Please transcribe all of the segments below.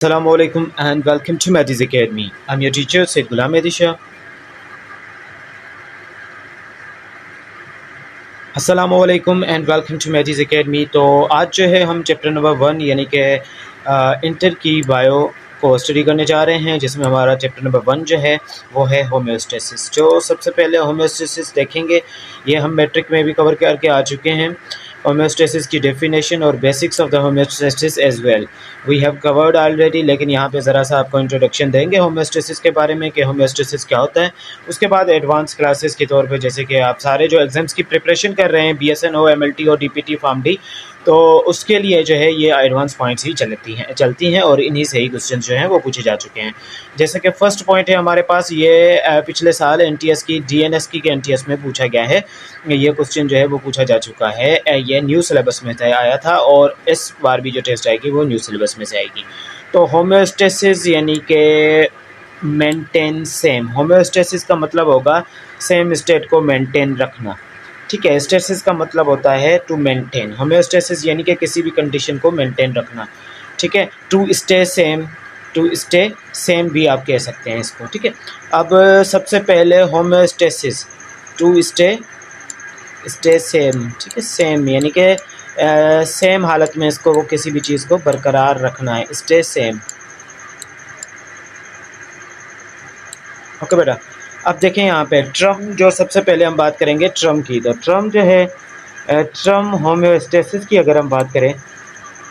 Assalamu alaikum and welcome to Mehdi's Academy. I'm your teacher Said Ghulam Mehdi Shah. अस्सलामु अलैकुम and welcome to Mehdi's Academy. तो आज जो है हम चैप्टर नंबर 1 यानी कि इंटर की बायो को स्टडी करने जा रहे हैं, जिसमें हमारा चैप्टर नंबर 1 जो है वो है होम्योस्टेसिस। जो सबसे पहले होम्योस्टेसिस देखेंगे, ये हम मैट्रिक में भी कवर करके आ चुके हैं। होम्योस्टेसिस की डेफिनेशन और basics of the homeostasis as well we have covered already, लेकिन यहाँ पे ज़रा सा आपको इंट्रोडक्शन देंगे होम्योस्टेसिस के बारे में कि होम्योस्टेसिस क्या होता है। उसके बाद एडवांस क्लासेस के तौर पे, जैसे कि आप सारे जो एग्ज़ाम्स की प्रिपरेशन कर रहे हैं BSNO, MLT और DPT फार्म डी, तो उसके लिए जो है ये एडवांस पॉइंट्स ही चलती हैं और इन्हीं से ही क्वेश्चन जो हैं वो पूछे जा चुके हैं। जैसे कि फ़र्स्ट पॉइंट है हमारे पास, ये पिछले साल NTS की DNS की NTS में पूछा गया है। ये क्वेश्चन जो है वो पूछा जा चुका है, ये न्यू सिलेबस में आया था और इस बार भी जो टेस्ट आएगी वो न्यू सिलेबस में से आएगी। तो होम्योस्टेसिस यानी कि मेंटेन सेम, होम्योस्टेसिस का मतलब होगा सेम स्टेट को मेंटेन रखना। ठीक है, स्टेसिस का मतलब होता है टू मेंटेन, होम्योस्टेसिस यानी कि किसी भी कंडीशन को मेंटेन रखना। ठीक है, टू स्टे सेम भी आप कह सकते हैं इसको। ठीक है, अब सबसे पहले होम्योस्टेसिस टू स्टे सेम। ठीक है, सेम यानी कि सेम हालत में इसको वो किसी भी चीज़ को बरकरार रखना है, स्टे सेम। ओके बेटा, अब देखें यहाँ पे ट्रम, जो सबसे पहले हम बात करेंगे ट्रम की। तो ट्रम जो है, ट्रम होम्योस्टेसिस की अगर हम बात करें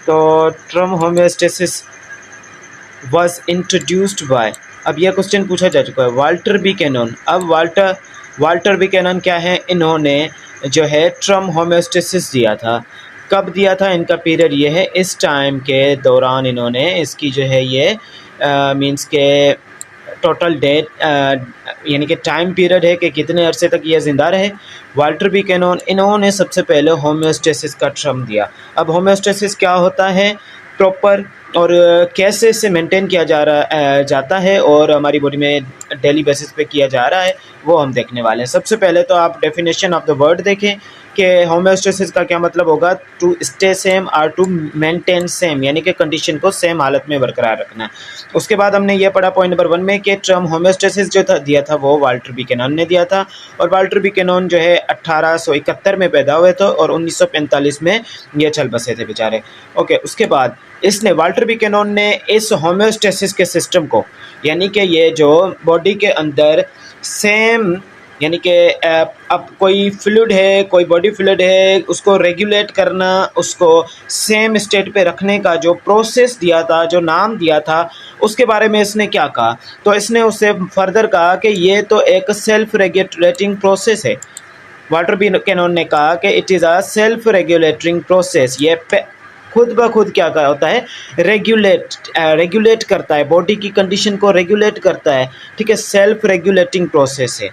तो term homeostasis was introduced by, अब यह क्वेश्चन पूछा जा चुका है, वाल्टर बुकैनन। अब वाल्टर बुकैनन क्या है, इन्होंने जो है ट्रम होम्योस्टेसिस दिया था। कब दिया था, इनका पीरियड ये है, इस टाइम के दौरान इन्होंने इसकी जो है ये मींस के टोटल डेट यानी कि टाइम पीरियड है कि कितने अरसे तक ये ज़िंदा रहे। वाल्टर बुकैनन, इन्होंने सबसे पहले होम्योस्टेसिस का टर्म दिया। अब होम्योस्टेसिस क्या होता है प्रॉपर और कैसे इसे मेंटेन किया जाता है और हमारी बॉडी में डेली बेसिस पे किया जा रहा है, वो हम देखने वाले हैं। सबसे पहले तो आप डेफिनेशन ऑफ द वर्ड देखें कि होम्योस्टेसिस का क्या मतलब होगा, टू स्टे सेम और टू मेंटेन सेम, यानी कि कंडीशन को सेम हालत में बरकरार रखना है। उसके बाद हमने ये पढ़ा पॉइंट नंबर 1 में कि टर्म होम्योस्टेसिस जो दिया था वो वाल्टर बुकैनन ने दिया था, और वाल्टर बुकैनन जो है 1871 में पैदा हुए थे और 1945 में ये चल बसे थे बेचारे। ओके, उसके बाद इसने वाल्टर बुकैनन ने इस होम्योस्टेसिस के सिस्टम को, यानी कि ये जो बॉडी के अंदर सेम, यानी कि अब कोई फ्लूइड है, कोई बॉडी फ्लूइड है, उसको रेगुलेट करना, उसको सेम स्टेट पे रखने का जो प्रोसेस दिया था, जो नाम दिया था, उसके बारे में इसने क्या कहा, तो इसने उससे फर्दर कहा कि ये तो एक सेल्फ रेगुलेटिंग प्रोसेस है। वाल्टर बुकैनन ने कहा कि it is a self regulating process, ये खुद ब खुद क्या होता है, रेगुलेट करता है, बॉडी की कंडीशन को रेगुलेट करता है। ठीक है, सेल्फ रेगुलेटिंग प्रोसेस है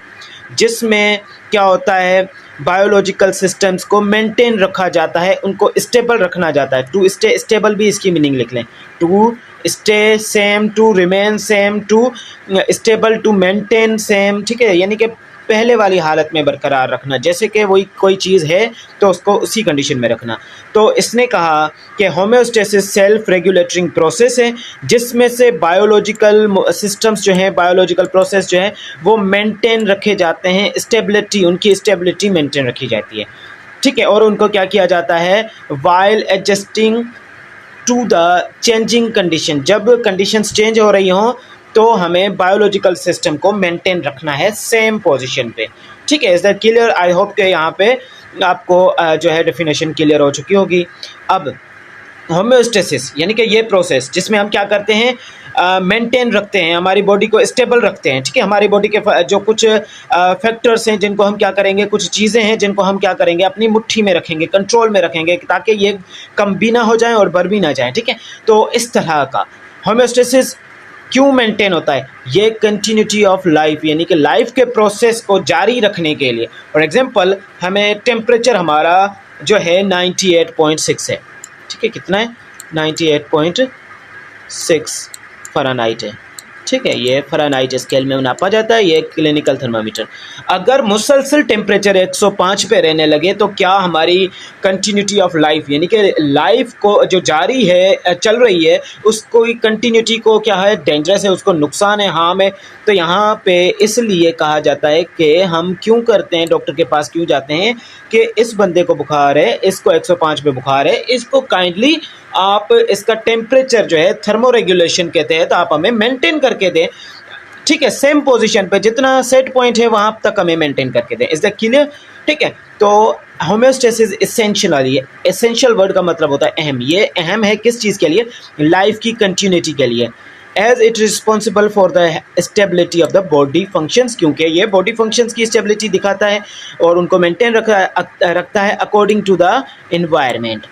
जिसमें क्या होता है, बायोलॉजिकल सिस्टम्स को मेंटेन रखा जाता है, उनको स्टेबल रखना जाता है। टू स्टे स्टेबल भी इसकी मीनिंग लिख लें, to stay same, to remain same, to stable, to maintain same. ठीक है, यानी कि पहले वाली हालत में बरकरार रखना, जैसे कि वही कोई चीज़ है तो उसको उसी कंडीशन में रखना। तो इसने कहा कि होम्योस्टेसिस सेल्फ रेगुलेटिंग प्रोसेस है जिसमें से बायोलॉजिकल सिस्टम्स जो हैं, बायोलॉजिकल प्रोसेस जो है वो मेंटेन रखे जाते हैं, स्टेबिलिटी, उनकी स्टेबिलिटी मेंटेन रखी जाती है। ठीक है, और उनको क्या किया जाता है, while adjusting to the changing condition, जब कंडीशंस चेंज हो रही हों तो हमें बायोलॉजिकल सिस्टम को मेंटेन रखना है सेम पोजीशन पे। ठीक है, is that clear? I hope कि यहाँ पे आपको जो है डेफिनेशन क्लियर हो चुकी होगी। अब होम्योस्टेसिस यानी कि ये प्रोसेस जिसमें हम क्या करते हैं, मेंटेन रखते हैं, हमारी बॉडी को स्टेबल रखते हैं। ठीक है, हमारी बॉडी के जो कुछ फैक्टर्स हैं जिनको हम क्या करेंगे, कुछ चीज़ें हैं जिनको हम क्या करेंगे, अपनी मुट्ठी में रखेंगे, कंट्रोल में रखेंगे, ताकि ये कम भी ना हो जाए और बढ़ भी ना जाए। ठीक है, तो इस तरह का होम्योस्टेसिस क्यों मेंटेन होता है, ये कंटिन्यूटी ऑफ लाइफ, यानी कि लाइफ के प्रोसेस को जारी रखने के लिए। फॉर एग्जांपल, हमें टेम्परेचर हमारा जो है 98.6 है। ठीक है, कितना है, 98.6 फ़ारेनहाइट है। ठीक है, ये फ़ारेनहाइट स्केल में नापा जाता है, ये क्लिनिकल थर्मामीटर। अगर मुसलसल टेम्परेचर 105 पे रहने लगे तो क्या हमारी कंटिन्यूटी ऑफ लाइफ, यानी कि लाइफ को जो जारी है चल रही है उसको कंटिन्यूटी को क्या है, डेंजरस है, उसको नुकसान है, हार्म है। तो यहाँ पे इसलिए कहा जाता है कि हम क्यों करते हैं, डॉक्टर के पास क्यों जाते हैं कि इस बंदे को बुखार है, इसको 105 पे बुखार है, इसको काइंडली आप इसका टेम्परेचर जो है थर्मो रेगुलेशन के तहत आप हमें मेंटेन करके दें। ठीक है, सेम पोजीशन पे जितना सेट पॉइंट है वहाँ तक हमें मेंटेन करके दें। Is that clear? ठीक है, तो होम्योस्टेसिस एसेंशियली, एसेंशियल वर्ड का मतलब होता है अहम। ये अहम है किस चीज़ के लिए? लाइफ की कंटिन्यूटी के लिए। As it responsible for the stability of the body functions, क्योंकि ये बॉडी फंक्शंस की स्टेबिलिटी दिखाता है और उनको मेंटेन रखता है according to the environment.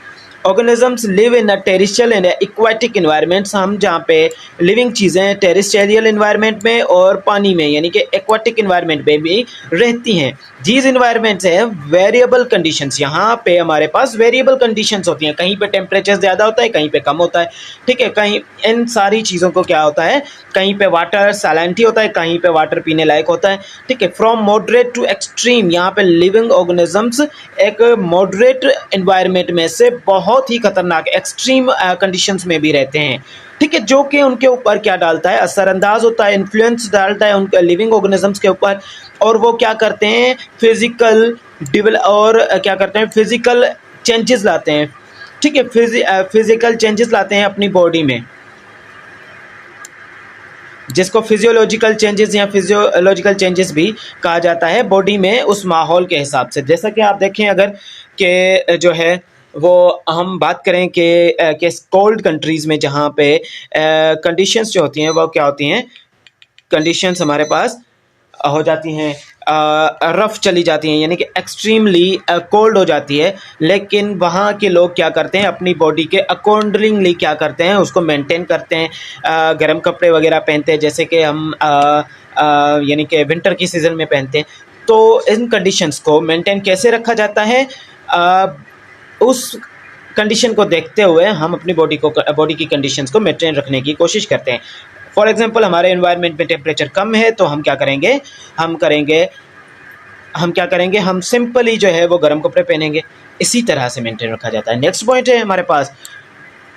Organisms live in a terrestrial and aquatic environments, हम जहाँ पे लिविंग चीज़ें टेरिस्ट्रियल इन्वायरमेंट में और पानी में यानी कि एक्वाटिक इन्वायरमेंट में भी रहती हैं। दीज इन्वायरमेंट्स हैं वेरिएबल कंडीशंस, यहाँ पे हमारे पास वेरिएबल कंडीशंस होती हैं, कहीं पे टेम्परेचर ज़्यादा होता है, कहीं पे कम होता है। ठीक है, कहीं इन सारी चीज़ों को क्या होता है, कहीं पे वाटर सैलेंटी होता है, कहीं पे वाटर पीने लायक होता है। ठीक है, फ्रॉम मॉडरेट टू एक्सट्रीम, यहाँ पे लिविंग ऑर्गेनिजम्स एक मॉडरेट इन्वायरमेंट में से बहुत ही खतरनाक एक्सट्रीम कंडीशंस में भी रहते हैं। ठीक है, जो कि उनके ऊपर क्या डालता है, असरअंदाज होता है, इन्फ्लुएंस डालता है उनके लिविंग ऑर्गेनिजम्स के ऊपर। और वो क्या करते हैं, फिजिकल चेंजेस लाते हैं। ठीक है, फिजिकल चेंजेस लाते हैं अपनी बॉडी में, जिसको फिजियोलॉजिकल चेंजेस या फिजियोलॉजिकल चेंजेस भी कहा जाता है बॉडी में उस माहौल के हिसाब से। जैसा कि आप देखें अगर कि जो है वो हम बात करें कि कोल्ड कंट्रीज़ में जहाँ पे कंडीशंस जो होती हैं वो क्या होती हैं, कंडीशंस हमारे पास हो जाती हैं रफ़ चली जाती हैं, यानी कि एक्सट्रीमली कोल्ड हो जाती है। लेकिन वहाँ के लोग क्या करते हैं, अपनी बॉडी के अकॉर्डिंगली क्या करते हैं, उसको मेंटेन करते हैं, गर्म कपड़े वगैरह पहनते हैं, जैसे कि हम यानी कि विंटर की सीज़न में पहनते हैं। तो इन कंडीशंस को मेंटेन कैसे रखा जाता है, उस कंडीशन को देखते हुए हम अपनी बॉडी की कंडीशंस को मेंटेन रखने की कोशिश करते हैं। फॉर एग्जांपल हमारे एनवायरनमेंट में टेम्परेचर कम है तो हम क्या करेंगे, हम सिंपली जो है वो गर्म कपड़े पहनेंगे। इसी तरह से मेंटेन रखा जाता है। नेक्स्ट पॉइंट है हमारे पास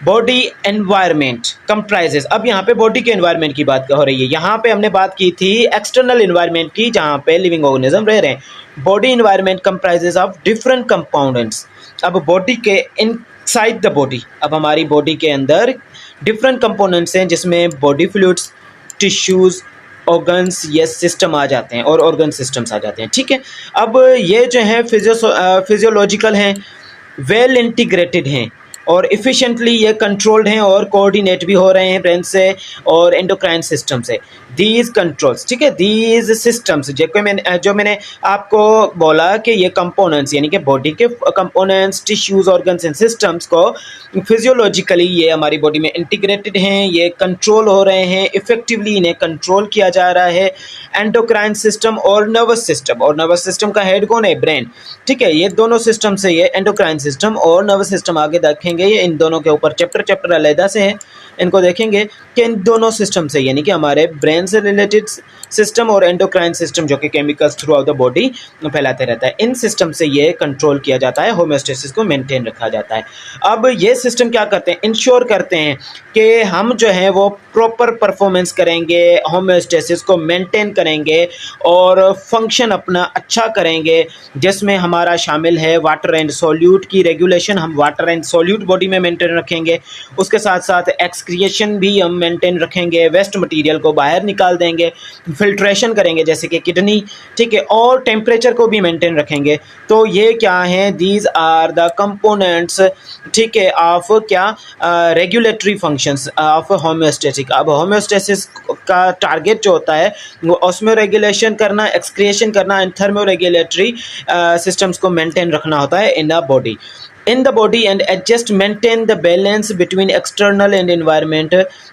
बॉडी एनवायरनमेंट कंप्राइजेस। अब यहाँ पे बॉडी के एनवायरनमेंट की बात हो रही है। यहाँ पे हमने बात की थी एक्सटर्नल एनवायरनमेंट की, जहाँ पे लिविंग ऑर्गेनिज्म रह रहे हैं। Body environment comprises of different compounds. अब बॉडी के इनसाइड द बॉडी, अब हमारी बॉडी के अंदर डिफरेंट कंपोनेंट्स हैं जिसमें बॉडी फ्लूइड्स, टिश्यूज़, ऑर्गन्स, ये सिस्टम आ जाते हैं और ऑर्गन सिस्टम्स आ जाते हैं। ठीक है, अब ये जो हैं फिजियोलॉजिकल हैं, वेल इंटीग्रेटेड हैं और इफ़िशेंटली ये कंट्रोल्ड हैं और कोऑर्डिनेट भी हो रहे हैं ब्रेन से और एंडोक्राइन सिस्टम से। दीज कंट्रोल्स, ठीक है, दीज सिस्टम्स जो मैंने आपको बोला कि ये कंपोनेंट्स यानी कि बॉडी के components, tissues, organs and systems को फिजियोलॉजिकली ये हमारी बॉडी में इंटीग्रेटेड हैं, ये कंट्रोल हो रहे हैं, इफेक्टिवली इन्हें कंट्रोल किया जा रहा है। एंडोक्राइन सिस्टम और नर्वस सिस्टम, और नर्वस सिस्टम का हेड कौन है? ब्रेन। ठीक है, ये दोनों सिस्टम से, ये एंडोक्राइन सिस्टम और नर्वस सिस्टम आगे देखेंगे, ये इन दोनों के ऊपर चैप्टर अलग से है, इनको देखेंगे कि इन दोनों सिस्टम से यानी कि हमारे ब्रेन से रिलेटेड सिस्टम और एंडोक्राइन सिस्टम जो कि chemicals through out the body फैलाते रहता है, इन सिस्टम से ये कंट्रोल किया जाता है, होम्योस्टेसिस को मेंटेन रखा जाता है। अब ये सिस्टम क्या करते हैं? इंश्योर करते हैं कि हम जो है वो प्रॉपर परफॉर्मेंस करेंगे, होम्योस्टेसिस को मेंटेन करेंगे और फंक्शन अपना अच्छा करेंगे, जिसमें हमारा शामिल है वाटर एंड सॉल्यूट की रेगुलेशन। हम वाटर एंड सॉल्यूट बॉडी में मेंटेन रखेंगे, उसके साथ साथ एक्सक्रिएशन भी हम मेंटेन रखेंगे, वेस्ट मटेरियल को बाहर निकाल देंगे, फिल्ट्रेशन करेंगे जैसे कि किडनी। ठीक है, और टेम्परेचर को भी मेंटेन रखेंगे। तो ये क्या हैं? दीज आर द कंपोनेंट्स, ठीक है, ऑफ क्या रेगुलेटरी फंक्शंस ऑफ होम्योस्टेटिक। अब होम्योस्टेसिस का टारगेट जो होता है वो ऑस्मो रेगुलेशन करना, एक्सक्रिएशन करना एंड थर्मो रेगुलेटरी सिस्टम्स को मेंटेन रखना होता है in the body and adjust maintain the balance between external and environment,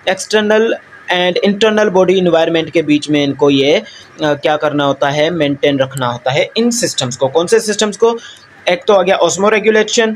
external and internal body environment के बीच में इनको ये क्या करना होता है? मेंटेन रखना होता है इन सिस्टम्स को। कौन से सिस्टम्स को? एक तो आ गया osmo regulation,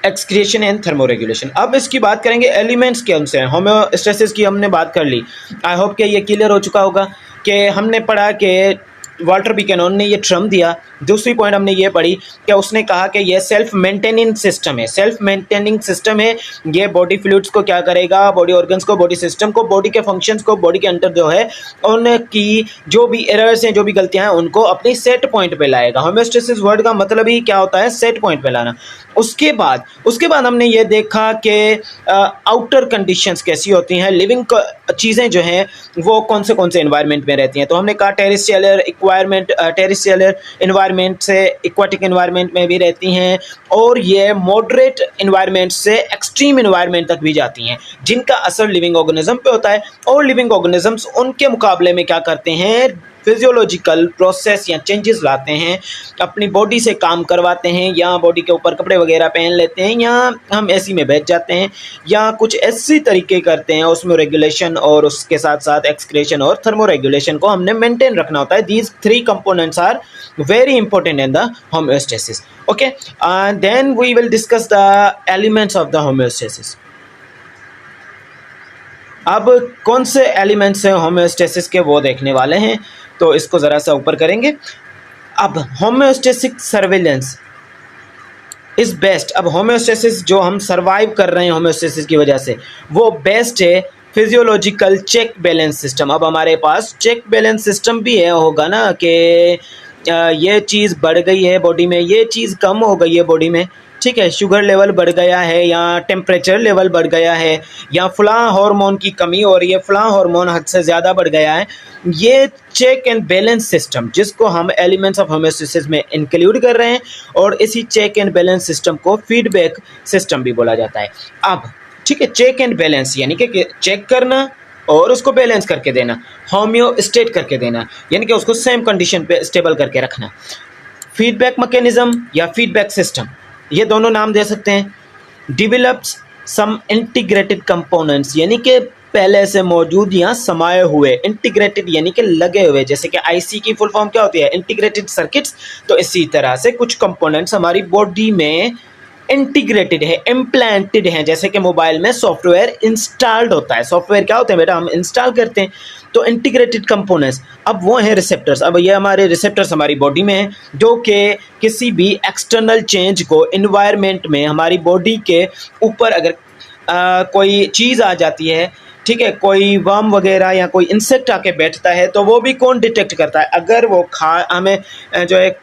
excretion and thermoregulation. अब इसकी बात करेंगे एलिमेंट्स कौन से हैं। होम्योस्टेसिस की हमने बात कर ली। आई होप कि ये क्लियर हो चुका होगा कि हमने पढ़ा कि वाल्टर बुकैनन ने ये टर्म दिया। दूसरी पॉइंट हमने ये पढ़ी कि उसने कहा कि ये सेल्फ मेंटेनिंग सिस्टम है। सेल्फ मेंटेनिंग सिस्टम है, ये बॉडी फ्लूइड्स को क्या करेगा, बॉडी ऑर्गन्स को, बॉडी सिस्टम को, बॉडी के फंक्शंस को, बॉडी के अंदर जो है उनकी जो भी एरर्स हैं, जो भी गलतियां हैं, उनको अपनी सेट पॉइंट पे लाएगा। होम्योस्टेसिस वर्ड का मतलब ही क्या होता है, सेट पॉइंट पे लाना। उसके बाद हमने ये देखा कि आउटर कंडीशंस कैसी होती हैं, लिविंग चीज़ें जो हैं वो कौन से एनवायरनमेंट में रहती हैं। तो हमने कहा टेरेस्ट्रियल एनवायरनमेंट से एक्वाटिक एनवायरनमेंट में भी रहती हैं, और ये मॉडरेट एनवायरनमेंट से एक्सट्रीम एनवायरनमेंट तक भी जाती हैं, जिनका असर लिविंग ऑर्गेनिज्म पे होता है। और लिविंग ऑर्गेनिजम्स उनके मुकाबले में क्या करते हैं, फिजियोलॉजिकल प्रोसेस या चेंजेस लाते हैं, अपनी बॉडी से काम करवाते हैं, या बॉडी के ऊपर कपड़े वगैरह पहन लेते हैं, या हम एसी में बैठ जाते हैं, या कुछ ऐसी तरीके करते हैं। उसमें रेगुलेशन और उसके साथ साथ एक्सक्रेशन और थर्मो रेगुलेशन को हमने मेंटेन रखना होता है। These 3 components are very important in the homeostasis. Okay, and then we will discuss the elements of the homeostasis. अब कौन से एलिमेंट्स हैं होम्योस्टेसिस के वो देखने वाले हैं, तो इसको ज़रा सा ऊपर करेंगे। अब होम्योस्टेसिक सर्वेलेंस इज़ बेस्ट। अब होम्योस्टेसिस जो हम सर्वाइव कर रहे हैं होम्योस्टेसिस की वजह से, वो बेस्ट है फिजियोलॉजिकल चेक बैलेंस सिस्टम। अब हमारे पास चेक बैलेंस सिस्टम भी है, होगा ना कि ये चीज़ बढ़ गई है बॉडी में, ये चीज़ कम हो गई है बॉडी में, ठीक है, शुगर लेवल बढ़ गया है, या टेम्परेचर लेवल बढ़ गया है, या फलां हार्मोन की कमी हो रही है, फलां हार्मोन हद से ज़्यादा बढ़ गया है। ये चेक एंड बैलेंस सिस्टम जिसको हम एलिमेंट्स ऑफ होम्योस्टेसिस में इंक्लूड कर रहे हैं, और इसी चेक एंड बैलेंस सिस्टम को फीडबैक सिस्टम भी बोला जाता है। अब ठीक है, चेक एंड बैलेंस यानी कि चेक करना और उसको बैलेंस करके देना, होम्योस्टेट करके देना, यानी कि उसको सेम कंडीशन पे स्टेबल करके रखना। फीडबैक मैकेनिज्म या फीडबैक सिस्टम, ये दोनों नाम दे सकते हैं। डिवेलप्स सम इंटीग्रेटेड कंपोनेंट्स, यानी कि पहले से मौजूद या समाये हुए, इंटीग्रेटेड यानी कि लगे हुए, जैसे कि आईसी की फुल फॉर्म क्या होती है, इंटीग्रेटेड सर्किट्स। तो इसी तरह से कुछ कंपोनेंट्स हमारी बॉडी में इंटीग्रेटेड है, इम्प्लांटेड हैं। जैसे कि मोबाइल में सॉफ्टवेयर इंस्टॉल्ड होता है, सॉफ्टवेयर क्या होते हैं बेटा, हम इंस्टॉल करते हैं। तो इंटीग्रेटेड कंपोनेंट्स, अब वो हैं रिसेप्टर्स। अब ये हमारे रिसेप्टर्स हमारी बॉडी में हैं, जो कि किसी भी एक्सटर्नल चेंज को इन्वायरमेंट में हमारी बॉडी के ऊपर अगर कोई चीज़ आ जाती है, ठीक है, कोई वर्म वगैरह या कोई इंसेक्ट आके बैठता है, तो वो भी कौन डिटेक्ट करता है। अगर वो हमें जो है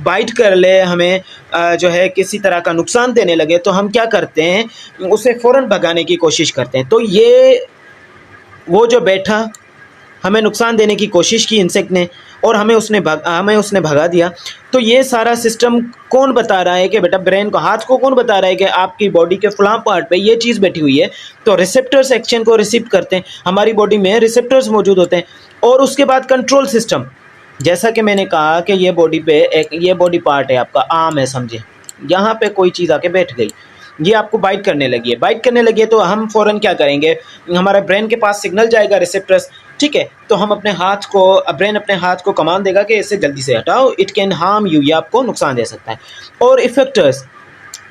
बाइट कर ले, हमें जो है किसी तरह का नुकसान देने लगे, तो हम क्या करते हैं, उसे फ़ौरन भगाने की कोशिश करते हैं। तो ये वो जो बैठा, हमें नुकसान देने की कोशिश की इंसेक्ट ने, और हमें उसने भगा दिया। तो ये सारा सिस्टम कौन बता रहा है कि बेटा, ब्रेन को, हाथ को कौन बता रहा है कि आपकी बॉडी के फलां पार्ट पे ये चीज़ बैठी हुई है। तो रिसेप्टर्स एक्शन को रिसीव करते हैं, हमारी बॉडी में रिसेप्टर्स मौजूद होते हैं। और उसके बाद कंट्रोल सिस्टम, जैसा कि मैंने कहा कि ये बॉडी पे ये बॉडी पार्ट है आपका, आर्म है समझे, यहाँ पे कोई चीज़ आके बैठ गई, ये आपको बाइट करने लगी है, तो हम फ़ौरन क्या करेंगे, हमारे ब्रेन के पास सिग्नल जाएगा, रिसेप्टर्स, ठीक है, तो हम ब्रेन अपने हाथ को कमांड देगा कि इसे जल्दी से हटाओ, इट कैन हार्म यू, ये आपको नुकसान दे सकता है। और इफेक्टर्स,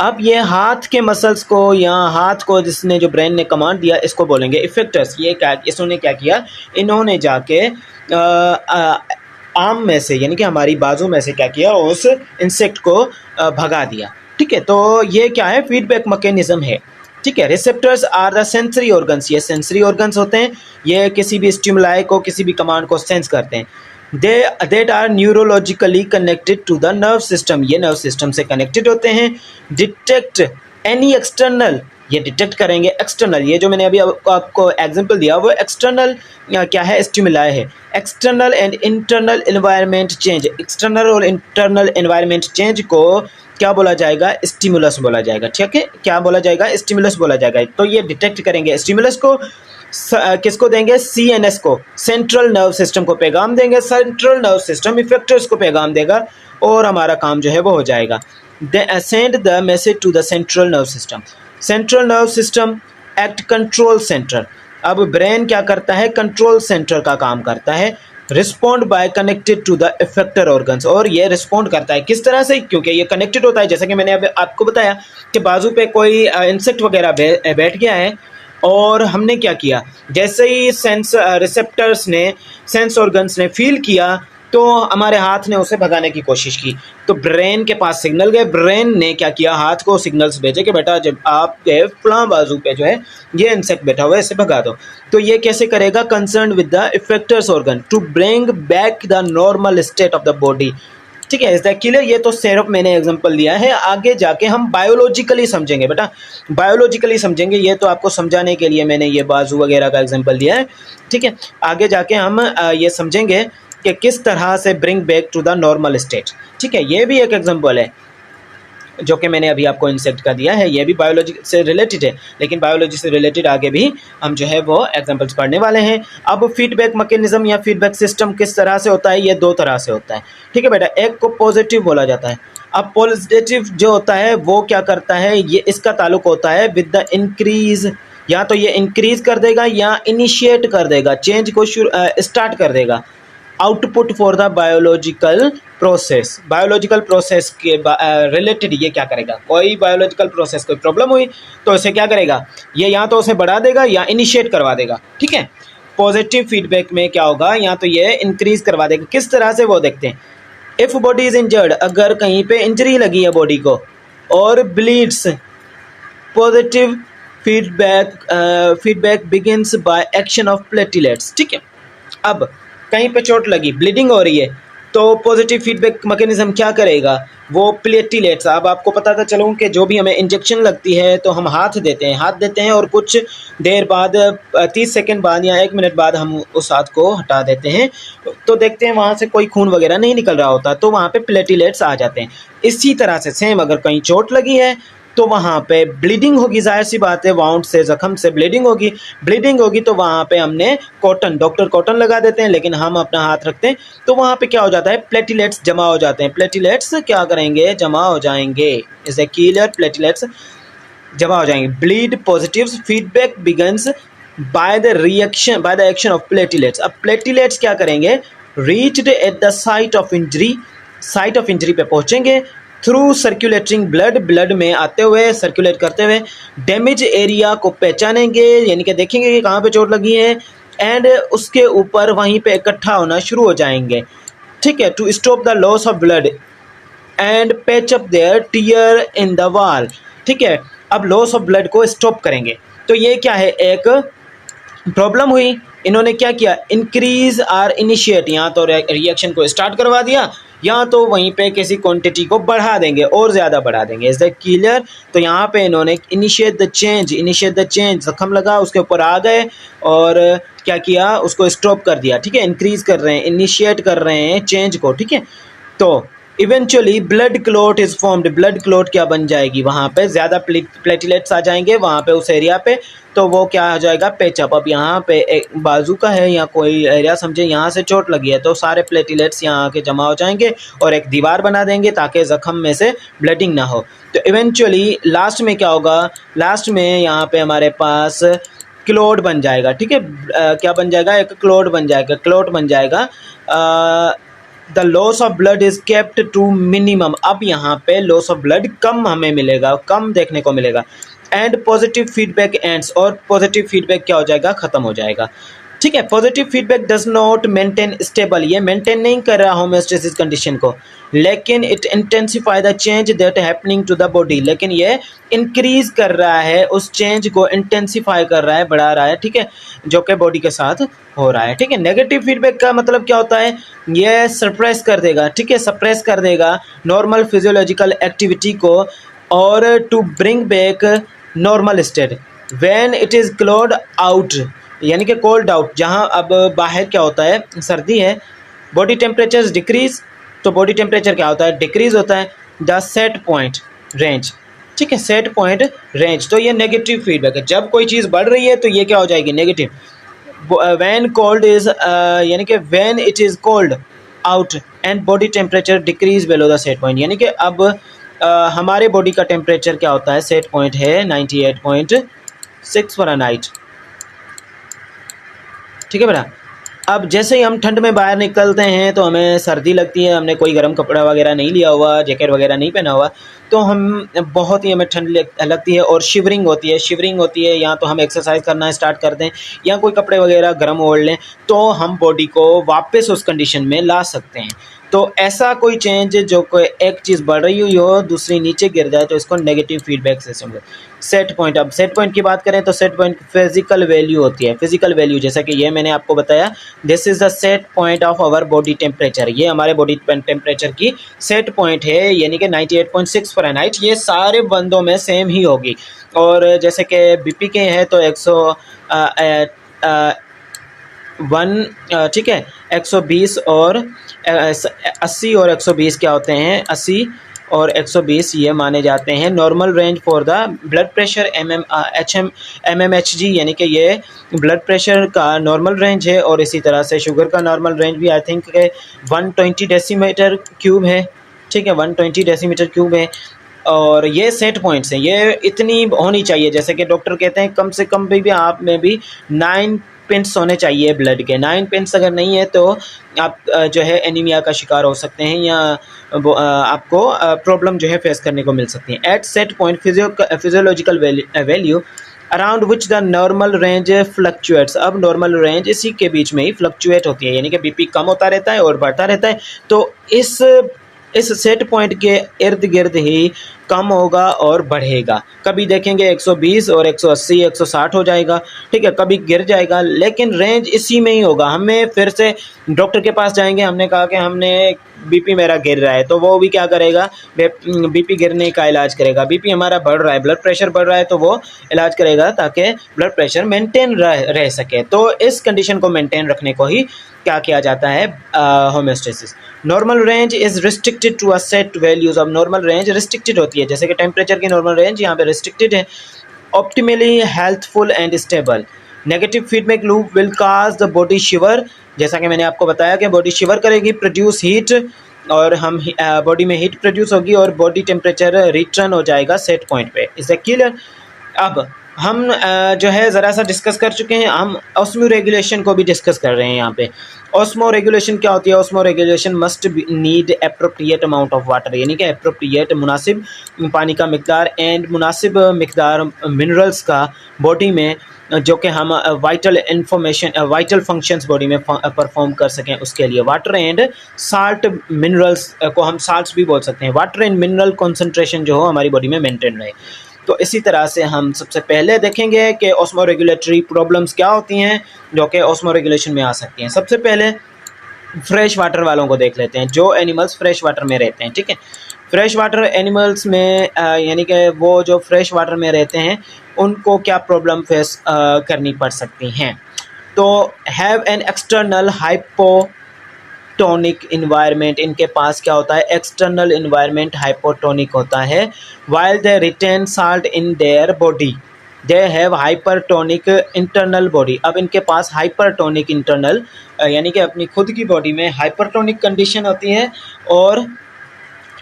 अब ये हाथ के मसल्स को या हाथ को जिसने, जो ब्रेन ने कमांड दिया, इसको बोलेंगे इफेक्टर्स। ये क्या, इन्होंने क्या किया, इन्होंने जाके आर्म में से, यानी कि हमारी बाजू में से क्या किया, उस इंसेक्ट को भगा दिया, ठीक है। तो ये क्या है, फीडबैक मैकेनिज्म है, ठीक है। Receptors are the sensory organs, ये सेंसरी ऑर्गन्स होते हैं, ये किसी भी स्टिमुलाई को, किसी भी कमांड को सेंस करते हैं। That are neurologically connected to the nerve system, ये नर्व सिस्टम से कनेक्टेड होते हैं। डिटेक्ट एनी एक्सटर्नल, ये डिटेक्ट करेंगे एक्सटर्नल, ये जो मैंने अभी आपको एग्जांपल दिया वो एक्सटर्नल क्या है, स्टिमुलाई है। External and internal environment change, external और इंटरनल एनवायरनमेंट चेंज को क्या बोला जाएगा, स्टिमुलस बोला जाएगा, ठीक है। क्या बोला जाएगा, स्टिमुलस बोला जाएगा। तो ये डिटेक्ट करेंगे, स्टिमुलस को किसको देंगे, CNS को, सेंट्रल नर्व सिस्टम को पैगाम देंगे, सेंट्रल नर्व सिस्टम इफेक्टर्स को पैगाम देगा, और हमारा काम जो है वो हो जाएगा। They send the message to the central nerve system. Central nerve system act control centre. अब ब्रेन क्या करता है, कंट्रोल सेंटर का काम करता है। Respond by connected to the effector organs, और ये रिस्पॉन्ड करता है किस तरह से, क्योंकि ये कनेक्टेड होता है, जैसा कि मैंने अभी आपको बताया कि बाजू पे कोई इंसेक्ट वगैरह बैठ गया है, और हमने क्या किया, जैसे ही सेंस रिसेप्टर्स ने, सेंस ऑर्गन्स ने फील किया, तो हमारे हाथ ने उसे भगाने की कोशिश की, तो ब्रेन के पास सिग्नल गए, ब्रेन ने क्या किया, हाथ को सिग्नल्स भेजे कि बेटा जब आपके फलां बाजू पे जो है ये इंसेक्ट बैठा हुआ है इसे भगा दो। तो ये कैसे करेगा, concern with the effectors organ to bring back the normal state of the body. ठीक है, इज दैट क्लियर? ये तो सिर्फ मैंने एग्जांपल दिया है, आगे जाके हम बायोलॉजिकली समझेंगे बेटा, बायोलॉजिकली समझेंगे, ये तो आपको समझाने के लिए मैंने ये बाजू वगैरह का एग्जांपल दिया है। ठीक है, आगे जाके हम ये समझेंगे कि किस तरह से bring back to the normal state. ठीक है, ये भी एक एग्जांपल है जो कि मैंने अभी आपको इंसेक्ट का दिया है, ये भी बायोलॉजी से रिलेटेड है, लेकिन बायोलॉजी से रिलेटेड आगे भी हम जो है वो एग्जांपल्स पढ़ने वाले हैं। अब फीडबैक मैकेनिज्म या फीडबैक सिस्टम किस तरह से होता है, ये दो तरह से होता है। ठीक है बेटा, एक को पॉजिटिव बोला जाता है। अब पॉजिटिव जो होता है वो क्या करता है, ये इसका ताल्लुक होता है विद द इंक्रीज, या तो ये इंक्रीज कर देगा या इनिशिएट कर देगा, चेंज को स्टार्ट कर देगा। Output for the biological process, biological process के रिलेटेड ये क्या करेगा, कोई बायोलॉजिकल प्रोसेस कोई प्रॉब्लम हुई तो इसे क्या करेगा, ये या तो उसे बढ़ा देगा या इनिशिएट करवा देगा। ठीक है, पॉजिटिव फीडबैक में क्या होगा, या तो ये इंक्रीज करवा देगा, किस तरह से वो देखते हैं। इफ बॉडी इज इंजर्ड, अगर कहीं पे इंजरी लगी है बॉडी को, और bleeds, positive feedback begins by action of platelets. ठीक है, अब कहीं पे चोट लगी, ब्लीडिंग हो रही है, तो पॉजिटिव फीडबैक मैकेनिज्म क्या करेगा, वो प्लेटलेट्स, अब आपको पता था चलूँ कि जो भी हमें इंजेक्शन लगती है तो हम हाथ देते हैं और कुछ देर बाद 30 सेकंड बाद या 1 मिनट बाद हम उस हाथ को हटा देते हैं, तो देखते हैं वहाँ से कोई खून वगैरह नहीं निकल रहा होता, तो वहाँ पे प्लेटलेट्स आ जाते हैं। इसी तरह से सेम अगर कहीं चोट लगी है तो वहाँ पे ब्लीडिंग होगी, जाहिर सी बात है, वाउंड से, जख्म से ब्लीडिंग होगी तो वहाँ पे हमने कॉटन, डॉक्टर कॉटन लगा देते हैं, लेकिन हम अपना हाथ रखते हैं तो वहाँ पे क्या हो जाता है, प्लेटलेट्स जमा हो जाते हैं, प्लेटलेट्स क्या करेंगे, जमा हो जाएंगे। Is a clear? प्लेटलेट्स जमा हो जाएंगे। Bleed positive feedback begins by the action of platelets. अब प्लेटलेट्स क्या करेंगे, reached at the site of injury पे पहुंचेंगे, थ्रू सर्कुलेटिंग ब्लड में आते हुए, सर्कुलेट करते हुए, डैमेज एरिया को पहचानेंगे, यानी कि देखेंगे कि कहाँ पे चोट लगी है, एंड उसके ऊपर वहीं पे इकट्ठा होना शुरू हो जाएंगे। ठीक है, to stop the loss of blood and patch up their tear in the wall. ठीक है, अब लॉस ऑफ ब्लड को स्टॉप करेंगे, तो ये क्या है, एक प्रॉब्लम हुई, इन्होंने क्या किया, इंक्रीज और इनिशिएट, यहाँ तो रिएक्शन को स्टार्ट करवा दिया, या तो वहीं पे किसी क्वांटिटी को बढ़ा देंगे और ज़्यादा बढ़ा देंगे। Is that clear? तो यहाँ पे इन्होंने इनिशिएट द चेंज, जख्म लगा उसके ऊपर आ गए और क्या किया, उसको स्टॉप कर दिया। ठीक है, इंक्रीज कर रहे हैं, इनिशिएट कर रहे हैं चेंज को। ठीक है, तो eventually blood clot is formed, blood clot क्या बन जाएगी, वहाँ पे ज़्यादा प्लेटलेट्स आ जाएंगे वहाँ पे उस एरिया पे, तो वो क्या हो जाएगा, पेचअप। अब यहाँ पे एक बाजू का है या कोई एरिया समझे, यहाँ से चोट लगी है तो सारे प्लेटलेट्स यहाँ आके जमा हो जाएंगे और एक दीवार बना देंगे ताकि जख्म में से ब्लडिंग ना हो। तो इवेंचुअली लास्ट में क्या होगा, लास्ट में यहाँ पे हमारे पास क्लॉट बन जाएगा। ठीक है, क्या बन जाएगा, एक क्लॉट बन जाएगा। The loss of blood is kept to minimum. अब यहाँ पे लॉस ऑफ ब्लड कम हमें मिलेगा, कम देखने को मिलेगा। एंड पॉजिटिव फीडबैक एंड्स, और पॉजिटिव फीडबैक क्या हो जाएगा, खत्म हो जाएगा। ठीक है, positive feedback does not maintain stable, ये मेंटेन नहीं कर रहा होम्योस्टेसिस कंडीशन को, लेकिन it intensify the change that happening to the body, लेकिन ये इंक्रीज कर रहा है, उस चेंज को इंटेंसिफाई कर रहा है, बढ़ा रहा है। ठीक है, जो कि बॉडी के साथ हो रहा है। ठीक है, नेगेटिव फीडबैक का मतलब क्या होता है, ये सप्रेस कर देगा। ठीक है, सप्रेस कर देगा नॉर्मल फिजियोलॉजिकल एक्टिविटी को, और to bring back normal state when it is cold out, यानी कि कोल्ड आउट, जहाँ अब बाहर क्या होता है, सर्दी है, बॉडी टेम्परेचर डिक्रीज, तो बॉडी टेम्परेचर क्या होता है, डिक्रीज होता है। द सेट पॉइंट रेंज, ठीक है, सेट पॉइंट रेंज, तो ये नेगेटिव फीडबैक है। जब कोई चीज़ बढ़ रही है तो ये क्या हो जाएगी, नेगेटिव। व्हेन कोल्ड इज, यानी कि when it is cold out and body temperature decrease below the set point, यानी कि अब हमारे बॉडी का टेम्परेचर क्या होता है, सेट पॉइंट है 98.6 फ़ारेनहाइट। ठीक है बेटा, अब जैसे ही हम ठंड में बाहर निकलते हैं तो हमें सर्दी लगती है, हमने कोई गर्म कपड़ा वगैरह नहीं लिया हुआ, जैकेट वगैरह नहीं पहना हुआ, तो हम बहुत ही हमें ठंड लगती है और शिवरिंग होती है। या तो हम एक्सरसाइज करना स्टार्ट कर दें या कोई कपड़े वगैरह गर्म ओढ़ लें, तो हम बॉडी को वापस उस कंडीशन में ला सकते हैं। तो ऐसा कोई चेंज जो कोई एक चीज़ बढ़ रही हुई हो दूसरी नीचे गिर जाए, तो इसको नेगेटिव फीडबैक सिस्टम है। सेट पॉइंट, अब सेट पॉइंट की बात करें तो सेट पॉइंट फिजिकल वैल्यू होती है। फिजिकल वैल्यू जैसा कि ये मैंने आपको बताया, this is the set point of our body temperature. ये हमारे बॉडी टेम्परेचर की सेट पॉइंट है, यानी कि 98.6 फ़ारेनहाइट। ये सारे बंदों में सेम ही होगी। और जैसे कि बीपी के है तो 101 ठीक है, 120 और 80 और 120 क्या होते हैं, 80 और 120 ये माने जाते हैं normal range for the blood pressure. MMHg यानी कि ये ब्लड प्रेशर का नॉर्मल रेंज है। और इसी तरह से शुगर का नॉर्मल रेंज भी आई थिंक 120 डेसीमीटर क्यूब है, ठीक है, 120 डेसीमीटर क्यूब है। और ये सेट पॉइंट्स हैं, ये इतनी होनी चाहिए। जैसे कि डॉक्टर कहते हैं कम से कम भी आप में भी 9 पिंट्स होने चाहिए ब्लड के। 9 पिंट्स अगर नहीं है तो आप जो है एनीमिया का शिकार हो सकते हैं या आपको प्रॉब्लम जो है फेस करने को मिल सकती है। At set point physiological value around which the normal range fluctuates. अब नॉर्मल रेंज इसी के बीच में ही फ्लक्चुएट होती है, यानी कि बीपी कम होता रहता है और बढ़ता रहता है। तो इस सेट पॉइंट के इर्द गिर्द ही कम होगा और बढ़ेगा। कभी देखेंगे 120 और 180 160 हो जाएगा, ठीक है, कभी गिर जाएगा, लेकिन रेंज इसी में ही होगा। हमें फिर से डॉक्टर के पास जाएंगे, हमने कहा कि हमने बीपी मेरा गिर रहा है, तो वो भी क्या करेगा, बीपी गिरने का इलाज करेगा। बीपी हमारा बढ़ रहा है, ब्लड प्रेशर बढ़ रहा है, तो वो इलाज करेगा ताकि ब्लड प्रेशर मेंटेन रह सके। तो इस कंडीशन को मेंटेन रखने को ही क्या किया जाता है, homeostasis. Normal range is restricted to a set values. अब नॉर्मल रेंज रिस्ट्रिक्टेड होती है, जैसे कि टेम्परेचर की नॉर्मल रेंज यहाँ पे रिस्ट्रिक्टेड है। Optimally healthful and stable. Negative feedback loop will cause the body shiver. जैसा कि मैंने आपको बताया कि बॉडी शिवर करेगी, प्रोड्यूस हीट, और हम बॉडी में हीट प्रोड्यूस होगी और बॉडी टेम्परेचर रिटर्न हो जाएगा सेट पॉइंट पे। Is that clear? अब हम जो है ज़रा सा डिस्कस कर चुके हैं, हम ऑस्मो रेगुलेशन को भी डिस्कस कर रहे हैं यहाँ पे। ऑस्मो रेगुलेशन क्या होती है? Osmo regulation must need appropriate amount of water, यानी कि एप्रोप्रिएट मुनासिब पानी का मिकदार एंड मुनासिब मिकदार मिनरल्स का बॉडी में, जो कि हम वाइटल फंक्शंस बॉडी में परफॉर्म कर सकें, उसके लिए वाटर एंड साल्ट मिनरल्स को हम साल्ट्स भी बोल सकते हैं। वाटर एंड मिनरल कॉन्सेंट्रेशन जो हो हमारी बॉडी में मेंटेन रहे। तो इसी तरह से हम सबसे पहले देखेंगे कि ऑस्मो रेगुलेटरी प्रॉब्लम्स क्या होती हैं जो कि ऑस्मो रेगुलेशन में आ सकती हैं। सबसे पहले फ्रेश वाटर वालों को देख लेते हैं, जो एनिमल्स फ्रेश वाटर में रहते हैं, ठीक है। फ्रेश वाटर एनिमल्स में यानी कि वो जो फ्रेश वाटर में रहते हैं उनको क्या प्रॉब्लम फेस करनी पड़ सकती हैं। तो have an external hypotonic environment, इनके पास क्या होता है, एक्सटर्नल इन्वायरमेंट हाइपोटोनिक होता है। While they retain salt in their body they have hypertonic internal body. अब इनके पास हाइपरटोनिक इंटरनल यानी कि अपनी खुद की बॉडी में हाइपरटोनिक कंडीशन होती है और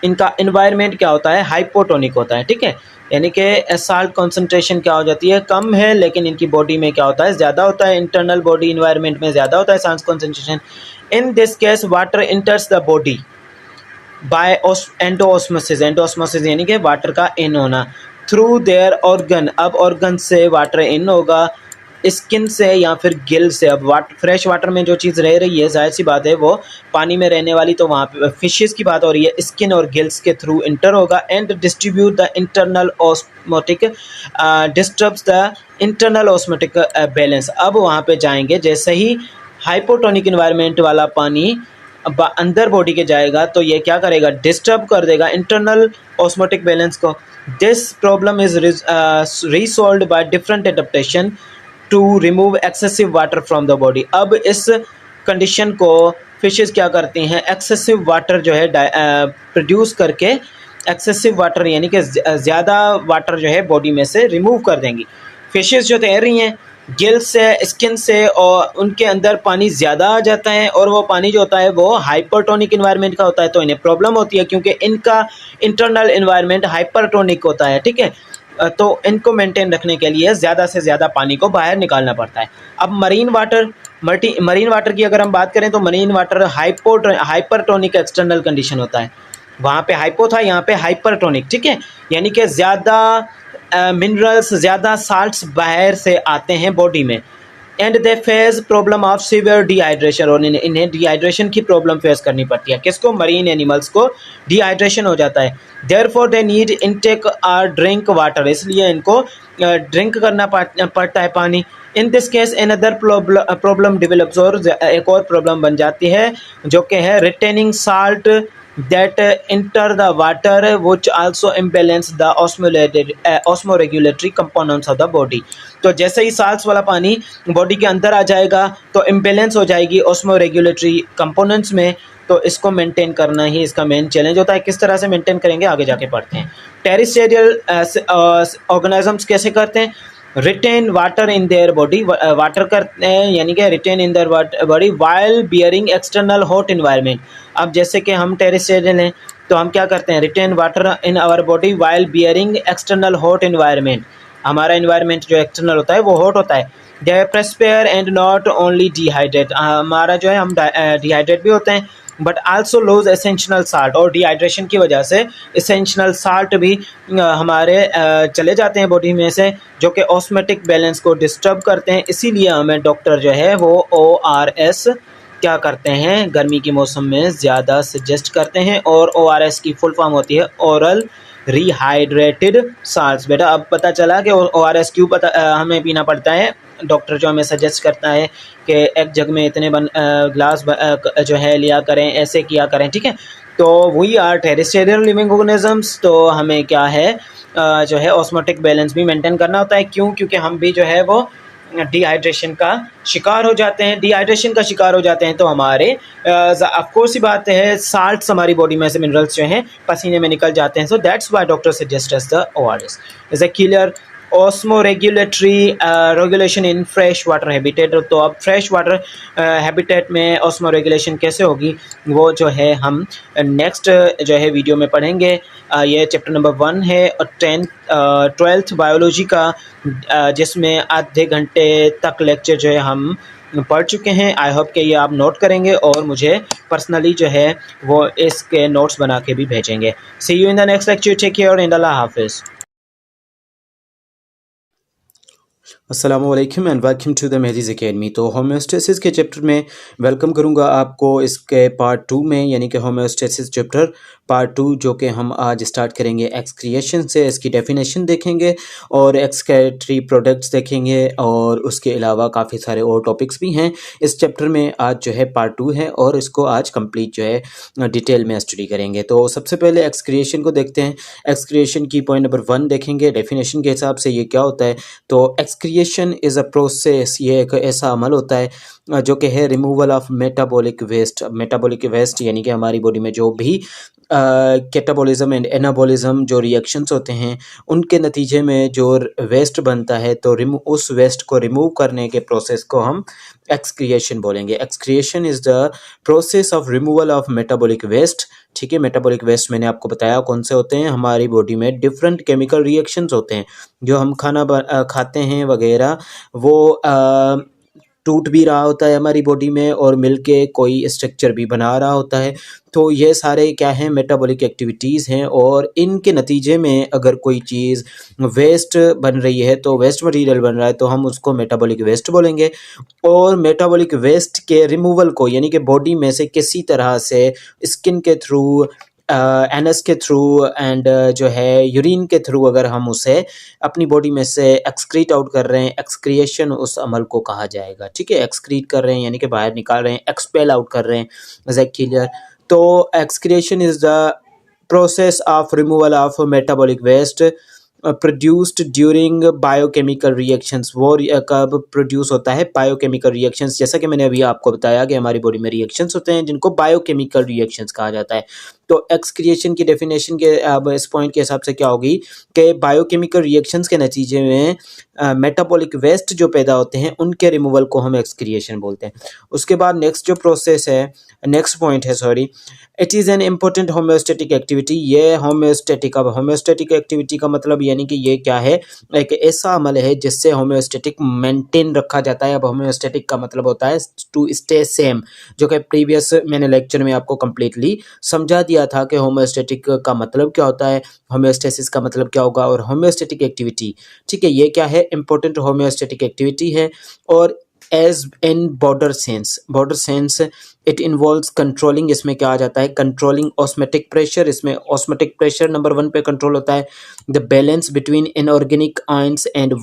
इनका इन्वायरमेंट क्या होता है, हाइपोटोनिक होता है, ठीक है। यानी कि साल्ट कॉन्सेंट्रेशन क्या हो जाती है, कम है, लेकिन इनकी बॉडी में क्या होता है, ज़्यादा होता है। इंटरनल बॉडी इन्वायरमेंट में ज़्यादा होता है salt concentration. In this case water इंटर्स the body by endosmosis. Endosmosis यानी कि वाटर का इन होना थ्रू देयर ऑर्गन। अब ऑर्गन से वाटर इन होगा, स्किन से या फिर गिल से। अब फ्रेश वाटर में जो चीज़ रह रही है, जाहिर सी बात है वो पानी में रहने वाली, तो वहाँ पे फिशेस की बात हो रही है, स्किन और गिल्स के थ्रू इंटर होगा। And distribute the internal osmotic disturbs the internal osmotic balance. अब वहाँ पे जाएंगे, जैसे ही हाइपोटोनिक इन्वायरमेंट वाला पानी अंदर बॉडी के जाएगा तो ये क्या करेगा, डिस्टर्ब कर देगा इंटरनल ऑस्मोटिक बैलेंस को। This problem is resolved by different adaptation to remove excessive water from the body. अब इस कंडीशन को फिशेस क्या करती हैं, एक्सेसिव वाटर जो है प्रोड्यूस करके एक्सेसिव वाटर यानी कि ज़्यादा वाटर जो है बॉडी में से रिमूव कर देंगी। फिशेस जो तैर रही हैं गिल से, स्किन से, और उनके अंदर पानी ज़्यादा आ जाता है और वो पानी जो होता है वो हाइपरटोनिक इन्वायरमेंट का होता है, तो इन्हें प्रॉब्लम होती है क्योंकि इनका इंटरनल इन्वायरमेंट हाइपरटोनिक होता है, ठीक है। तो इनको मेंटेन रखने के लिए ज़्यादा से ज़्यादा पानी को बाहर निकालना पड़ता है। अब मरीन वाटर मरीन वाटर की अगर हम बात करें तो marine water hypertonic external condition होता है। वहाँ पे हाइपो था, यहाँ पे हाइपरटोनिक, ठीक है, यानी कि ज़्यादा मिनरल्स, ज़्यादा साल्ट्स बाहर से आते हैं बॉडी में। And they face problem of severe dehydration, और इन्हें डिहाइड्रेशन की प्रॉब्लम फेस करनी पड़ती है। किसको? मरीन एनिमल्स को डिहाइड्रेशन हो जाता है। देयरफॉर दे नीड इनटेक और ड्रिंक वाटर, इसलिए इनको ड्रिंक करना पड़ता है पानी। In this case another problem develops, और एक और प्रॉब्लम बन जाती है जो कि है retaining salt that enter the water which also imbalance the osmoregulatory components of the body। तो जैसे ही साल्ट्स वाला पानी बॉडी के अंदर आ जाएगा तो इम्बेलेंस हो जाएगी ऑस्मोरेगुलेटरी कंपोनेंट्स में, तो इसको मेंटेन करना ही इसका मेन चैलेंज होता है। किस तरह से मेंटेन करेंगे आगे जाके पढ़ते हैं। टेरिस्टेरियल ऑर्गेनिजम्स कैसे करते हैं? Retain water in their body, water करते हैं यानी कि retain in their body while bearing external hot environment. अब जैसे कि हम टेरिस्टेरियल हैं तो हम क्या करते हैं? Retain water in our body while bearing external hot environment. हमारा इन्वायरमेंट जो एक्सटर्नल होता है वो हॉट होता है। They perspire and not only dehydrate, हमारा जो है हम डिहाइड्रेट भी होते हैं but also lose essential salt, और डिहाइड्रेशन की वजह से एसेंशियल साल्ट भी हमारे चले जाते हैं बॉडी में से, जो कि ऑस्मेटिक बैलेंस को डिस्टर्ब करते हैं। इसीलिए हमें डॉक्टर जो है वो ORS क्या करते हैं? गर्मी के मौसम में ज़्यादा सजेस्ट करते हैं। और ORS की फुल फॉर्म होती है ओरल रिहाइड्रेटेड साल्ट्स। बेटा अब पता चला कि ORS क्यों हमें पीना पड़ता है। डॉक्टर जो हमें सजेस्ट करता है कि एक जग में इतने ग्लास जो है लिया करें, ऐसे किया करें, ठीक है। तो we are terrestrial living organisms, तो हमें क्या है जो है ऑस्मोटिक बैलेंस भी मेंटेन करना होता है। क्यों? क्योंकि हम भी जो है वो डिहाइड्रेशन का शिकार हो जाते हैं। डिहाइड्रेशन का शिकार हो जाते हैं तो हमारे ऑफकोर्स ही बात है साल्ट्स हमारी बॉडी में से मिनरल्स जो हैं पसीने में निकल जाते हैं। So that's why doctor suggest us the ORS। Is a clear? Osmoregulatory regulation in fresh water habitat, तो अब फ्रेश वाटर हैबिटेट में ऑस्मोरेगुलेशन कैसे होगी वो जो है हम नेक्स्ट जो है वीडियो में पढ़ेंगे। ये चैप्टर नंबर 1 है और 12th बायोलॉजी का, जिसमें आधे घंटे तक लेक्चर जो है हम पढ़ चुके हैं। आई होप कि ये आप नोट करेंगे और मुझे पर्सनली जो है वो इसके नोट्स बना के भी भेजेंगे। See you in the next lecture, take care and अल्लाह हाफिज़। अस्सलामुअलैकुम and welcome to the Mehdi's academy. तो होम्योस्टेसिस के चैप्टर में वेलकम करूंगा आपको इसके पार्ट 2 में, यानी कि होम्योस्टेसिस चैप्टर पार्ट 2, जो कि हम आज स्टार्ट करेंगे एक्सक्रिएशन से। इसकी डेफिनेशन देखेंगे और एक्सक्रीटरी प्रोडक्ट्स देखेंगे, और उसके अलावा काफ़ी सारे और टॉपिक्स भी हैं इस चैप्टर में। आज जो है पार्ट 2 है और इसको आज कंप्लीट जो है डिटेल में स्टडी करेंगे। तो सबसे पहले एक्सक्रिएशन को देखते हैं। एक्सक्रिएशन की पॉइंट नंबर 1 देखेंगे डेफिनेशन के हिसाब से ये क्या होता है। तो एक्सक्रिएशन इज़ अ प्रोसेस, ये एक ऐसा अमल होता है जो कि है removal of metabolic waste. Metabolic waste यानी कि हमारी बॉडी में जो भी कैटाबॉलिज्म एंड एनाबॉलिज्म जो रिएक्शंस होते हैं उनके नतीजे में जो वेस्ट बनता है, तो उस वेस्ट को रिमूव करने के प्रोसेस को हम एक्सक्रिएशन बोलेंगे। Excretion is the process of removal of metabolic waste. ठीक है, मेटाबॉलिक वेस्ट मैंने आपको बताया कौन से होते हैं। हमारी बॉडी में डिफरेंट केमिकल रिएक्शंस होते हैं, जो हम खाना खाते हैं वगैरह, वो टूट भी रहा होता है हमारी बॉडी में और मिलके कोई स्ट्रक्चर भी बना रहा होता है। तो ये सारे क्या हैं? मेटाबॉलिक एक्टिविटीज़ हैं, और इनके नतीजे में अगर कोई चीज़ वेस्ट बन रही है, तो वेस्ट मटेरियल बन रहा है, तो हम उसको मेटाबॉलिक वेस्ट बोलेंगे। और मेटाबॉलिक वेस्ट के रिमूवल को, यानी कि बॉडी में से किसी तरह से स्किन के थ्रू, एनस के थ्रू एंड जो है यूरिन के थ्रू अगर हम उसे अपनी बॉडी में से एक्सक्रीट आउट कर रहे हैं, एक्सक्रिएशन उस अमल को कहा जाएगा। ठीक है, एक्सक्रीट कर रहे हैं यानी कि बाहर निकाल रहे हैं, एक्सपेल आउट कर रहे हैं। Is that clear? तो excretion is the process of removal of metabolic waste produced during biochemical reactions. वो कब प्रोड्यूस होता है? Biochemical reactions. जैसा कि मैंने अभी आपको बताया कि हमारी बॉडी में रिएक्शंस होते हैं जिनको बायोकेमिकल रिएक्शंस कहा जाता है। तो एक्सक्रिएशन की डेफिनेशन के अब इस पॉइंट के हिसाब से क्या होगी कि बायोकेमिकल रिएक्शंस के नतीजे में मेटाबॉलिक वेस्ट जो पैदा होते हैं उनके रिमूवल को हम एक्सक्रिएशन बोलते हैं। उसके बाद नेक्स्ट जो प्रोसेस है, नेक्स्ट पॉइंट है sorry, it is an important homeostatic activity. ये होम्योस्टेटिक, अब होम्योस्टेटिक एक्टिविटी का मतलब यानी कि ये क्या है, एक ऐसा अमल है जिससे होम्योस्टेटिक मेंटेन रखा जाता है। अब होम्योस्टेटिक का मतलब होता है टू स्टे सेम, जो कि प्रीवियस मैंने लेक्चर में आपको कंप्लीटली समझा दिया था कि होम्योस्टेटिक का मतलब क्या होता है, होम्योस्टेसिस का मतलब क्या होगा, और होम्योस्टेटिक एक्टिविटी, ठीक है, ये क्या है, इंपॉर्टेंट होम्योस्टेटिक एक्टिविटी है। और as in broader sense it involves controlling, इसमें क्या आ जाता है, कंट्रोलिंग ऑस्मेटिक प्रेशर, इसमें ऑस्मेटिक प्रेशर नंबर 1 पे कंट्रोल होता है। The balance between inorganic ions and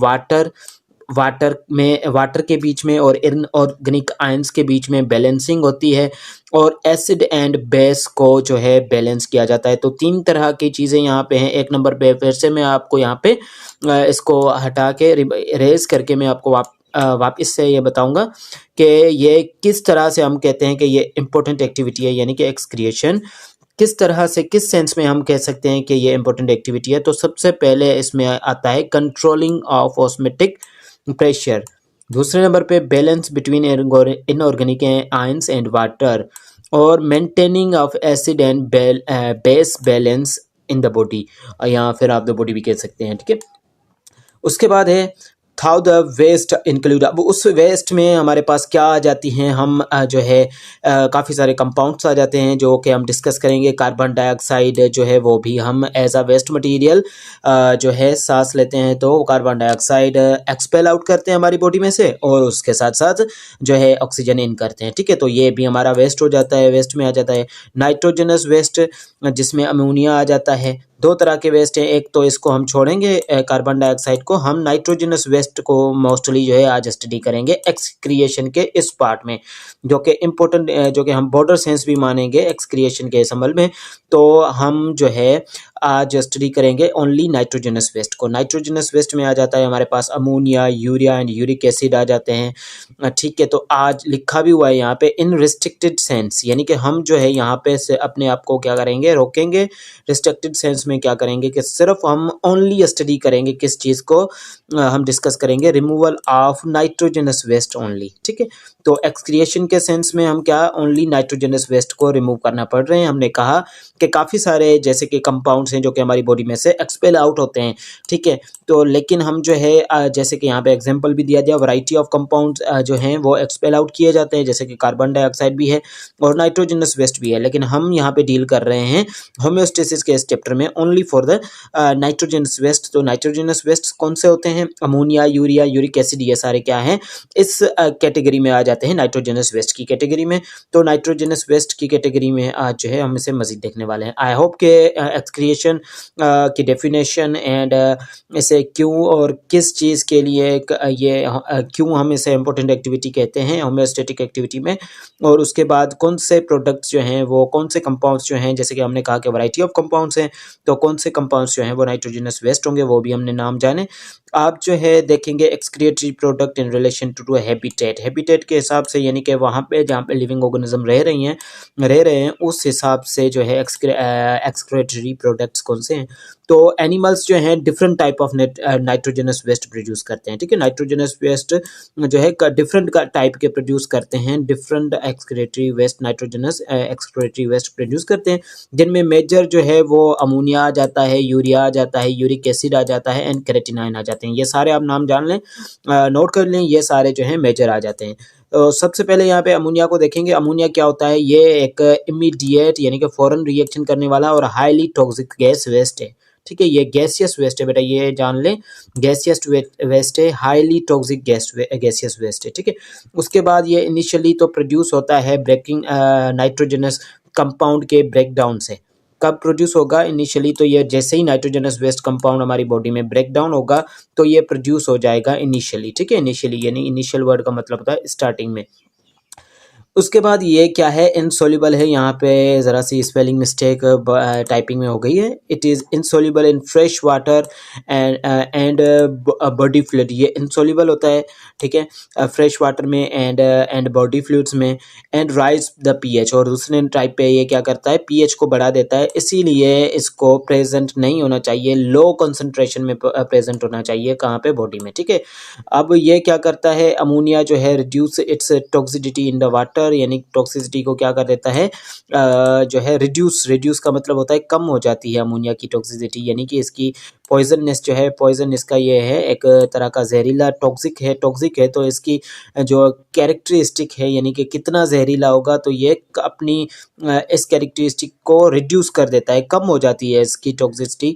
water के बीच में और इनऑर्गेनिक आयंस के बीच में बैलेंसिंग होती है, और एसिड एंड बेस को जो है बैलेंस किया जाता है। तो 3 तरह की चीज़ें यहाँ पे हैं। एक नंबर पे फिर से मैं आपको यहाँ पे इसको हटा के इरेज करके मैं आपको वापस से ये बताऊंगा कि ये किस तरह से हम कहते हैं कि ये इंपॉर्टेंट एक्टिविटी है, यानी कि एक्सक्रिएशन किस तरह से, किस सेंस में हम कह सकते हैं कि ये इंपॉर्टेंट एक्टिविटी है। तो सबसे पहले इसमें आता है कंट्रोलिंग ऑफ ऑस्मेटिक प्रेशर, दूसरे नंबर पे balance between inorganic ions and water, और maintaining of acid and base balance in the body, या फिर आप द बॉडी भी कह सकते हैं, ठीक है। उसके बाद है हाउ द वेस्ट इंक्लूड, अब उस वेस्ट में हमारे पास क्या आ जाती हैं, हम जो है काफ़ी सारे कंपाउंड्स आ जाते हैं जो कि हम डिस्कस करेंगे। कार्बन डाइऑक्साइड जो है वो भी हम एज अ वेस्ट मटेरियल जो है सांस लेते हैं तो कार्बन डाइऑक्साइड एक्सपेल आउट करते हैं हमारी बॉडी में से, और उसके साथ साथ जो है ऑक्सीजन इन करते हैं, ठीक है। तो ये भी हमारा वेस्ट हो जाता है, वेस्ट में आ जाता है। नाइट्रोजनस वेस्ट जिसमें अमोनिया आ जाता है। 2 तरह के वेस्ट हैं, एक तो इसको हम छोड़ेंगे कार्बन डाइऑक्साइड को, हम नाइट्रोजनस वेस्ट को मोस्टली जो है आज स्टडी करेंगे एक्सक्रिएशन के इस पार्ट में, जो कि इम्पोर्टेंट, जो कि हम बॉर्डर सेंस भी मानेंगे एक्सक्रिएशन के इस अमल में। तो हम जो है आज स्टडी करेंगे ओनली नाइट्रोजनस वेस्ट को। नाइट्रोजनस वेस्ट में आ जाता है हमारे पास ammonia, urea and uric acid आ जाते हैं, ठीक है। तो आज लिखा भी हुआ है यहाँ पे इन रिस्ट्रिक्टेड सेंस, यानी कि हम जो है यहाँ पे से अपने आप को क्या करेंगे, रोकेंगे। रिस्ट्रिक्टेड सेंस में क्या करेंगे कि सिर्फ हम ओनली स्टडी करेंगे किस चीज़ को हम डिस्कस करेंगे, removal of nitrogenous waste only, ठीक है। तो एक्सक्रिएशन के सेंस में हम क्या ओनली नाइट्रोजनस वेस्ट को रिमूव करना पड़ रहे हैं। हमने कहा कि काफ़ी सारे जैसे कि कंपाउंड्स हैं जो कि हमारी बॉडी में से एक्सपेल आउट होते हैं, ठीक है। तो लेकिन हम जो है जैसे कि यहाँ पे एग्जांपल भी दिया गया, वैरायटी ऑफ कंपाउंड्स जो हैं वो एक्सपेल आउट किए जाते हैं, जैसे कि कार्बन डाइऑक्साइड भी है और नाइट्रोजनस वेस्ट भी है। लेकिन हम यहाँ पे डील कर रहे हैं होम्योस्टेसिस के इस चैप्टर में only for the nitrogenous waste. तो नाइट्रोजनस वेस्ट कौन से होते हैं, अमोनिया, यूरिया, यूरिक एसिड, ये सारे क्या हैं, इस कैटेगरी में आ जाते हैं, नाइट्रोजनस वेस्ट की कैटेगरी में। तो नाइट्रोजनस वेस्ट की कैटेगरी में आज जो है हम इसे मजीद देखने वाले हैं। आई होप के एक्सक्रिएशन की डेफिनेशन एंड इसे क्यों और किस चीज़ के लिए ये क्यों हम इसे इम्पोर्टेंट एक्टिविटी कहते हैं होम्योस्टेटिक एक्टिविटी में, और उसके बाद कौन से प्रोडक्ट्स जो हैं वो, कौन से कंपाउंड्स जो हैं, जैसे कि हमने कहा कि वैरायटी ऑफ कंपाउंड्स हैं, तो कौन से कंपाउंड्स जो हैं वो नाइट्रोजनस वेस्ट होंगे, वो भी हमने नाम जाने। आप जो है देखेंगे excretory product in relation to habitat, habitat के हिसाब से, यानी कि वहाँ पे जहाँ पे लिविंग ऑर्गेनिज्म रह रहे हैं उस हिसाब से जो है एक्सक्रिएटरी प्रोडक्ट्स कौन से हैं। तो एनिमल्स जो हैं different type of nitrogenous waste produce करते हैं, ठीक है। नाइट्रोजनस वेस्ट जो है डिफरेंट का टाइप के प्रोड्यूस करते हैं, different excretory waste, nitrogenous excretory waste produce करते हैं, जिनमें मेजर जो है वो अमोनिया आ जाता है, यूरिया आ जाता है, यूरिक एसिड आ जाता है एंड केराटिनाइन आ जाते हैं। ये सारे आप नाम जान लें, नोट कर लें, ये सारे जो हैं मेजर आ जाते हैं। तो सबसे पहले यहाँ पे अमोनिया को देखेंगे। अमोनिया क्या होता है, ये एक इमीडिएट यानी कि फौरन रिएक्शन करने वाला और हाईली टॉक्सिक गैस वेस्ट है, ठीक है। ये गैसियस वेस्ट है बेटा, ये जान लें, गैसियस वेस्ट है, हाईली टॉक्सिक गैसियस वेस्ट है, ठीक है। उसके बाद ये इनिशियली तो प्रोड्यूस होता है ब्रेकिंग नाइट्रोजनस कंपाउंड के ब्रेकडाउन से। कब प्रोड्यूस होगा इनिशियली, तो ये जैसे ही नाइट्रोजनस वेस्ट कंपाउंड हमारी बॉडी में ब्रेक डाउन होगा तो ये प्रोड्यूस हो जाएगा इनिशियली, ठीक है। इनिशियली यानी इनिशियल वर्ड का मतलब होता है स्टार्टिंग में। उसके बाद ये क्या है, इनसोल्यूबल है, यहाँ पे ज़रा सी स्पेलिंग मिस्टेक टाइपिंग में हो गई है। It is insoluble in fresh water and body fluid, ये इनसोल्यूबल होता है, ठीक है, फ्रेश वाटर में एंड बॉडी फ्लूइड्स में, एंड राइज द पीएच, और दूसरे टाइप पे ये क्या करता है, पीएच को बढ़ा देता है, इसीलिए इसको प्रेजेंट नहीं होना चाहिए, लो कंसंट्रेशन में प्रेजेंट होना चाहिए, कहाँ पे, बॉडी में, ठीक है। अब ये क्या करता है, अमोनिया जो है reduce it's toxicity in the water, यानी टॉक्सिसिटी को क्या कर देता है, जो है रिड्यूस का मतलब होता है कम हो जाती है अमोनिया की टॉक्सिसिटी, यानी कि इसकी पॉइजननेस जो है, पॉइजन इसका ये है, एक तरह का जहरीला टॉक्सिक है, तो इसकी जो कैरेक्टरिस्टिक है, यानी कि कितना जहरीला होगा, तो ये अपनी इस कैरेक्टरिस्टिक को रिड्यूस कर देता है, कम हो जाती है इसकी टॉक्सिसिटी,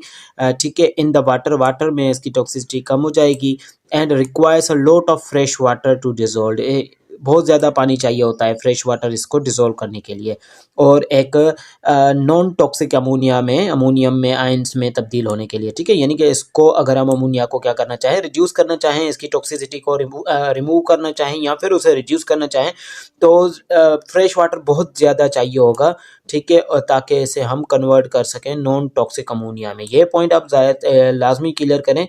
ठीक है, इन द वाटर में इसकी टॉक्सिसिटी कम हो जाएगी, and requires a lot of fresh water to dissolve, बहुत ज़्यादा पानी चाहिए होता है फ्रेश वाटर इसको डिज़ोल्व करने के लिए, और एक नॉन टॉक्सिक अमोनियम में आयंस में तब्दील होने के लिए, ठीक है। यानी कि इसको अगर हम अमोनिया को क्या करना चाहें, रिड्यूस करना चाहें, इसकी टॉक्सिसिटी को रिमूव करना चाहें या फिर उसे रिड्यूस करना चाहें, तो फ्रेश वाटर बहुत ज़्यादा चाहिए होगा, ठीक है, और ताकि इसे हम कन्वर्ट कर सकें नॉन टॉक्सिक अमोनिया में। ये पॉइंट आप लाजमी क्लियर करें,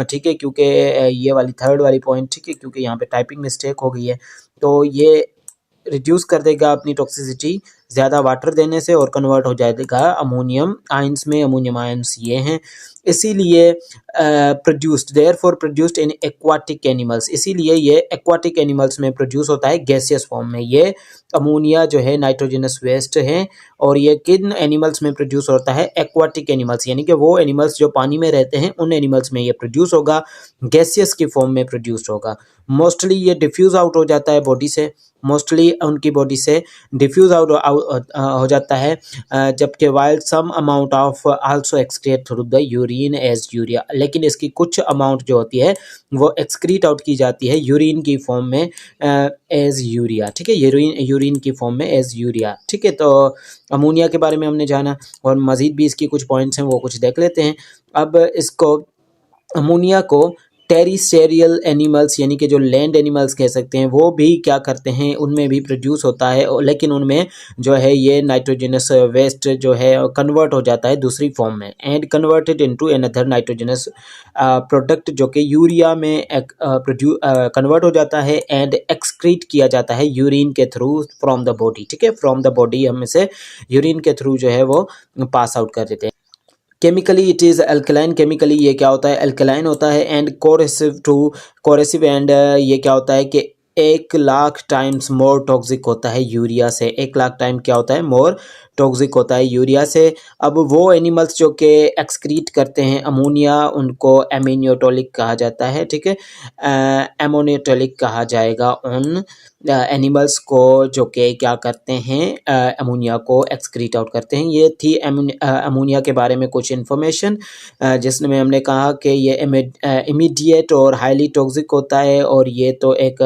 ठीक है, क्योंकि ये वाली थर्ड वाली पॉइंट, ठीक है, क्योंकि यहाँ पे टाइपिंग मिस्टेक हो गई है, तो ये रिड्यूस कर देगा अपनी टॉक्सिसिटी ज़्यादा वाटर देने से और कन्वर्ट हो जाएगा अमोनियम आयंस में, अमोनियम आयंस ये हैं, इसीलिए प्रोड्यूस्ड इन एक्वाटिक एनिमल्स, इसीलिए ये एक्वाटिक एनिमल्स में प्रोड्यूस होता है गैसियस फॉर्म में। ये अमोनिया जो है नाइट्रोजनस वेस्ट है, और ये किन एनिमल्स में प्रोड्यूस होता है, एक्वाटिक एनिमल्स, यानी कि वो एनिमल्स जो पानी में रहते हैं उन एनिमल्स में ये प्रोड्यूस होगा, गैसियस की फॉर्म में प्रोड्यूस होगा। मोस्टली ये डिफ्यूज़ आउट हो जाता है बॉडी से, मोस्टली उनकी बॉडी से डिफ्यूज़ आउट हो जाता है, जबकि while some amount of also excrete through the urine as urea, लेकिन इसकी कुछ अमाउंट जो होती है वो एक्सक्रीट आउट की जाती है यूरिन की फॉर्म में एज यूरिया, ठीक है, यूरिन की फॉर्म में एज यूरिया, ठीक है। तो अमोनिया के बारे में हमने जाना, और मज़ीद भी इसकी कुछ पॉइंट्स हैं वो कुछ देख लेते हैं। अब इसको अमोनिया को टेरिस्टेरियल एनिमल्स, यानी कि जो लैंड एनिमल्स कह सकते हैं, वो भी क्या करते हैं, उनमें भी प्रोड्यूस होता है, लेकिन उनमें जो है ये नाइट्रोजनस वेस्ट जो है कन्वर्ट हो जाता है दूसरी फॉर्म में, and converted into another nitrogenous product, जो कि यूरिया में कन्वर्ट हो जाता है एंड एक्सक्रीट किया जाता है यूरिन के थ्रू फ्रॉम द बॉडी, ठीक है, फ्रॉम द बॉडी हम इसे यूरिन के थ्रू जो है वो पास आउट कर देते हैं। Chemically it is alkaline, chemically ये क्या होता है, अल्कलाइन होता है, एंड कोरेसिव एंड ये क्या होता है कि 1,00,000 टाइम्स मोर टॉक्सिक होता है यूरिया से, 1,00,000 टाइम क्या होता है, मोर टॉक्सिक होता है यूरिया से। अब वो एनिमल्स जो कि एक्सक्रीट करते हैं अमोनिया, उनको एमिनियोटोलिक कहा जाता है, ठीक है, एमोनियोटोलिक कहा जाएगा उन एनिमल्स को जो कि क्या करते हैं, अमोनिया को एक्सक्रीट आउट करते हैं। ये थी अमोनिया के बारे में कुछ इन्फॉर्मेशन, जिसमें हमने कहा कि ये इमीडिएट और हाईली टॉक्सिक होता है, और ये तो एक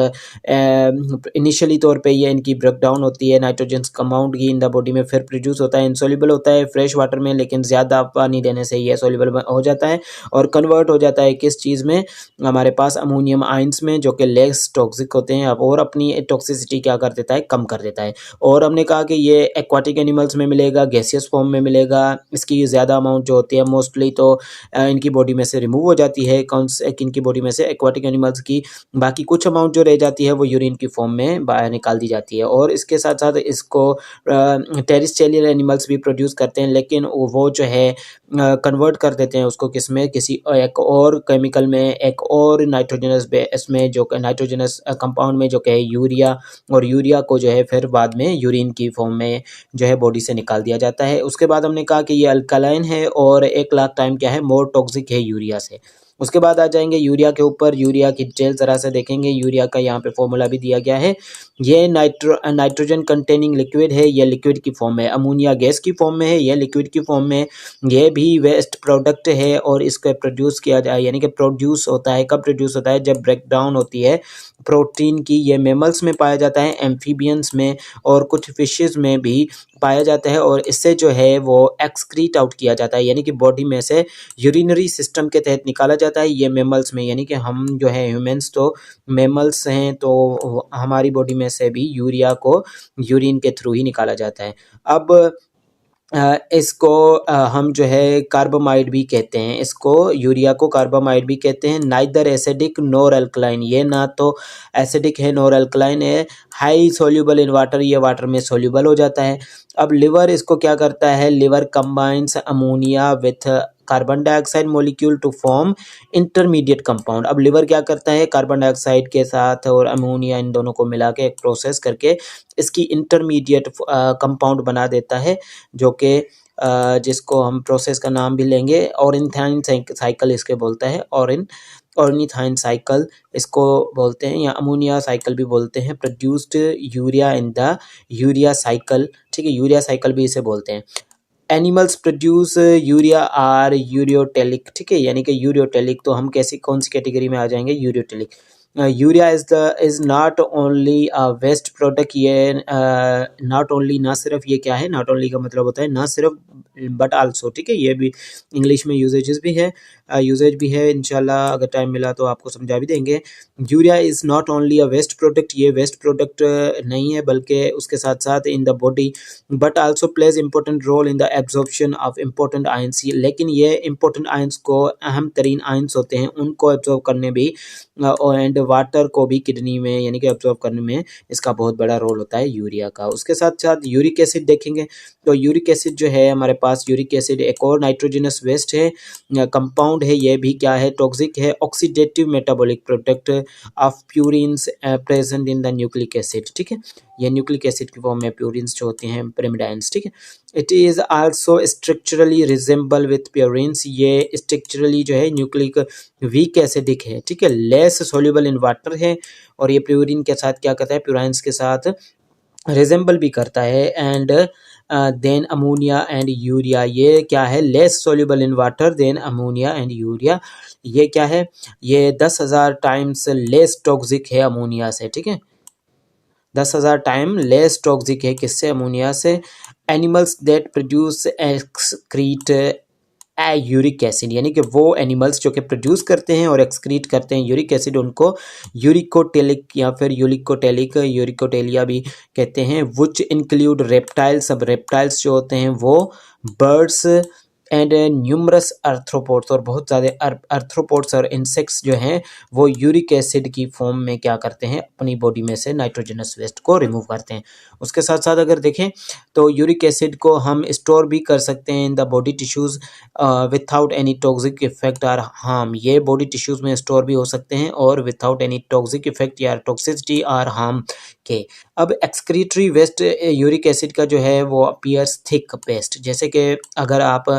इनिशियली तौर पे ये इनकी ब्रेक डाउन होती है नाइट्रोजन कंपाउंड की इन द बॉडी में, फिर प्रोड्यूस होता है, इनसोल्यूबल होता है फ्रेश वाटर में, लेकिन ज़्यादा पानी देने से ये सोल्यूबल हो जाता है, और कन्वर्ट हो जाता है किस चीज़ में, हमारे पास अमोनियम आयंस में, जो कि लेस टॉक्सिक होते हैं, अब और अपनी टॉक्सिसिटी क्या कर देता है, कम कर देता है। और हमने कहा कि ये एक्वाटिक एनिमल्स में मिलेगा, गैसियस फॉर्म में मिलेगा, इसकी ज़्यादा अमाउंट जो होती है मोस्टली तो इनकी बॉडी में से रिमूव हो जाती है, कौन से इनकी बॉडी में से, एक्वाटिक एनिमल्स की, बाकी कुछ अमाउंट जो रह जाती है वो यूरिन की फॉर्म में बाहर निकाल दी जाती है। और इसके साथ साथ इसको टेरिस्टेरियल एनिमल्स भी प्रोड्यूस करते हैं, लेकिन वो जो है कन्वर्ट कर देते हैं उसको किस में, किसी एक और केमिकल में, एक और नाइट्रोजनस बेस में, जो नाइट्रोजनस कंपाउंड में, जो कि है यूरिया, और यूरिया को जो है फिर बाद में यूरिन की फॉर्म में जो है बॉडी से निकाल दिया जाता है। उसके बाद हमने कहा कि ये अल्कलाइन है और 1,00,000 टाइम क्या है, मोर टॉक्सिक है यूरिया से। उसके बाद आ जाएंगे यूरिया के ऊपर, यूरिया की डिटेल ज़रा से देखेंगे। यूरिया का यहाँ पे फॉर्मूला भी दिया गया है। ये नाइट्रोजन कंटेनिंग लिक्विड है, ये लिक्विड की फॉर्म में, अमोनिया गैस की फॉर्म में है, ये लिक्विड की फॉर्म में, ये भी वेस्ट प्रोडक्ट है, और इसको प्रोड्यूस किया जाए, यानी कि प्रोड्यूस होता है, कब प्रोड्यूस होता है, जब ब्रेक डाउन होती है प्रोटीन की। ये मेमल्स में पाया जाता है, एम्फीबियंस में और कुछ फिशेस में भी पाया जाता है, और इससे जो है वो एक्सक्रीट आउट किया जाता है, यानी कि बॉडी में से यूरिनरी सिस्टम के तहत निकाला जाता है ये मेमल्स में, यानी कि हम जो है ह्यूमंस तो मेमल्स हैं, तो हमारी बॉडी में से भी यूरिया को यूरिन के थ्रू ही निकाला जाता है। अब इसको हम जो है कार्बामाइड भी कहते हैं, इसको यूरिया को कार्बामाइड भी कहते हैं। नाइदर एसिडिक नोर अल्कलाइन, ये ना तो एसिडिक है नोर अल्कलाइन है। हाई सोल्यूबल इन वाटर, ये वाटर में सोल्यूबल हो जाता है। अब लिवर इसको क्या करता है, liver combines ammonia with carbon dioxide molecule to form intermediate compound. अब लिवर क्या करता है, कार्बन डाइऑक्साइड के साथ और अमोनिया इन दोनों को मिला के एक प्रोसेस करके इसकी इंटरमीडिएट कंपाउंड बना देता है, जो कि जिसको हम प्रोसेस का नाम भी लेंगे ऑर्निथाइन साइकिल इसके बोलता है। ऑर्निथाइन साइकिल इसको बोलते हैं, या अमोनिया साइकिल भी बोलते हैं। Produced urea in the urea cycle, ठीक है, यूरिया साइकिल भी इसे बोलते हैं। Animals produce urea are ureotelic, ठीक है, यानी कि यूरियोटेलिक तो हम कैसी कौन सी कैटेगरी में आ जाएंगे, ureotelic. Urea is not only a waste product, ये नॉट ओनली ना सिर्फ ये क्या है, नॉट ओनली का मतलब होता है ना सिर्फ बट आल्सो, ठीक है, ये भी इंग्लिश में यूजेज भी है, इंशाल्लाह अगर टाइम मिला तो आपको समझा भी देंगे। Urea is not only a waste product, ये वेस्ट प्रोडक्ट नहीं है बल्कि उसके साथ साथ in the body but also plays important role in the absorption of important ions, लेकिन ये इंपॉर्टेंट आयंस को, अहम तरीन आयंस होते हैं उनको एब्जॉर्ब करने भी एंड वाटर को भी किडनी में यानी कि एब्जॉर्ब करने में इसका बहुत बड़ा रोल होता है यूरिया का। उसके साथ साथ यूरिक एसिड देखेंगे, तो यूरिक एसिड जो है हमारे पास, यूरिक एसिड एक और नाइट्रोजनस वेस्ट है, कंपाउंड है, ये भी क्या है, टॉक्सिक है, oxidative metabolic product of purines present in the nucleic acid, ठीक है, ये न्यूक्लिक एसिड की फॉर्म में प्यूरिन्स जो होते हैं पिरिमिडाइंस, ठीक है। It is also structurally resemble with purines, ये स्ट्रक्चरली जो है न्यूक्लिक वीक एसिडिक है, ठीक है, लेस सोल्यूबल इन वाटर है, और ये प्यूरिन के साथ क्या करता है, प्यूराइंस के साथ रिजेंबल भी करता है। And then ammonia and urea, ये क्या है, less soluble in water than ammonia and urea, ये क्या है, ये 10,000 टाइम्स लेस टॉक्सिक है अमोनिया से, ठीक है, 10,000 टाइम लेस टॉक्सिक है किससे, अमोनिया से। Animals that produce excrete uric acid, यानी कि वो एनिमल्स जो कि प्रोड्यूस करते हैं और एक्सक्रीट करते हैं यूरिक एसिड, उनको यूरिकोटेलिक या फिर यूरिकोटेलिक, यूरिकोटेलिया भी कहते हैं। विच इंक्लूड रेप्टाइल्स, अब रेप्टाइल्स जो होते हैं वो बर्ड्स एंड न्यूमरस आर्थ्रोपोड्स, और बहुत ज़्यादा आर्थ्रोपोड्स और इंसेक्ट्स जो हैं वो यूरिक एसिड की फॉर्म में क्या करते हैं, अपनी बॉडी में से नाइट्रोजनस वेस्ट को रिमूव करते हैं। उसके साथ साथ अगर देखें तो यूरिक एसिड को हम स्टोर भी कर सकते हैं in the body tissues without any toxic effect or harm, ये बॉडी टिश्यूज़ में स्टोर भी हो सकते हैं और विथआउट एनी टॉक्सिक इफेक्ट या टॉक्सिसिटी आर हार्म के। अब एक्सक्रीटरी वेस्ट यूरिक एसिड का जो है वो अपीयर्स थिक पेस्ट, जैसे कि अगर आप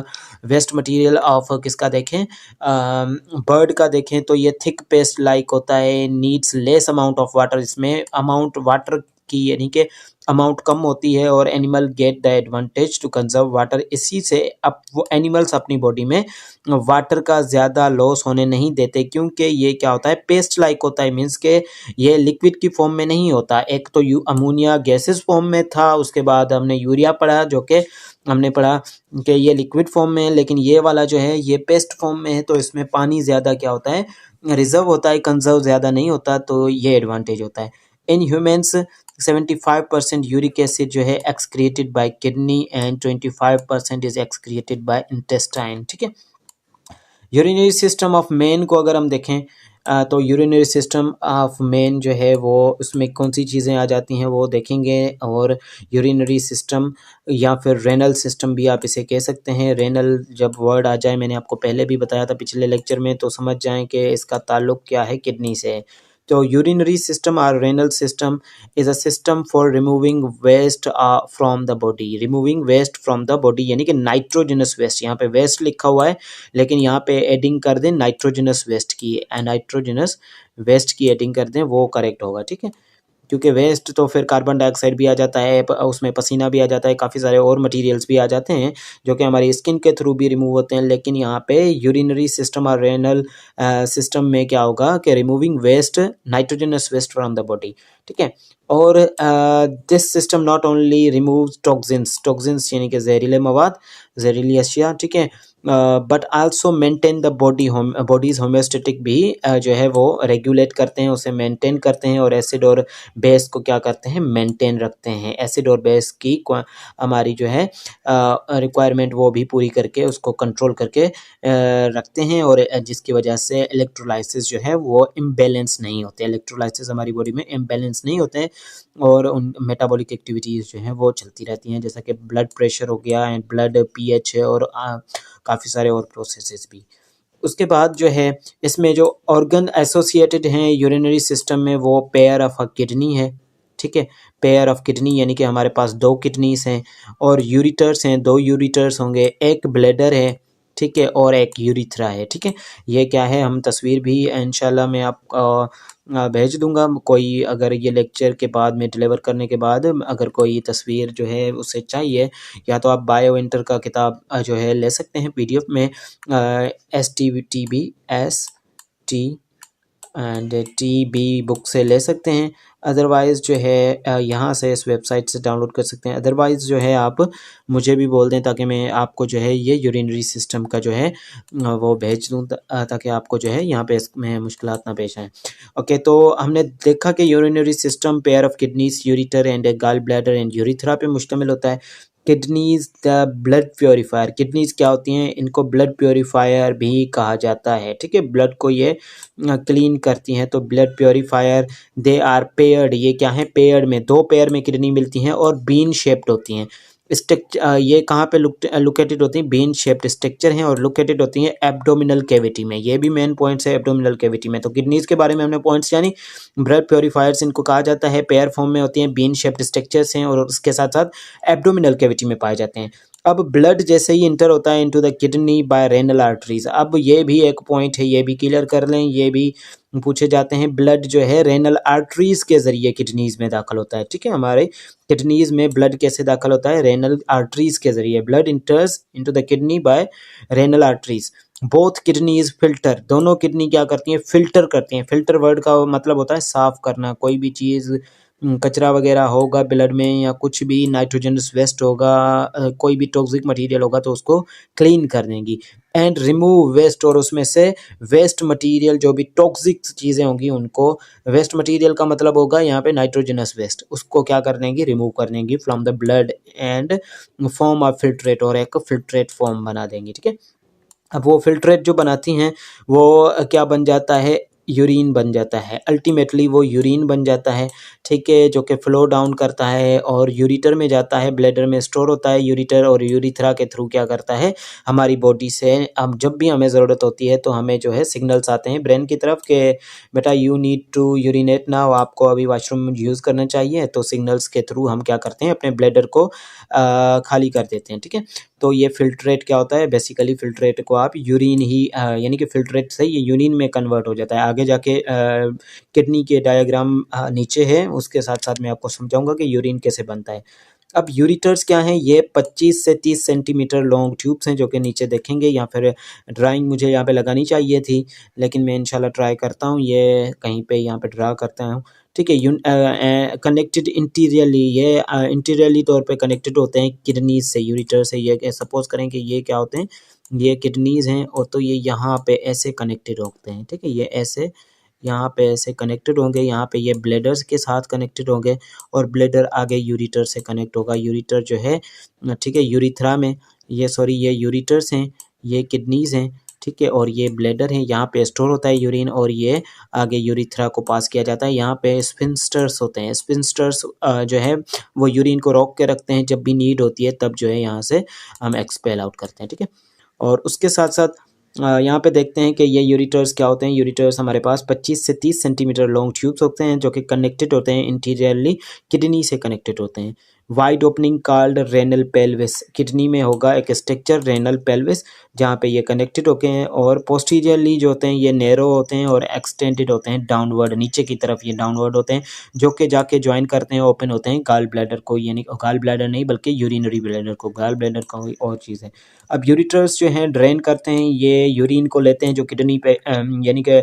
वेस्ट मटेरियल ऑफ किसका देखें, बर्ड का देखें, तो ये थिक पेस्ट लाइक होता है, needs less amount of water, इसमें अमाउंट वाटर की यानी कि अमाउंट कम होती है, और animal get the advantage to conserve water, इसी से अब वो एनिमल्स अपनी बॉडी में वाटर का ज़्यादा लॉस होने नहीं देते, क्योंकि ये क्या होता है, पेस्ट लाइक होता है, मीन्स के ये लिक्विड की फॉर्म में नहीं होता। एक तो अमोनिया गैसेस फॉर्म में था, उसके बाद हमने यूरिया पढ़ा जो कि हमने पढ़ा कि ये लिक्विड फॉर्म में है, लेकिन ये वाला जो है ये पेस्ट फॉर्म में है, तो इसमें पानी ज़्यादा क्या होता है, रिजर्व होता है, कंजर्व ज़्यादा नहीं होता, तो ये एडवांटेज होता है। इन ह्यूमन्स 75% यूरिक एसिड जो है excreted by kidney and 25% is excreted by intestine, ठीक है। यूरिनरी सिस्टम ऑफ मैन को अगर हम देखें तो यूरिनरी सिस्टम ऑफ मैन जो है वो उसमें कौन सी चीज़ें आ जाती हैं वो देखेंगे, और यूरिनरी सिस्टम या फिर रेनल सिस्टम भी आप इसे कह सकते हैं। रेनल जब वर्ड आ जाए, मैंने आपको पहले भी बताया था पिछले लेक्चर में, तो समझ जाएं कि इसका ताल्लुक क्या है, किडनी से है। तो यूरिनरी सिस्टम और renal system is a system for removing waste from the body, removing waste from the body, यानी कि नाइट्रोजनस वेस्ट, यहाँ पे वेस्ट लिखा हुआ है लेकिन यहाँ पे एडिंग कर दें नाइट्रोजनस वेस्ट की, नाइट्रोजनस वेस्ट की एडिंग कर दें, वो करेक्ट होगा, ठीक है, क्योंकि वेस्ट तो फिर कार्बन डाइऑक्साइड भी आ जाता है, उसमें पसीना भी आ जाता है, काफ़ी सारे और मटेरियल्स भी आ जाते हैं जो कि हमारी स्किन के थ्रू भी रिमूव होते हैं, लेकिन यहाँ पे यूरिनरी सिस्टम और रेनल सिस्टम में क्या होगा कि removing waste, nitrogenous waste from the body, ठीक है। और this system not only remove toxins, toxins यानी कि जहरीले मवाद, जहरीली अशिया, ठीक है, but also maintain the body's homeostatic भी जो है वो रेगुलेट करते हैं, उसे मेंटेन करते हैं, और एसिड और बेस को क्या करते हैं, मेंटेन रखते हैं। एसिड और बेस की हमारी जो है रिक्वायरमेंट वो भी पूरी करके उसको कंट्रोल करके रखते हैं, और जिसकी वजह से इलेक्ट्रोलाइसिस जो है वो इम्बैलेंस नहीं होते, इलेक्ट्रोलाइसिस हमारी बॉडी में इम्बैलेंस नहीं होते हैं, और उन मेटाबॉलिक एक्टिविटीज़ जो हैं वो चलती रहती हैं, जैसा कि ब्लड प्रेशर हो गया एंड ब्लड पीएच है, और काफ़ी सारे और प्रोसेसेस भी। उसके बाद जो है इसमें जो ऑर्गन एसोसिएटेड हैं यूरिनरी सिस्टम में, वो पेयर ऑफ अ किडनी है, ठीक है। पेयर ऑफ किडनी यानी कि हमारे पास 2 किडनीज हैं, और यूरिटर्स हैं, 2 यूरिटर्स होंगे, एक ब्लैडर है, ठीक है, और एक यूरिथ्रा है, ठीक है। ये क्या है, हम तस्वीर भी इंशाल्लाह मैं आप भेज दूंगा, कोई अगर ये लेक्चर के बाद में डिलीवर करने के बाद अगर कोई तस्वीर जो है उसे चाहिए, या तो आप बायो इंटर का किताब जो है ले सकते हैं पीडीएफ में, STBS एंड TB बुक से ले सकते हैं। अदरवाइज़ जो है यहाँ से इस वेबसाइट से डाउनलोड कर सकते हैं। अदरवाइज़ जो है आप मुझे भी बोल दें, ताकि मैं आपको जो है ये यूरिनरी सिस्टम का जो है वो भेज दूँ, ताकि आपको जो है यहाँ पे इसमें मुश्किलात ना पेश आएँ। ओके, तो हमने देखा कि urinary system pair of kidneys, ureter and gall bladder and urethra पे मुश्तमिल होता है। Kidneys the blood purifier, kidneys क्या होती हैं, इनको ब्लड प्योरीफायर भी कहा जाता है, ठीक है। ब्लड को ये क्लीन करती हैं, तो blood purifier. They are paired, ये क्या है, पेयर्ड में 2 पेयर में किडनी मिलती हैं, और बीन शेप्ड होती हैं। ये कहाँ पे लोकेटेड होती हैं, बीन शेप्ड स्ट्रक्चर हैं, और लोकेटेड होती हैं एब्डोमिनल कैविटी में। ये भी मेन पॉइंट्स है एब्डोमिनल कैविटी में। तो किडनीज के बारे में हमने पॉइंट्स जानी। ब्लड प्योरीफायर्स इनको कहा जाता है, पेयर फॉर्म में होती हैं, बीन शेप्ड स्ट्रक्चर्स हैं, और उसके साथ साथ एब्डोमिनल कैविटी में पाए जाते हैं। अब ब्लड जैसे ही इंटर होता है into the kidney by renal arteries, अब ये भी एक पॉइंट है, ये भी क्लियर कर लें, ये भी पूछे जाते हैं। ब्लड जो है रेनल आर्टरीज के जरिए किडनीज में दाखिल होता है, ठीक है। हमारे किडनीज में ब्लड कैसे दाखिल होता है, रेनल आर्टरीज के जरिए। Blood enters into the kidney by renal arteries. Both kidneys filter, दोनों किडनी क्या करती हैं, फिल्टर करती हैं। फिल्टर वर्ड का मतलब होता है साफ करना, कोई भी चीज़ कचरा वगैरह होगा ब्लड में, या कुछ भी नाइट्रोजनस वेस्ट होगा, कोई भी टॉक्सिक मटेरियल होगा तो उसको क्लीन कर देंगी। एंड रिमूव वेस्ट, और उसमें से वेस्ट मटेरियल जो भी टॉक्सिक चीज़ें होंगी उनको, वेस्ट मटेरियल का मतलब होगा यहाँ पे नाइट्रोजनस वेस्ट, उसको क्या कर देंगी, रिमूव कर देंगी from the blood and form of filtrate, और एक फिल्ट्रेट फॉर्म बना देंगी, ठीक है। अब वो फिल्ट्रेट जो बनाती हैं वो क्या बन जाता है, यूरिन बन जाता है। अल्टीमेटली वो यूरिन बन जाता है, ठीक है, जो कि फ्लो डाउन करता है और यूरिटर में जाता है, ब्लैडर में स्टोर होता है यूरिटर, और यूरिथ्रा के थ्रू क्या करता है, हमारी बॉडी से हम जब भी हमें ज़रूरत होती है तो हमें जो है सिग्नल्स आते हैं ब्रेन की तरफ कि बेटा you need to urinate now, आपको अभी वॉशरूम यूज़ करना चाहिए। तो सिग्नल्स के थ्रू हम क्या करते हैं, अपने ब्लैडर को खाली कर देते हैं, ठीक है। तो ये फिल्ट्रेट क्या होता है, बेसिकली फिल्ट्रेट को आप यूरिन ही यानी कि फिल्ट्रेट से ये यूरिन में कन्वर्ट हो जाता है। आगे जाके किडनी के डायग्राम नीचे है, उसके साथ साथ मैं आपको समझाऊंगा कि यूरिन कैसे बनता है। अब यूरिटर्स क्या हैं, ये 25 से 30 सेंटीमीटर लॉन्ग ट्यूब्स हैं, जो कि नीचे देखेंगे, या फिर ड्राइंग मुझे यहाँ पे लगानी चाहिए थी, लेकिन मैं इंशाल्लाह ट्राई करता हूँ, ये कहीं पे यहाँ पे ड्रा करता हूँ, ठीक है। कनेक्टेड इंटीरियरली, ये इंटीरियरली तौर पे कनेक्टेड होते हैं किडनीज से, यूरिटर से। ये सपोज करें कि ये क्या होते हैं, ये किडनीज हैं, और तो ये यहाँ पे ऐसे कनेक्टेड होते हैं, ठीक है। ये ऐसे यहाँ पे ऐसे कनेक्टेड होंगे, यहाँ पे ये ब्लैडर्स के साथ कनेक्टेड होंगे, और ब्लैडर आगे यूरिटर से कनेक्ट होगा। यूरिटर जो है, ठीक है, यूरिथ्रा में, ये सॉरी ये यूरिटर्स हैं, ये किडनीज हैं, ठीक है, और ये ब्लैडर है, यहाँ पे स्टोर होता है यूरिन, और ये आगे यूरिथ्रा को पास किया जाता है। यहाँ पे स्फिंक्टर्स होते हैं, स्फिंक्टर्स जो है वो यूरिन को रोक के रखते हैं, जब भी नीड होती है तब जो है यहाँ से हम एक्सपेल आउट करते हैं, ठीक है। और उसके साथ साथ यहाँ पे देखते हैं कि ये यूरिटर्स क्या होते हैं। यूरिटर्स हमारे पास 25 से 30 सेंटीमीटर लॉन्ग ट्यूब्स होते हैं, जो कि कनेक्टेड होते हैं इंटीरियरली, किडनी से कनेक्टेड होते हैं। Wide opening called renal pelvis, kidney में होगा एक स्ट्रक्चर रेनल पेल्विस, जहाँ पे ये कनेक्टेड होते हैं, और पोस्टीरियरली जो होते हैं ये नैरो होते हैं और एक्सटेंडेड होते हैं डाउनवर्ड, नीचे की तरफ ये डाउनवर्ड होते हैं, जो कि जाके ज्वाइन करते हैं, ओपन होते हैं गॉल ब्लैडर को, यानी गॉल ब्लैडर नहीं बल्कि यूरिनरी ब्लैडर को, गॉल ब्लैडर का कोई और चीज़ है। अब यूरिटर्स जो हैं ड्रेन करते हैं, ये यूरिन को लेते हैं जो किडनी पे यानी कि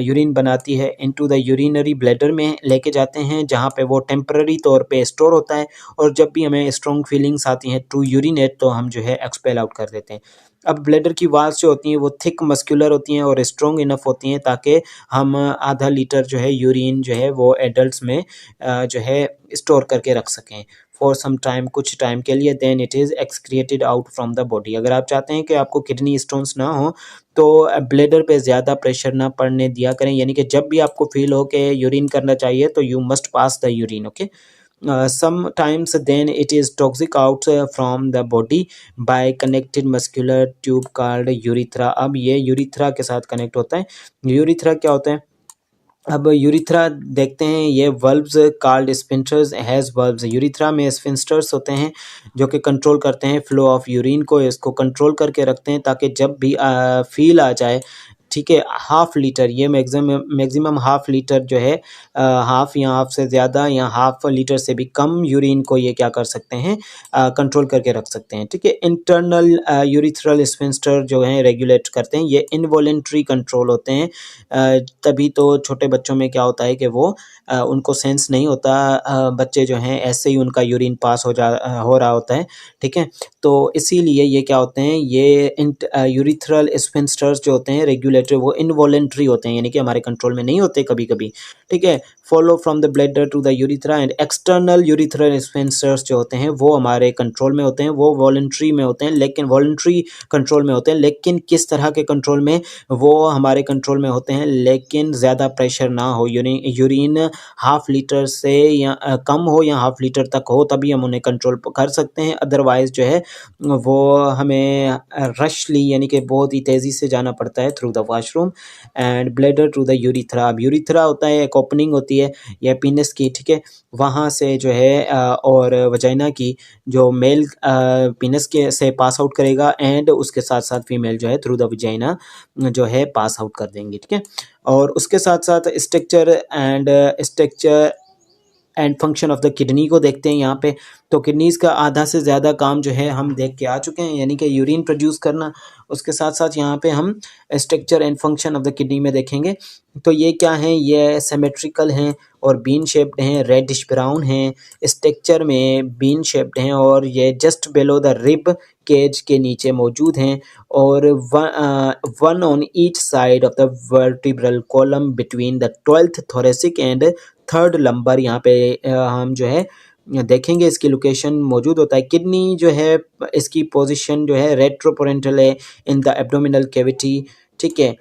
यूरिन बनाती है, इनटू द यूरिनरी ब्लैडर में लेके जाते हैं, जहाँ पे वो टेम्पररी तौर पे स्टोर होता है, और जब भी हमें स्ट्रॉन्ग फीलिंग्स आती हैं टू यूरिनेट तो हम जो है एक्सपेल आउट कर देते हैं। अब ब्लैडर की वाल्स जो होती हैं वो थिक मस्कुलर होती हैं और स्ट्रॉन्ग इनफ होती हैं ताकि हम आधा लीटर जो है यूरिन जो है वो एडल्ट्स में जो है स्टोर करके रख सकें फॉर सम टाइम, कुछ टाइम के लिए, then it is excreted out from the body. अगर आप चाहते हैं कि आपको किडनी स्टोन्स ना हो तो ब्लैडर पे ज़्यादा प्रेशर ना पड़ने दिया करें, यानी कि जब भी आपको फील हो कि यूरिन करना चाहिए तो you must pass the urine, okay. Sometimes then it is toxic out from the body by connected muscular tube called urethra। अब ये यूरिथ्रा के साथ कनेक्ट होता है। यूरिथ्रा क्या होता है? अब यूरिथ्रा देखते हैं, ये valves called sphincters has valves. Urethra में स्फिंक्टर्स होते हैं जो कि कंट्रोल करते हैं फ्लो ऑफ यूरिन को, इसको कंट्रोल करके रखते हैं ताकि जब भी फील आ जाए, ठीक है, हाफ लीटर, ये मैक्सिमम हाफ लीटर जो है, हाफ या हाफ से ज़्यादा या हाफ लीटर से भी कम यूरिन को ये क्या कर सकते हैं, कंट्रोल करके रख सकते हैं, ठीक है। इंटरनल यूरिथ्रल स्फिंक्टर जो है रेगुलेट करते हैं, ये इनवॉलेंट्री कंट्रोल होते हैं। तभी तो छोटे बच्चों में क्या होता है कि वो उनको सेंस नहीं होता, बच्चे जो हैं ऐसे ही उनका यूरिन पास हो रहा होता है, ठीक है। तो इसीलिए ये क्या होते हैं, ये यूरिथ्रल स्फिंक्टर्स जो होते हैं रेगुलेटरी, वो इनवॉलेंट्री होते हैं, यानी कि हमारे कंट्रोल में नहीं होते कभी कभी, ठीक है। Follow from the bladder to the urethra and external urethral sphincters जो होते हैं वो हमारे कंट्रोल में होते हैं, वो वॉलंटरी में होते हैं, लेकिन वॉलंटरी कंट्रोल में होते हैं, लेकिन किस तरह के कंट्रोल में, वो हमारे कंट्रोल में होते हैं, लेकिन ज़्यादा प्रेशर ना हो, यूरिन हाफ लीटर से या कम हो या हाफ लीटर तक हो, तभी हम उन्हें कंट्रोल कर सकते हैं। अदरवाइज़ जो है वो हमें रशली यानी कि बहुत ही तेज़ी से जाना पड़ता है through the washroom and bladder to the urethra. अब यूरिथ्रा होता है, एक ओपनिंग होती है या पीनस की, ठीक है, वहाँ से जो है और वजाइना की जो मेल पीनस के से पास आउट करेगा एंड उसके साथ साथ फीमेल जो है थ्रू द वजाइना जो है पास आउट कर देंगे, ठीक है। और उसके साथ साथ structure and function of the kidney को देखते हैं यहाँ पे। तो किडनीज़ का आधा से ज़्यादा काम जो है हम देख के आ चुके हैं, यानी कि यूरिन प्रोड्यूस करना। उसके साथ साथ यहाँ पे हम structure and function of the kidney में देखेंगे। तो ये क्या हैं, ये सिमेट्रिकल हैं और बीन शेप्ड हैं, रेडिश ब्राउन हैं, स्ट्रक्चर में बीन शेप्ड हैं और ये just below the rib cage के नीचे मौजूद हैं और one on each side of the vertebral column between the 12th thoracic and 3rd lumbar. यहाँ पे हम जो है देखेंगे इसकी लोकेशन मौजूद होता है। किडनी जो है इसकी पोजीशन जो है रेट्रोपेरेंटल है इन द एब्डोमिनल कैविटी, ठीक है।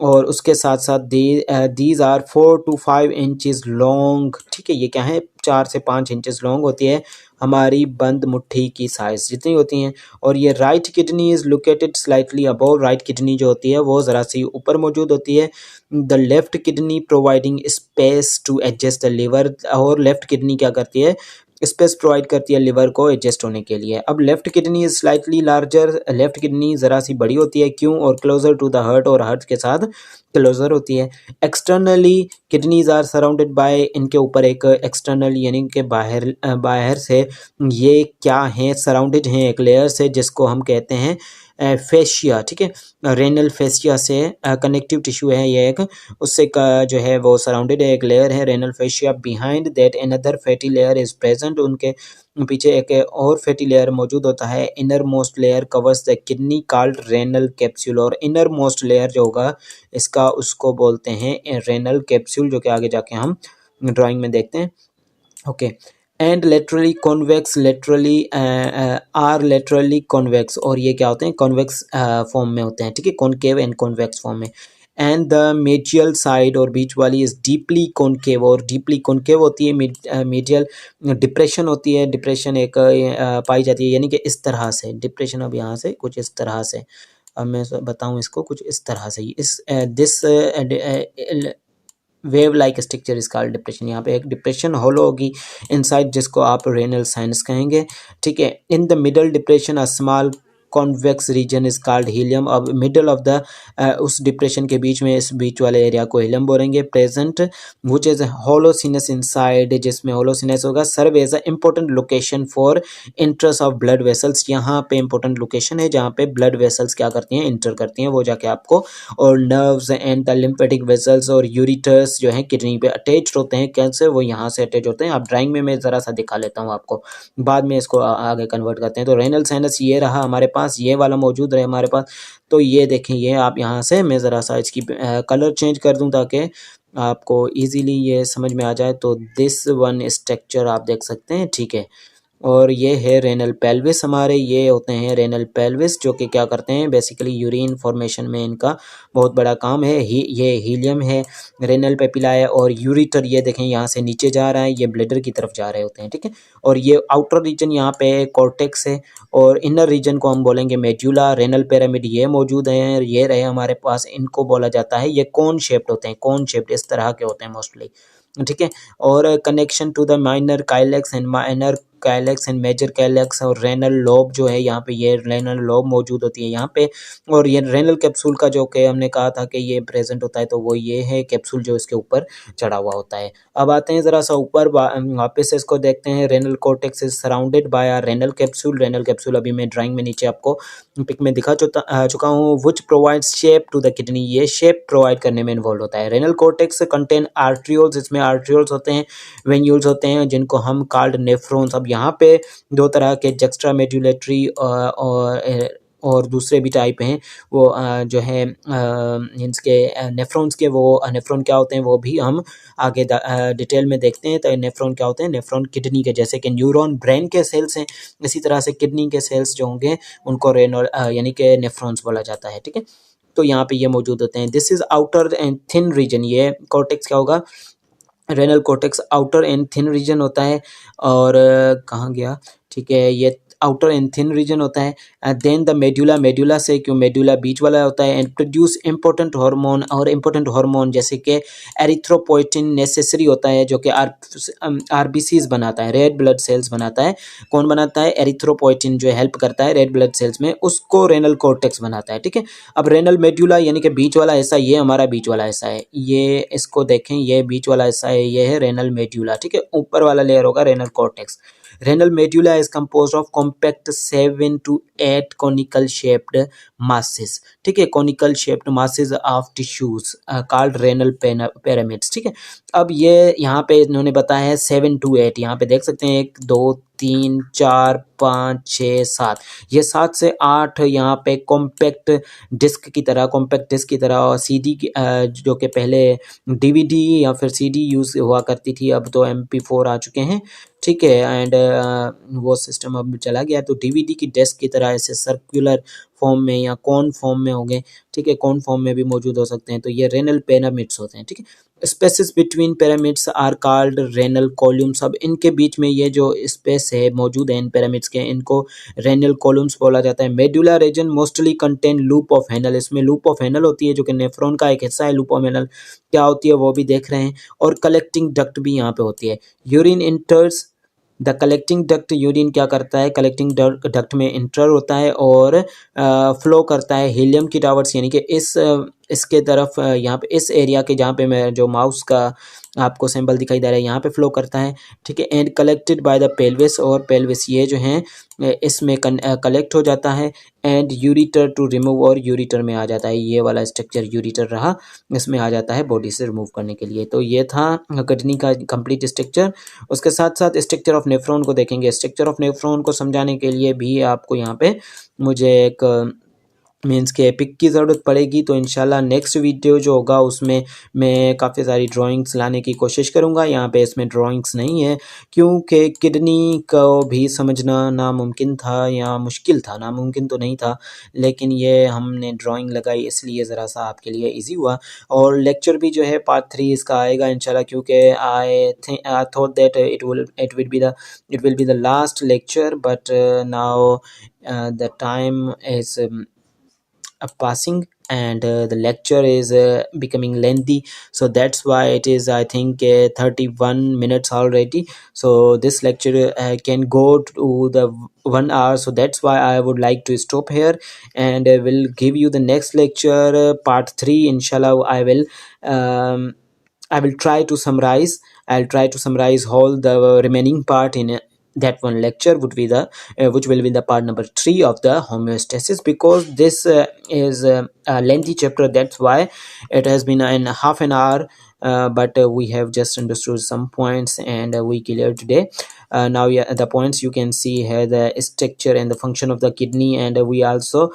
और उसके साथ साथ these are 4 to 5 inches long, ठीक है। ये क्या है, 4 से 5 इंचेस लॉन्ग होती है, हमारी बंद मुट्ठी की साइज़ जितनी होती हैं। और ये right kidney is located slightly above, right kidney जो होती है वो ज़रा सी ऊपर मौजूद होती है। The left kidney providing space to adjust the liver, और लेफ़्ट किडनी क्या करती है, स्पेस प्रोवाइड करती है लिवर को एडजस्ट होने के लिए। अब left kidney is slightly larger, left kidney ज़रा सी बड़ी होती है, क्यों, और क्लोजर टू द हार्ट, और हार्ट के साथ क्लोजर होती है। Externally kidneys are surrounded by, इनके ऊपर एक एक्सटर्नल यानी कि बाहर से ये क्या हैं, सराउंडेड हैं एक लेयर से जिसको हम कहते हैं फेशिया, ठीक है। रेनल फेशिया से कनेक्टिव टिश्यू है ये एक, उससे जो है वो सराउंडेड है, एक लेयर है renal fascia. Behind that another fatty layer is present, उनके पीछे एक और फैटी लेयर मौजूद होता है। Inner most layer covers the kidney called renal capsule, और इनर मोस्ट लेयर जो होगा इसका उसको बोलते हैं रेनल कैप्सूल, जो कि आगे जाके हम ड्राइंग में देखते हैं, okay. And laterally convex, laterally convex, और ये क्या होते हैं, कॉन्वेक्स फॉर्म में होते हैं, ठीक है, कॉनकेव एंड कॉन्वेक्स फॉर्म में। एंड द मेडियल साइड, और बीच वाली इज डीपली कॉनकेव, और डीपली कॉनकेव होती है। मेडियल डिप्रेशन होती है, डिप्रेशन एक पाई जाती है, यानी कि इस तरह से डिप्रेशन, अब यहाँ से कुछ इस तरह से, अब मैं बताऊँ इसको कुछ इस तरह से, इस this wave like structure is called depression. यहाँ पे एक डिप्रेशन होलो होगी इनसाइड, जिसको आप रेनल साइनस कहेंगे, ठीक है। In the middle depression a small convex region is called hilum. अब मिडल ऑफ द उस डिप्रेशन के बीच में, इस बीच वाले एरिया को हीलियम बोलेंगे। Present which is hollow sinus inside, जिसमें होलोसिनस होगा। Serve as a important location for interest of blood vessels, यहाँ पे इंपॉर्टेंट लोकेशन है जहाँ पे ब्लड वेसल्स क्या करती हैं, इंटर करती हैं, वो जाके आपको, और nerves and the lymphatic vessels और यूरिटर्स जो हैं किडनी पे अटैच होते हैं, कैसे वो यहाँ से अटैच होते हैं। आप ड्राइंग में मैं ज़रा सा दिखा लेता हूँ आपको, बाद में इसको आगे कन्वर्ट करते हैं। तो रेनल साइनस ये रहा हमारे पास, पास ये वाला मौजूद रहे हमारे पास। तो ये देखें, ये आप यहाँ से मैं ज़रा सा इसकी कलर चेंज कर दूँ ताकि आपको इजीली ये समझ में आ जाए। तो दिस वन स्ट्रक्चर आप देख सकते हैं, ठीक है। और ये है रेनल पेल्विस, हमारे ये होते हैं रेनल पेल्विस, जो कि क्या करते हैं बेसिकली यूरिन फॉर्मेशन में इनका बहुत बड़ा काम है। ये हीलियम है, रेनल पेपिला है, और यूरिटर ये देखें यहाँ से नीचे जा रहा है, ये ब्लैडर की तरफ जा रहे होते हैं, ठीक है। और ये आउटर रीजन यहाँ पे कॉर्टेक्स है, और इनर रीजन को हम बोलेंगे मेड्यूला। रेनल पिरामिड ये मौजूद हैं, ये रहे हमारे पास, इनको बोला जाता है, ये कौन शेप्ड होते हैं, कौन शेप्ड इस तरह के होते हैं मोस्टली, ठीक है। और connection to the minor calyx and minor calyx and major calyx, और रेनल लोब जो है यहाँ पे, ये रेनल लोब मौजूद होती है यहाँ पे। और ये रेनल कैप्सूल का जो कि हमने कहा था कि ये प्रेजेंट होता है, तो वो ये है कैप्सूल जो इसके ऊपर चढ़ा हुआ होता है। अब आते हैं ज़रा सा ऊपर, वापस से इसको देखते हैं। Renal cortex is surrounded by a renal capsule. Renal capsule अभी मैं ड्राइंग में नीचे आपको पिक में दिखा चुका हूँ। Which provides shape to the kidney, ये शेप प्रोवाइड करने में इन्वॉल्व होता है। रेनल कॉर्टेक्स कंटेन आर्ट्रियोल्स, इसमें आर्ट्रियोल्स होते हैं, वेन्यूल्स होते हैं, जिनको हम कॉल्ड नेफ्रॉन्स। अब यहाँ पे दो तरह के जक्स्ट्रा मेडुलेटरी और दूसरे भी टाइप हैं, वो जो है इसके नेफ्रॉन्स के, वो नेफ्रॉन क्या होते हैं वो भी हम आगे डिटेल में देखते हैं। तो नेफ्रॉन क्या होते हैं, नेफ्रॉन किडनी के, जैसे कि न्यूरॉन ब्रेन के सेल्स हैं, इसी तरह से किडनी के सेल्स जो होंगे उनको रेनल यानी कि नेफ्रॉन्स बोला जाता है, ठीक है। तो यहाँ पे ये मौजूद होते हैं। This is outer and thin region, ये कॉर्टेक्स क्या होगा, renal cortex outer and thin region होता है। और कहाँ गया, ठीक है, ये आउटर एंड थिन रीजन होता है। देन द मेडुला, मेडुला से क्यों, मेडुला बीच वाला होता है। एंड प्रोड्यूस इंपॉर्टेंट हार्मोन, और इंपॉर्टेंट हार्मोन जैसे कि एरिथ्रोपोइटिन नेसेसरी होता है, जो कि आरबीसीज बनाता है, रेड ब्लड सेल्स बनाता है। कौन बनाता है, एरिथ्रोपोइटिन जो हेल्प करता है रेड ब्लड सेल्स में, उसको रेनल कॉर्टेक्स बनाता है, ठीक है। अब रेनल मेडुला यानी कि बीच वाला हिस्सा, ये हमारा बीच वाला हिस्सा है, ये इसको देखें, ये बीच वाला हिस्सा है, ये है रेनल मेडुला, ठीक है। ऊपर वाला लेयर होगा renal cortex. Renal medulla is composed of compact 7 to 8 conical shaped masses, ठीक है, conical shaped masses of tissues called renal pyramids, ठीक है। अब ये यहाँ पे इन्होंने बताया है 7 to 8, यहाँ पे देख सकते हैं 1 2 3 4 5 6 7, ये 7 से 8 यहाँ पे कॉम्पैक्ट डिस्क की तरह, कॉम्पैक्ट डिस्क की तरह, और सीडी की जो कि पहले डीवीडी या फिर सीडी यूज़ हुआ करती थी, अब तो MP4 आ चुके हैं, ठीक है। एंड वो सिस्टम अब चला गया, तो डीवीडी की डिस्क की तरह ऐसे सर्कुलर फॉर्म में या कॉन फॉर्म में होंगे, ठीक है, कॉन फॉर्म में भी मौजूद हो सकते हैं। तो ये रेनल पिरामिड्स होते हैं, ठीक है। Spaces between pyramids are called renal columns, अब इनके बीच में ये जो स्पेस है मौजूद है इन पिरामिड्स के, इनको रेनल कॉलम्स बोला जाता है। Medulla reason mostly contain loop of Henle, इसमें लूप ऑफ हेनल होती है जो कि नेफ्रॉन का एक हिस्सा है। लूप ऑफ हेनल क्या होती है वो भी देख रहे हैं, और कलेक्टिंग डक्ट भी यहाँ पे होती है। Urine इंटर्स the collecting duct, urine क्या करता है, कलेक्टिंग डक्ट में इंटर होता है और फ्लो करता है हीलियम की टावर्स, यानी कि इसके तरफ यहाँ पे इस एरिया के जहाँ पे मैं जो माउस का आपको सिंबल दिखाई दे रहा है यहाँ पे फ्लो करता है, ठीक है। And collected by the pelvis, और पेल्विस ये जो हैं इसमें कलेक्ट हो जाता है। एंड यूरिटर टू रिमूव, और यूरिटर में आ जाता है, ये वाला स्ट्रक्चर यूरिटर रहा, इसमें आ जाता है बॉडी से रिमूव करने के लिए। तो ये था किडनी का कंप्लीट स्ट्रक्चर। उसके साथ साथ स्ट्रक्चर ऑफ नेफ्रॉन को देखेंगे। स्ट्रक्चर ऑफ नेफ्रॉन को समझाने के लिए भी आपको यहाँ पे मुझे एक मीन्स के पिक की ज़रूरत पड़ेगी, तो इंशाल्लाह नेक्स्ट वीडियो जो होगा उसमें मैं काफ़ी सारी ड्राइंग्स लाने की कोशिश करूँगा। यहाँ पे इसमें ड्राइंग्स नहीं है क्योंकि किडनी को भी समझना नामुमकिन था, या मुश्किल था, नामुमकिन तो नहीं था, लेकिन ये हमने ड्राइंग लगाई इसलिए ज़रा सा आपके लिए इजी हुआ। और लेक्चर भी जो है पार्ट 3 इसका आएगा इंशाल्लाह, क्योंकि I thought that it will be the last lecture, but now the time is passing, and the lecture is becoming lengthy, so that's why it is, I think, 31 minutes already. So this lecture can go to the 1 hour, so that's why I would like to stop here, and will give you the next lecture, part 3 inshallah. I will try to summarize, I'll try to summarize all the remaining part in that one lecture would be the which will be the part number 3 of the homeostasis, because this is a lengthy chapter, that's why it has been in half an hour, but we have just understood some points, and we cleared today. now yeah, the points you can see here, the structure and the function of the kidney, and we also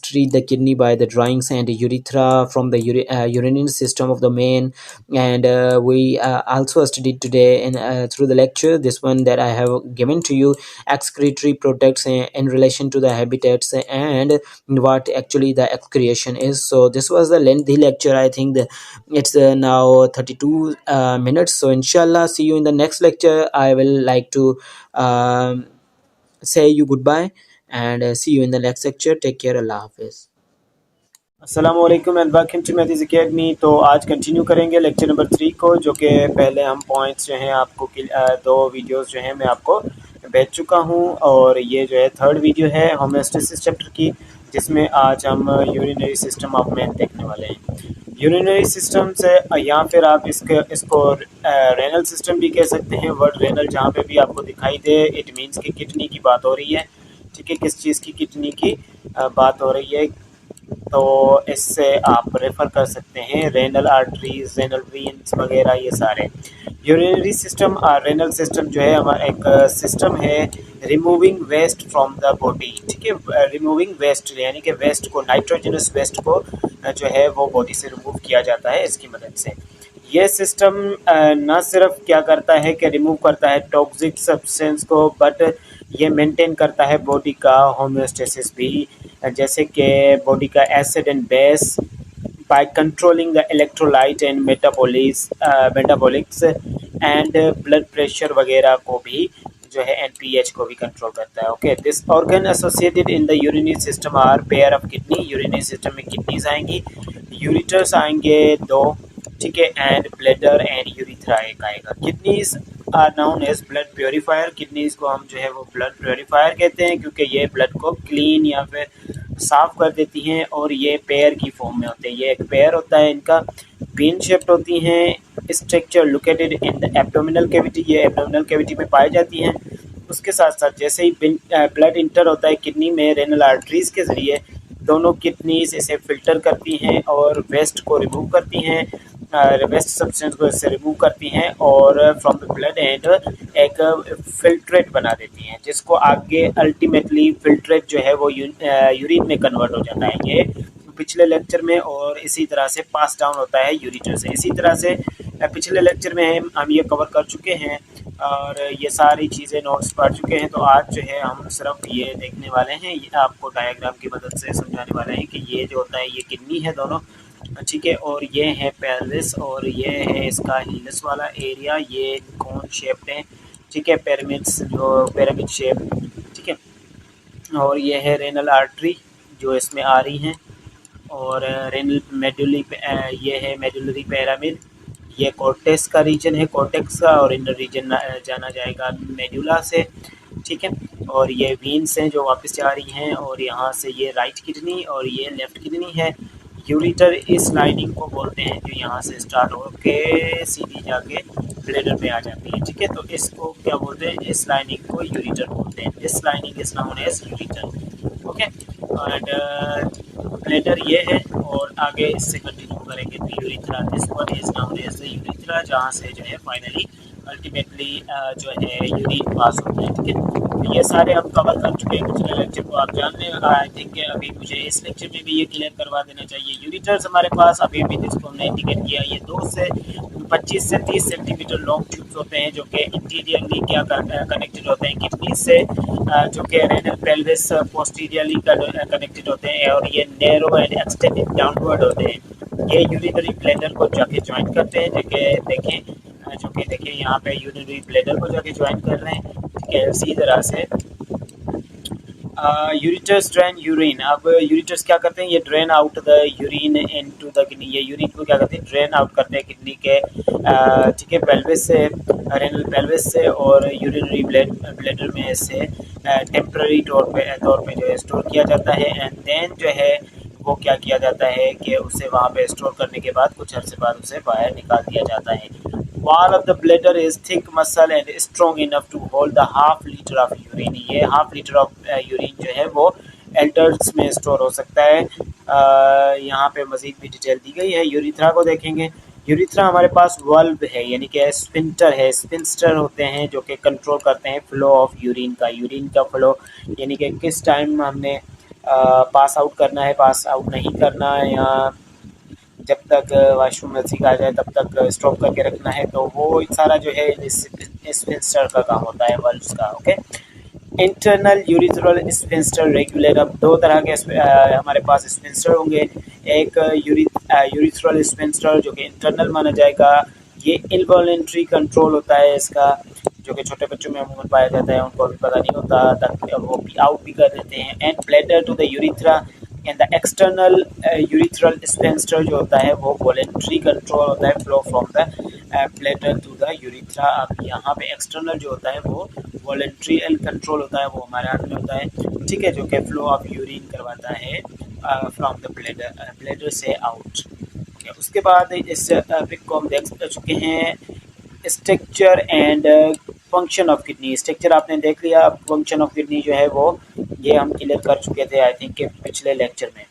treat the kidney by the drawings and urethra from the urinary system of the man. And we also studied today through the lecture, this one that I have given to you, excretory products in relation to the habitats and what actually the excretion is. So this was the lengthy lecture. I think it's now 32 minutes. So inshallah, see you in the next lecture. I will like to um, say you goodbye, and see you in the next lecture. Take care. Allah Hafiz. अस्सलामु अलैकुम and welcome to मेथीज academy. तो आज continue करेंगे lecture number 3 को, जो कि पहले हम पॉइंट्स जो हैं आपको दो वीडियोस जो हैं मैं आपको भेज चुका हूं, और ये जो है थर्ड वीडियो है होम्योस्टेसिस चैप्टर की, जिसमें आज हम यूरिनरी सिस्टम ऑफ मैन देखने वाले हैं। यूरिनरी सिस्टम से या फिर आप इसको रेनल सिस्टम भी कह सकते हैं। वर्ड रेनल जहाँ पे भी आपको दिखाई दे, इट मीन्स कि किडनी की बात हो रही है। ठीक है, किस चीज़ की किडनी की बात हो रही है, तो इससे आप रेफ़र कर सकते हैं रेनल आर्टरीज, रेनल वेन्स वगैरह, ये सारे। यूरिनरी सिस्टम और रेनल सिस्टम जो है हमारा एक सिस्टम है removing waste from the body. ठीक है, रिमूविंग वेस्ट यानी कि वेस्ट को, नाइट्रोजनस वेस्ट को जो है वो बॉडी से रिमूव किया जाता है इसकी मदद से। ये सिस्टम ना सिर्फ क्या करता है कि रिमूव करता है टॉक्सिक सब्सटेंस को, बट ये मेंटेन करता है बॉडी का होम्योस्टेसिस भी, जैसे कि बॉडी का acid and base, by controlling the electrolyte and metabolics and blood pressure वगैरह को भी जो है एनपीएच को भी कंट्रोल करता है। Okay, this organ associated in the urinary system are pair of kidney. Urinary system में किडनीज आएंगी, यूरिटर्स आएंगे 2, ठीक है, एंड ब्लैडर एंड यूरिथ्रा एक आएगा। Kidneys are known as blood purifier. Kidneys को हम जो है वो ब्लड प्योरीफायर कहते हैं, क्योंकि ये ब्लड को क्लीन या फिर साफ कर देती हैं, और ये पेयर की फॉर्म में होते हैं। ये एक पेयर होता है इनका, पिन शेप्ड होती हैं। Structure located in the abdominal cavity, ये एब्डोमिनल कैविटी में पाई जाती हैं। उसके साथ साथ जैसे ही ब्लड इंटर होता है किडनी में रेनल आर्टरीज के ज़रिए, दोनों किडनीज इसे फिल्टर करती हैं और वेस्ट को रिमूव करती हैं, वेस्ट सब्सटेंस को इससे रिमूव करती हैं, और फ्रॉम द ब्लड एंड एक फिल्ट्रेट बना देती हैं, जिसको आगे अल्टीमेटली फिल्ट्रेट जो है वो यूरिन में कन्वर्ट हो जाता है। ये पिछले लेक्चर में और इसी तरह से पास डाउन होता है यूरिटर से। इसी तरह से पिछले लेक्चर में हम ये कवर कर चुके हैं और ये सारी चीज़ें नोट्स पढ़ चुके हैं। तो आज जो है हम सिर्फ ये देखने वाले हैं, ये आपको डायग्राम की मदद से समझाने वाले हैं कि ये जो होता है ये किडनी है दोनों, ठीक है, और ये है पेल्विस, और ये है इसका हिलस वाला एरिया, ये कोन शेप्ड है, ठीक है, पिरामिड्स जो पिरामिड शेप, ठीक है, और ये है रेनल आर्टरी जो इसमें आ रही हैं, और रेनल मेडुली, ये है मेडुलरी पिरामिड, ये कॉर्टेक्स का रीजन है, कॉर्टेक्स का, और इनर रीजन जाना जाएगा मेडुला से, ठीक है, और ये वीन्स हैं जो वापस जा रही हैं, और यहाँ से ये राइट किडनी और ये लेफ़्ट किडनी है। यूरिटर इस लाइनिंग को बोलते हैं जो यहाँ से स्टार्ट होके सीधी जाके ब्लैडर में आ जाती है, ठीक है, तो इसको क्या बोलते हैं, इस लाइनिंग को यूरिटर बोलते हैं। This lining is known as ureter. Okay, and bladder ये है, और आगे इससे कंटिन्यू करेंगे तो urethra, this one is known as the urethra, जहाँ से जो है फाइनली अल्टीमेटली जो है यूरिन पास होता है, ठीक है। तो ये सारे हम कवर कर चुके हैं पिछले लेक्चर को, आप जान लें। आई थिंक अभी मुझे इस लेक्चर में भी ये क्लियर करवा देना चाहिए। यूरिटर्स हमारे पास अभी भी जिसको हमने इंडिकेट किया, ये 2 से 25 से 30 सेंटीमीटर लॉन्ग ट्यूब्स होते हैं, जो कि इंटीरियरली क्या कनेक्टेड होते हैं किडनी से, जो कि रेनल पेल्विस पोस्टीरियरली कनेक्टेड होते हैं, और ये नैरो एंड एक्सटेंडेड डाउनवर्ड होते हैं। ये यूरिनरी ब्लैडर को जाके ज्वाइन करते हैं, जो कि देखें यहाँ पे यूरिनरी ब्लैडर को जाके ज्वाइन कर रहे हैं, ठीक है। इसी तरह से यूरिटर्स ड्रेन यूरिन। अब यूरिटर्स क्या करते हैं, ये drain out the urine into the kidney, ये यूरिन को क्या करते हैं, ड्रेन आउट करते हैं किडनी के, ठीक है, पेल्विस से, रेनल पेल्विस से, और यूरिनरी ब्लैडर में इसे टेम्पररी तौर पे जो है स्टोर किया जाता है, एंड देन जो है वो क्या किया जाता है कि उसे वहाँ पे स्टोर करने के बाद कुछ अर्से बाद उसे बाहर निकाल दिया जाता है। Wall of the bladder is thick muscle and strong enough to hold the half liter of urine। ये हाफ लीटर ऑफ यूरिन जो है वो एडल्ट्स में स्टोर हो सकता है। यहाँ पे मज़ीद भी डिटेल दी गई है। यूरिथ्रा को देखेंगे यूरिथ्रा हमारे पास वाल्व है, यानी कि स्फिंक्टर है, स्फिंक्टर होते हैं जो कि कंट्रोल करते हैं फ्लो ऑफ यूरिन का फ्लो, यानी कि किस टाइम हमने पास आउट करना है, पास आउट नहीं करना है, या जब तक वॉशरूम नज़दीक आ जाए तब तक स्टॉप करके रखना है। तो वो सारा जो है इस स्फिंक्टर का काम होता है, वाल्व्स का। Okay, internal urethral sphincter regulator. अब दो तरह के हमारे पास स्फिंक्टर होंगे। एक यूरिथ्रल स्फिंक्टर जो कि इंटरनल माना जाएगा, ये इनवॉलेंट्री कंट्रोल होता है इसका, जो कि छोटे बच्चों में अमूमन पाया जाता है, उनको अभी पता नहीं होता, तक वो भी आउट भी कर देते हैं। And bladder to the urethra and the external urethral sphincter जो होता है वो वॉलेंट्री कंट्रोल होता है, flow from the bladder to the urethra. अब यहाँ पे एक्सटर्नल जो होता है वो वॉलेंट्री कंट्रोल होता है, वो हमारे हाथ में होता है, ठीक है, जो कि फ्लो ऑफ यूरिन करवाता है फ्रॉम द ब्लैडर से आउट। उसके बाद इस टॉपिक को हम देख चुके हैं, structure and function of kidney. Structure आपने देख लिया, अब फंक्शन ऑफ किडनी जो है वो ये हम क्लियर कर चुके थे आई थिंक पिछले लेक्चर में।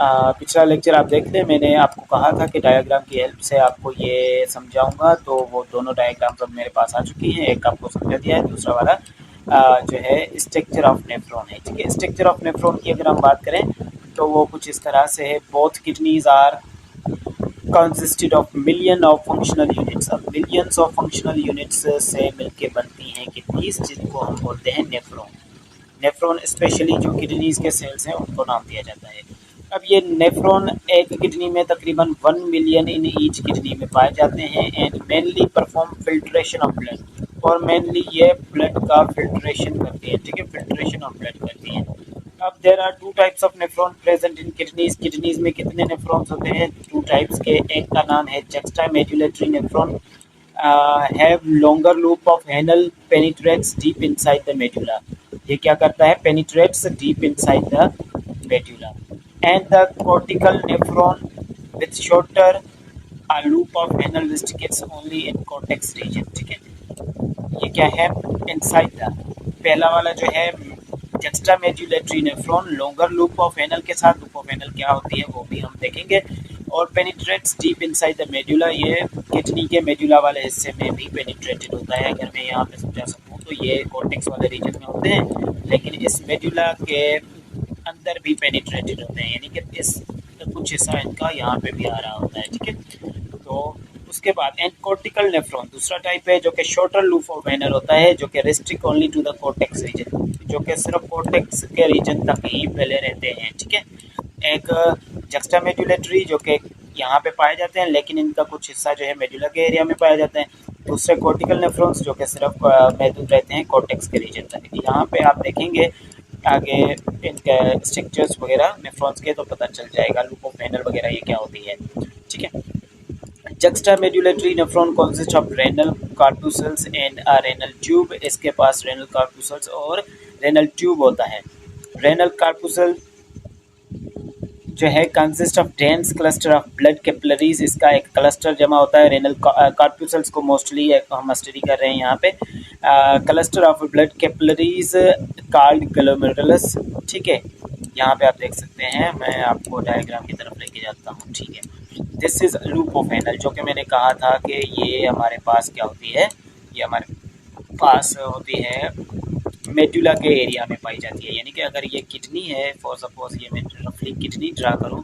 पिछला लेक्चर आप देख लें, मैंने आपको कहा था कि डायग्राम की हेल्प से आपको ये समझाऊंगा, तो वो दोनों डायग्राम अब मेरे पास आ चुकी हैं। एक आपको समझा दिया है, दूसरा वाला जो है स्ट्रक्चर ऑफ नेफ्रॉन है, ठीक है। स्ट्रक्चर ऑफ नेफ्रॉन की अगर हम बात करें तो वो कुछ इस तरह से है, both kidneys are consisted of million of functional units। अब मिलियंस ऑफ फंक्शनल यूनिट्स से मिलके बनती हैं किडनीज, जिनको हम बोलते हैं नेफ्रॉन। नेफ्रॉन स्पेशली जो किडनीज के सेल्स हैं उनको नाम दिया जाता है। अब ये नेफ्रॉन एक किडनी में तकरीबन 1 मिलियन इन ईच किडनी में पाए जाते हैं and mainly perform filtration of blood, और मेनली ये ब्लड का फिल्ट्रेशन करती है, ठीक है, फिल्ट्रेशन ऑफ ब्लड करती है। अब there are two types of nephron present in kidneys. Kidneys में कितने नेफ्रॉन्स होते हैं? टू टाइप्स के। एक का नाम है juxtamedullary nephron, have longer loop of Henle, penetrates deep inside the medulla. ये क्या करता है? Penetrates deep inside the medulla. And the cortical nephron with shorter loop of Henle restricts only in cortex region, ठीक है। ये क्या है? Inside the, पहला वाला जो है juxtamedullary nephron, longer loop of Henle के साथ, लूप ऑफ एनल क्या होती है वो भी हम देखेंगे, और penetrates deep inside the medulla, ये किडनी के मेडुला वाले हिस्से में भी पेनिट्रेटेड होता है। अगर मैं यहाँ पे समझा सकूँ तो ये कॉर्टेक्स वाले रीजन में होते हैं, लेकिन इस मेडुला के अंदर भी पेनिट्रेटेड होते हैं, यानी कि इस कुछ हिस्सा इनका यहाँ पे भी आ रहा होता है, ठीक है। तो उसके बाद एनकोर्टिकल नेफ्रॉन दूसरा टाइप है, जो कि शॉर्टर लूप ऑफ वेनर होता है, जो कि restrict only to the cortex region, जो कि सिर्फ कॉर्टेक्स के रीजन तक ही फैले रहते हैं, ठीक है। एक जक्स्टामेडुलेटरी जो कि यहाँ पे पाए जाते हैं, लेकिन इनका कुछ हिस्सा जो है मेडुला के एरिया में पाया जाता है। दूसरे कॉर्टिकल नेफ्रॉन्स जो कि सिर्फ महदूद रहते हैं कॉर्टेक्स के रीजन तक। यहाँ पे आप देखेंगे आगे इनके स्ट्रक्चर्स वगैरह नेफ्रॉन्स के, तो पता चल जाएगा लूप ऑफ वेनर वगैरह ये क्या होती है, ठीक है। Juxtamedullary nephron consist of renal corpuscles and a renal tube. इसके पास रेनल कार्पूसल्स और रेनल ट्यूब होता है। रेनल कार्पूसल जो है consist of dense cluster of blood capillaries, इसका एक क्लस्टर जमा होता है। रेनल कार्पूसल्स को मोस्टली हम स्टडी कर रहे हैं यहाँ पे। Cluster of blood capillaries called glomerulus, ठीक है। यहाँ पे आप देख सकते हैं, मैं आपको डायग्राम की तरफ लेके जाता हूँ, ठीक है। This is loop of anal, जो कि मैंने कहा था कि ये हमारे पास क्या होती है, ये हमारे पास होती है मेडुला के एरिया में पाई जाती है। यानी कि अगर ये किडनी है, फॉर सपोज ये मैं रफली किडनी ड्रा करूँ,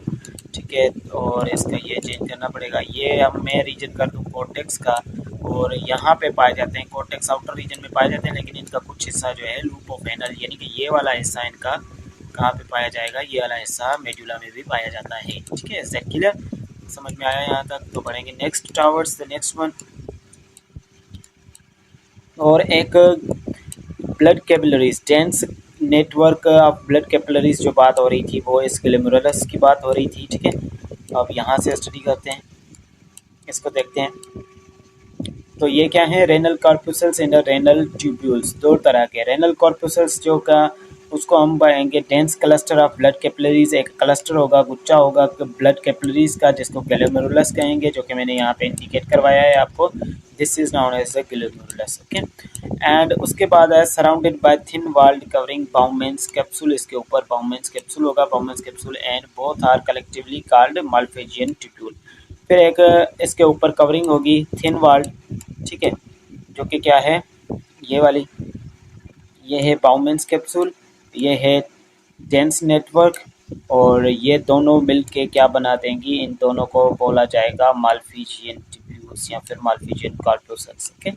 ठीक है, और इसका ये चेंज करना पड़ेगा, ये हम मैं रीजन कर दूँ कॉर्टेक्स का, और यहाँ पे पाए जाते हैं कॉर्टेक्स आउटर रीजन में पाए जाते हैं, लेकिन इनका कुछ हिस्सा जो है लूप ऑफ एनल, यानी कि ये वाला हिस्सा इनका कहाँ पे पाया जाएगा, ये वाला हिस्सा मेडुला में भी पाया जाता है, ठीक है। Is that clear? समझ में आया यहाँ तक? तो बढ़ेंगे next towers the next one. और एक blood capillaries, dense network of blood capillaries जो बात हो रही थी वो इस ग्लोमेरुलस की बात हो रही थी, ठीक है। अब यहाँ से स्टडी करते हैं, इसको देखते हैं। तो ये क्या है? रेनल कॉर्पूसल्स एंड रेनल ट्यूब्यूल्स, दो तरह के। रेनल कॉर्पूसल्स जो का उसको हम पाएंगे dense cluster of blood capillaries, एक क्लस्टर होगा, गुच्छा होगा ब्लड कैपिलरीज का, जिसको ग्लोमेरुलस कहेंगे, जो कि मैंने यहाँ पे इंडिकेट करवाया है आपको। This is known as the glomerulus. Okay, and उसके बाद है surrounded by thin walled covering Bowman's capsule, इसके ऊपर बाउमेंस कैप्सूल होगा, Bowman's capsule and both are collectively called Malpighian tubule. फिर एक इसके ऊपर कवरिंग होगी थिन वॉल्ड, ठीक है, जो कि क्या है, ये वाली, ये है बाउमेंस कैप्सूल, ये है डेंस नेटवर्क, और ये दोनों मिलके क्या बना देंगी, इन दोनों को बोला जाएगा माल्फिजियन ट्यूब्यूल्स या फिर Malpighian corpuscles. Okay,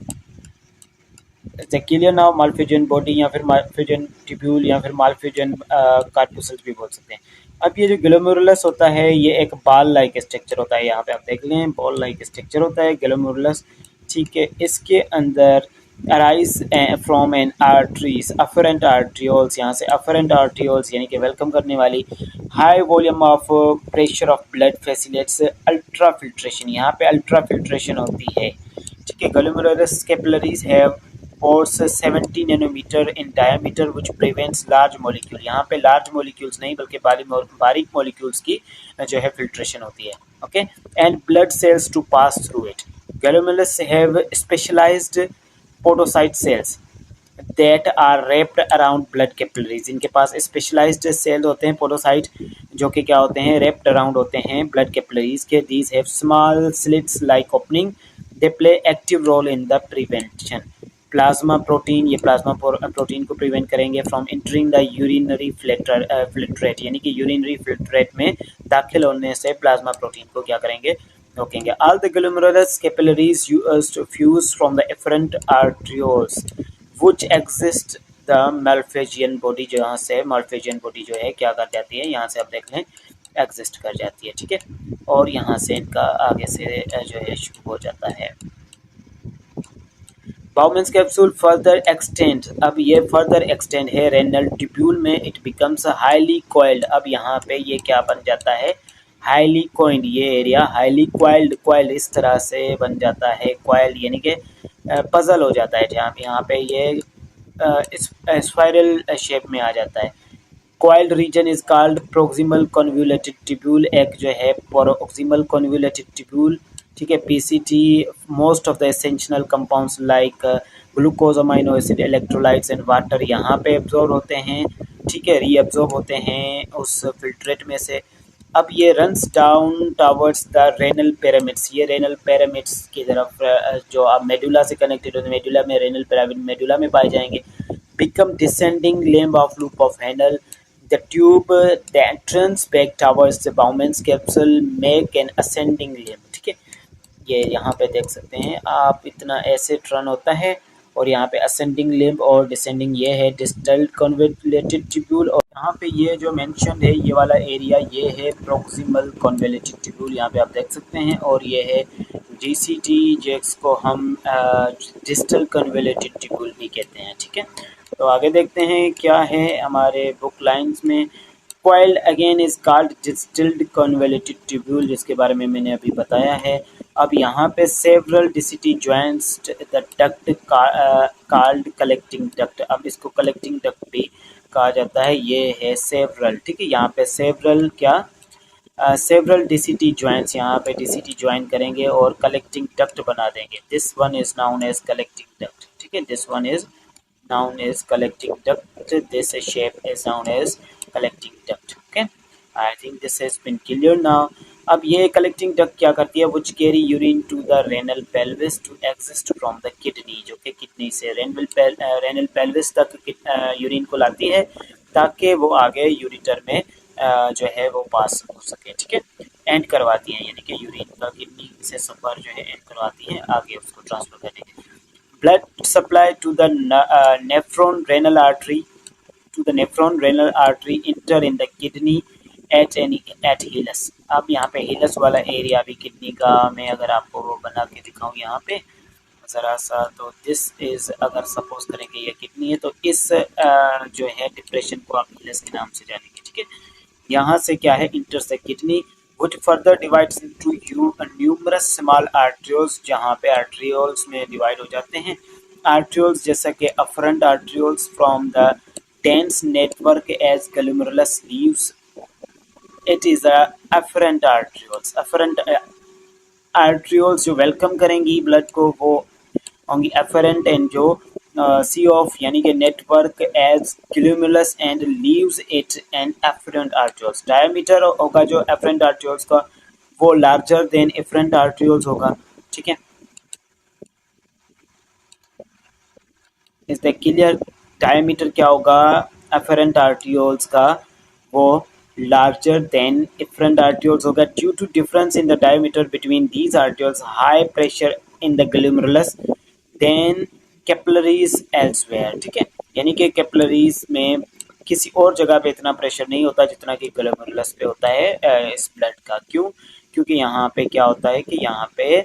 clear now, Malpighian body या फिर माल्फिजियन ट्यूब्यूल या फिर माल्फिजियन कार्टोसेल्स भी बोल सकते हैं। अब ये जो ग्लोमेरुलस होता है ये एक बॉल लाइक स्ट्रक्चर होता है, यहाँ पे आप देख लें बॉल लाइक स्ट्रक्चर होता है ग्लोमेरुलस, ठीक है। इसके अंदर arise from an arteries afferent arterioles, यहाँ से अफरेंट आर्ट्रियोल्स यानी कि वेलकम करने वाली high volume of pressure of blood facilitates ultra filtration, यहाँ पे अल्ट्रा फिल्ट्रेशन होती है, ठीक है। Glomerulus capillaries have pores 70 nanometre in diameter which prevents large molecule, यहाँ पे लार्ज मॉलिक्यूल्स नहीं बल्कि बारीक मॉलिक्यूल्स की जो है फिल्ट्रेशन होती है। Okay, and blood cells to pass through it. Glomerulus have specialised podocyte cells that are wrapped around blood capillaries, इनके पास स्पेशलाइज्ड सेल होते हैं पोडोसाइट जो कि क्या होते हैं, रेप्ड अराउंड होते हैं ब्लड कैपिलरीज के। These have small slits like opening, they play active role in the prevention. Plasma protein, ये प्लाज्मा प्रोटीन को प्रिवेंट करेंगे from entering the urinary filtrate, यानी कि यूरिनरी फिल्ट्रेट में दाखिल होने से प्लाज्मा प्रोटीन को क्या करेंगे, रोकेंगे। All the glomerulus capillaries used fuse from the efferent arterioles which exist the Malpighian body, जहाँ से माल्फिजियन बॉडी जो है क्या कर जाती है, यहाँ से आप देख लें एग्जिस्ट कर जाती है, ठीक है। और यहाँ से इनका आगे से जो है शुरू हो जाता है। बाउमेंस कैप्सूल फर्दर एक्सटेंड, अब ये फर्दर एक्सटेंड है रेनल ट्यूब्यूल में, इट बिकम्स हाईली कॉइल्ड, अब यहाँ पे ये क्या बन जाता है, हाईली कॉइल्ड, ये एरिया हाईली कॉइल्ड, कॉइल्ड इस तरह से बन जाता है, कॉइल्ड यानी कि पजल हो जाता है, जहाँ यहाँ पे ये स्पाइरल शेप में आ जाता है। Coiled region is called proximal convoluted tubule, एक जो है प्रोक्सिमल कन्वोल्यूटेड ट्यूब्यूल, ठीक है। PCT most of the essential compounds like glucose, amino acid, electrolytes and water यहाँ पे एब्जॉर्ब होते हैं, ठीक है, रीअब्जॉर्ब होते हैं उस फिल्ट्रेट में से। अब ये runs down towards the renal pyramids, ये रेनल पिरामिड्स की तरफ जो अब मेडुला से कनेक्टेड होते हैं, मेडुला में रेनल पिरामिड मेडुला में पाए जाएंगे। Become descending limb of loop of Henle, the tube, the entrance back towards the Bowman's capsule make an ascending limb, ठीक है। ये यहाँ पे देख सकते हैं आप, इतना ऐसे टर्न होता है और यहाँ पे असेंडिंग लिम्ब और डिसेंडिंग ये है डिस्टल कन्वोल्यूटेड ट्यूब्यूल, और यहाँ पे ये जो मेंशन है ये वाला एरिया ये है प्रोक्सिमल कन्वोल्यूटेड ट्यूब्यूल, यहाँ पे आप देख सकते हैं, और ये है जीसीटी जिसको हम डिस्टल कन्वोल्यूटेड ट्यूब्यूल भी कहते हैं, ठीक है। तो आगे देखते हैं क्या है हमारे बुक लाइंस में। Coiled again is called distilled convoluted tubule, जिसके बारे में मैंने अभी बताया है। अब यहाँ पे several DCT joins the duct called collecting duct, अब इसको कलेक्टिंग डक्ट भी कहा जाता है, ये है सेवरल, ठीक है। यहाँ पे सेवरल क्या, सेवरल डिसिटी ज्वाइंट्स, यहाँ पे डिसिटी ज्वाइन करेंगे और कलेक्टिंग डक्ट बना देंगे, this one is known as collecting duct, ठीक है। This one is known as collecting duct, this shape is known as collecting duct, okay, I think this has been clear now। अब ये collecting duct क्या करती है, which carry urine to the renal pelvis to exist from the kidney, जो कि kidney से renal pelvis तक urine को लाती है ताकि वो आगे यूरिटर में जो है वो पास हो सके, ठीक है, एंड करवाती है, यानी कि यूरिन का किडनी से सफर जो है एंड करवाती है आगे उसको ट्रांसफर करने के लिए। Blood supply to the nephron renal artery, enter in the kidney at hilus। अब यहाँ पे hilus वाला एरिया भी किडनी का, मैं अगर आपको वो बना के दिखाऊँ यहाँ पे ज़रा सा, तो दिस इज़, अगर सपोज करें कि ये किडनी है तो इस जो है डिप्रेशन को आप hilus के नाम से जानेंगे, ठीक है। यहाँ से क्या है, enter the kidney which further divides into numerous small arterioles, जहाँ पे arterioles में divide हो जाते हैं। arterioles जैसा कि afferent arterioles from the dense network as glomerulus leaves, it is a afferent arterioles, arterioles जो वेलकम करेंगी ब्लड को वो होंगी एफरेंट एंड जो सी ऑफ यानी कि network as glomerulus and leaves it and efferent arterioles. Diameter होगा जो एफरेंट आर्ट्रियोल्स का वो लार्जर देन एफरेंट आर्ट्रियोल्स होगा। ठीक है, इस द क्लियर डायमीटर क्या होगा एफरेंट आर्ट्रियोल्स का वो larger than efferent arterioles होगा due to difference in the diameter between these arterioles, high pressure in the glomerulus then capillaries elsewhere। ठीक है, यानी कि कैपिलरीज में किसी और जगह पे इतना प्रेशर नहीं होता जितना कि ग्लोमेरुलस पे होता है इस ब्लड का। क्यों? क्योंकि यहाँ पे क्या होता है कि यहाँ पे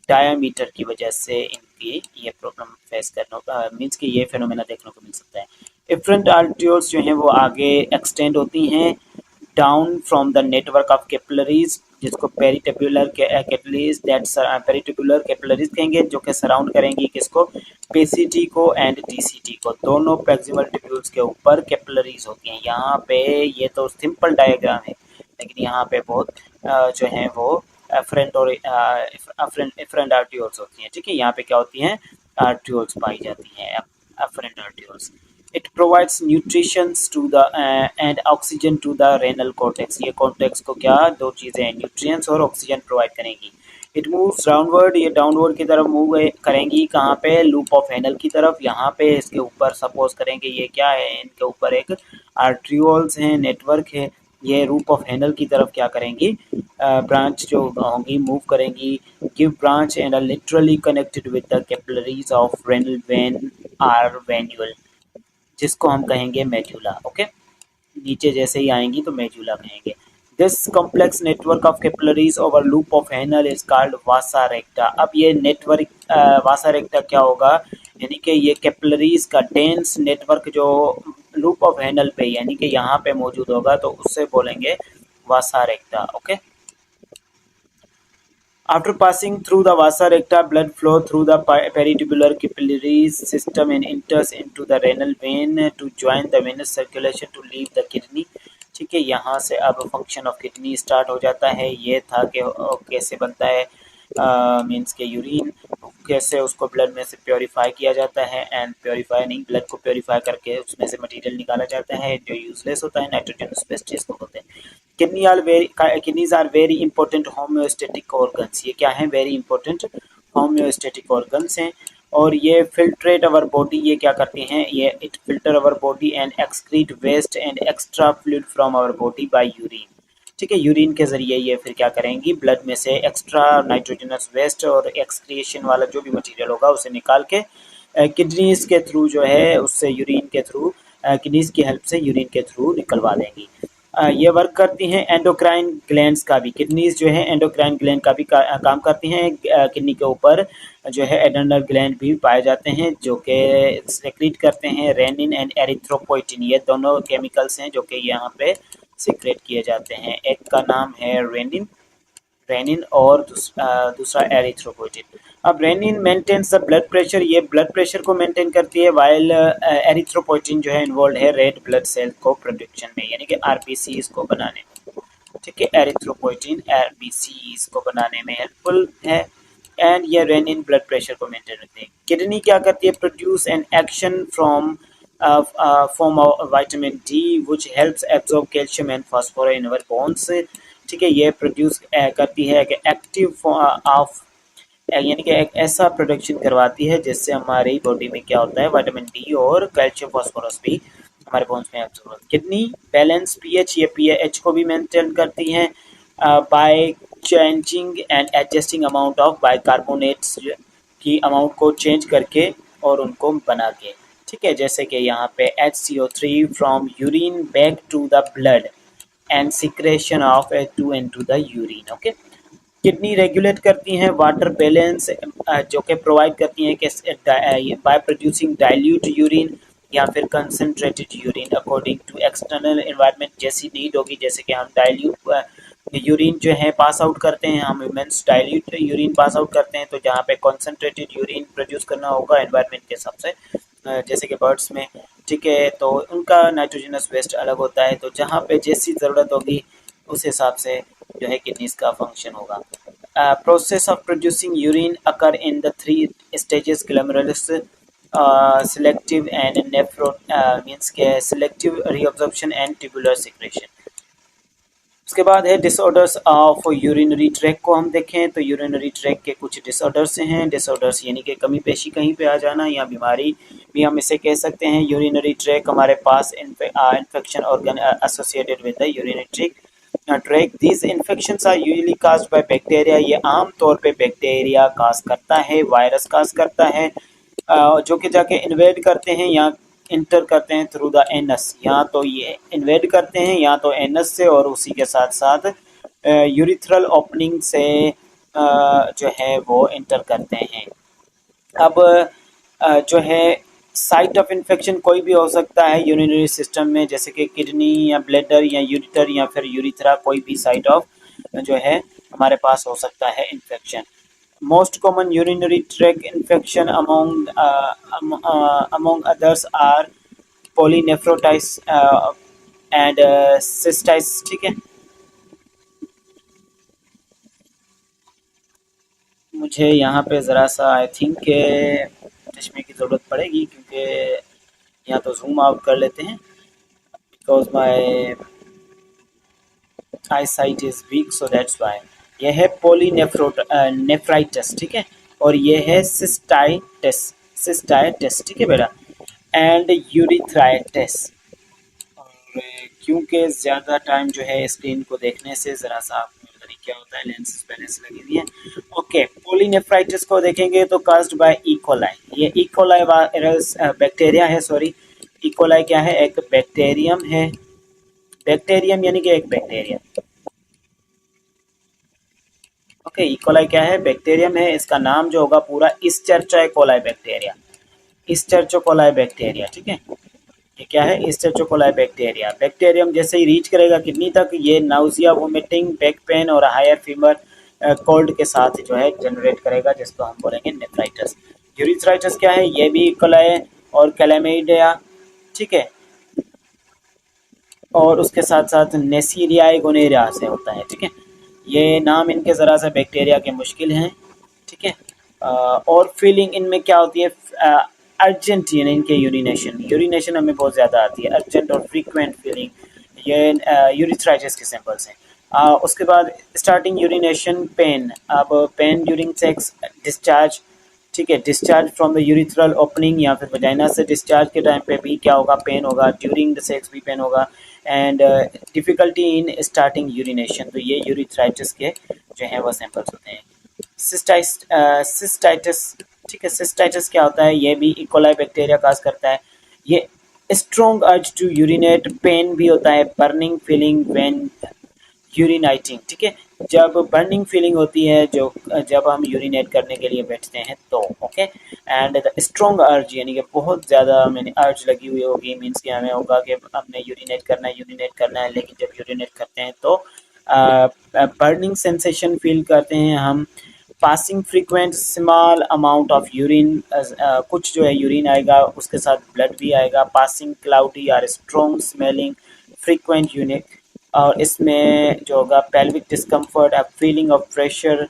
डायामीटर की वजह से इनकी ये प्रॉब्लम फेस करना मीन्स कि ये फेनोमेना देखने को मिल सकता है। एफरेंट आर्ट्रियोल्स जो हैं वो आगे एक्सटेंड होती हैं down from the network of capillaries जिसको पेरिटेबुलर कैपिलरीज दैट पेरिटेबुलर कैपिलरीज कहेंगे जो कि सराउंड करेंगी किसको पेसीटी को एंड डीसीटी को। दोनों प्लेक्सिबल ट्यूब्यूल्स के ऊपर कैपिलरीज होती हैं। यहाँ पे ये तो सिंपल डायग्राम है लेकिन यहाँ पे बहुत जो है वो एफरेंट और एफरेंट आर्ट्रियोल्स होती हैं। ठीक है, यहाँ पे क्या होती हैं आर्ट्रियोल्स पाई जाती हैं efferent arterioles. It provides nutrition to the and oxygen to the renal cortex। ये cortex को क्या दो चीज़ें हैं nutrients और oxygen provide करेंगी। It moves downward, ये downward की तरफ मूव करेंगी कहाँ पे loop of Henle की तरफ। यहाँ पे इसके ऊपर सपोज करेंगे ये क्या है इनके ऊपर एक arterioles हैं नेटवर्क है ये रूप ऑफ हैनल की तरफ क्या करेंगी ब्रांच जो होंगी मूव करेंगी। Give branch and are literally connected with the capillaries of renal vein or venule जिसको हम कहेंगे मेड्यूला। ओके, नीचे जैसे ही आएंगी तो मेड्यूला कहेंगे। This complex network of capillaries over loop of Henle is called वासा रेक्टा। अब ये नेटवर्क वासा रेक्टा क्या होगा यानी कि ये कैपिलरीज का डेंस नेटवर्क जो लूप ऑफ हैनल पे यानी कि यहाँ पे मौजूद होगा तो उससे बोलेंगे vasa recta. Okay, after passing through the vasa recta, blood flow through the peritubular capillaries system and enters into the renal vein to join the venous circulation to leave the kidney। ठीक है, यहाँ से अब function of kidney start हो जाता है। ये था कि कैसे बनता है मीन्स के यूरिन कैसे उसको ब्लड में से प्योरीफाई किया जाता है एंड प्योरीफाई नहीं ब्लड को प्योरीफाई करके उसमें से मटेरियल निकाला जाता है जो यूजलेस होता है नाइट्रोजनस वेस्ट जिसको बोलते हैं। Kidneys are very important homeostatic organs. ये क्या है वेरी इंपॉर्टेंट होम्योस्टेटिक ऑर्गन्स हैं और ये फिल्ट्रेट अवर बॉडी। ये क्या करते हैं ये it filter our body and excrete waste and extra fluid from our body by urine. ठीक है, यूरिन के जरिए ये फिर क्या करेंगी ब्लड में से एक्स्ट्रा नाइट्रोजनस वेस्ट और एक्सक्रिएशन वाला जो भी मटेरियल होगा उसे निकाल के किडनीज के थ्रू जो है उससे यूरिन के थ्रू किडनीज की हेल्प से यूरिन के थ्रू निकलवा देंगी। ये वर्क करती हैं एंडोक्राइन ग्लैंड्स का भी। किडनीज जो है एंडोक्राइन ग्लैंड का भी काम करती हैं। किडनी के ऊपर जो है एड्रेनल ग्लैंड भी पाए जाते हैं जो कि सेक्रेट करते हैं रेनिन एंड एरिथ्रोपोइटिन। ये दोनों केमिकल्स हैं जो कि यहाँ पे सीक्रेट किए जाते हैं। एक का नाम है रेनिन और दूसरा एरिथ्रोपोइटिन। अब renin maintains the blood pressure. ये ब्लड प्रेशर को मेंटेन करती है वाइल एरिथ्रोपोइटिन जो है इन्वॉल्व है रेड ब्लड सेल को प्रोडक्शन में यानी कि आरबीसीज को बनाने में। ठीक है, एरिथ्रोपोइटिन आरबीसीज को बनाने में हेल्पफुल है एंड ये रेनिन ब्लड प्रेशर को मेंटेन रखते हैं। किडनी क्या करती है produce an action from form of vitamin D which helps absorb calcium and phosphorus in our bones। ठीक है, ये प्रोड्यूस करती है कि एक्टिव ऑफ यानी कि एक ऐसा प्रोडक्शन करवाती है जिससे हमारी बॉडी में क्या होता है विटामिन डी और कैल्शियम फास्फोरस भी हमारे बोन्स में एब्जॉर्ब होता है। किडनी बैलेंस पीएच ये पीएच को भी मेंटेन करती हैं by changing and adjusting amount of bicarbonates की अमाउंट को चेंज करके और उनको बना के। ठीक है, जैसे कि यहाँ पे HCO3 from urine back to the blood and secretion of H2 into the urine. Okay, kidney regulate करती हैं वाटर बैलेंस जो कि प्रोवाइड करती हैं कि बाय प्रोड्यूसिंग डाइल्यूट यूरिन या फिर concentrated urine according to external environment जैसी नीड होगी। जैसे कि हम डाइल्यूट यूरिन जो है पास आउट करते हैं हम humans dilute urine pass out करते हैं तो जहाँ पे कॉन्सनट्रेटेड यूरिन प्रोड्यूस करना होगा एनवायरनमेंट के हिसाब से जैसे कि बर्ड्स में। ठीक है, तो उनका नाइट्रोजनस वेस्ट अलग होता है तो जहाँ पे जैसी ज़रूरत होगी उस हिसाब से जो है किडनीज का फंक्शन होगा। process of producing urine occur in the three stages: glomerulus, selective and means के selective reabsorption and tubular secretion. उसके बाद है डिसऑर्डर्स ऑफ यूरिनरी ट्रैक को हम देखें तो यूरिनरी ट्रैक के कुछ डिसऑर्डर्स हैं। डिसऑर्डर्स यानी कि कमी पेशी कहीं पे आ जाना या बीमारी भी हम इसे कह सकते हैं। यूरिनरी ट्रैक हमारे पास infection organ associated with the urinary tract. These infections are usually caused by bacteria. ये आम तौर पे बैक्टीरिया काज करता है, वायरस काज करता है, जो कि जाके इन्वेड करते हैं या इंटर करते हैं थ्रू द एनस। या तो ये इन्वेड करते हैं या तो एनस से और उसी के साथ साथ यूरिथ्रल ओपनिंग से जो है वो इंटर करते हैं। अब जो है साइट ऑफ इन्फेक्शन कोई भी हो सकता है यूरिनरी सिस्टम में, जैसे कि किडनी या ब्लैडर या यूरिटर या फिर यूरिथ्रा, कोई भी साइट ऑफ जो है हमारे पास हो सकता है infection. Most common urinary tract infection among others are polynephritis and cystitis। ठीक है, मुझे यहाँ पे ज़रा सा आई थिंक चश्मे की ज़रूरत पड़ेगी क्योंकि यहाँ तो जूम आउट कर लेते हैं because my I site is week, so that's Y. ये है पोलीनेफ्राइटिस, ठीक है, और ये है सिस्टाइटिस, ठीक है बेटा, एंड यूरिथ्राइटिस। और क्योंकि ज़्यादा टाइम जो है स्क्रीन को देखने से ज़रा सा आपको क्या होता है, लेंसेज पहले से लगी हुई है। ओके, पोलीनेफ्राइटिस को देखेंगे तो काज्ड बाय इकोलाई। ये इकोलाई वायरस बैक्टीरिया है, सॉरी, इकोलाई क्या है, एक बैक्टीरियम है। बैक्टीरियम यानी कि एक बैक्टीरिया। ओके, इकोलाई क्या है, बैक्टीरियम है। इसका नाम जो होगा पूरा इस्चरचो कोलाई बैक्टीरिया, इस्चरचो कोलाई बैक्टीरिया, ठीक है। ये क्या है, इस्चरचो कोलाई बैक्टीरिया। बैक्टीरियम जैसे ही रीच करेगा किडनी तक, ये नाउजिया, वोमिटिंग, बैक पेन और हायर फीवर कोल्ड के साथ जो है जनरेट करेगा, जिसको हम बोलेंगे नेफ्राइटिस। यूरिथ्राइटिस क्या है, ये भी इकोलाई और क्लैमिडिया, ठीक है, और उसके साथ साथ नेसीरिया गोनेरिया से होता है, ठीक है। ये नाम इनके ज़रा सा बैक्टीरिया के मुश्किल हैं, ठीक है। और फीलिंग इनमें क्या होती है, अर्जेंट, यानी इनके यूरिनेशन हमें बहुत ज़्यादा आती है, अर्जेंट और फ्रीक्वेंट फीलिंग, ये यूरिथ्राइटिस के सिंपल्स हैं। उसके बाद स्टार्टिंग यूरिनेशन, पेन। अब पेन ड्यूरिंग सेक्स, डिस्चार्ज, ठीक है, discharge from the urethral opening या फिर वजाइना से डिस्चार्ज के टाइम पे भी क्या होगा, पेन होगा। ड्यूरिंग द सेक्स भी पेन होगा। And difficulty in starting urination, तो ये यूरिथ्राइटिस के जो है वो सैंपल्स होते हैं। सिस्टाइटिस, ठीक है, सिस्टाइटिस क्या होता है, ये भी इकोलाई बैक्टीरिया काज करता है। ये strong urge to urinate, pen भी होता है, बर्निंग फीलिंग व्हेन यूरिनाइटिंग, ठीक है, जब बर्निंग फीलिंग होती है जब हम यूरिनेट करने के लिए बैठते हैं तो। ओके, एंड द स्ट्रॉन्ग अर्ज, यानी कि बहुत ज़्यादा मैंने अर्ज लगी हुई होगी, मीन्स कि हमें होगा कि हमने यूरिनेट करना है, लेकिन जब यूरिनेट करते हैं तो बर्निंग सेंसेशन फील करते हैं हम। Passing frequent small amount of urine, कुछ जो है यूरिन आएगा, उसके साथ ब्लड भी आएगा। पासिंग क्लाउडी और स्ट्रॉन्ग स्मेलिंग फ्रीक्वेंट यूनिट, और इसमें जो होगा pelvic discomfort, feeling of pressure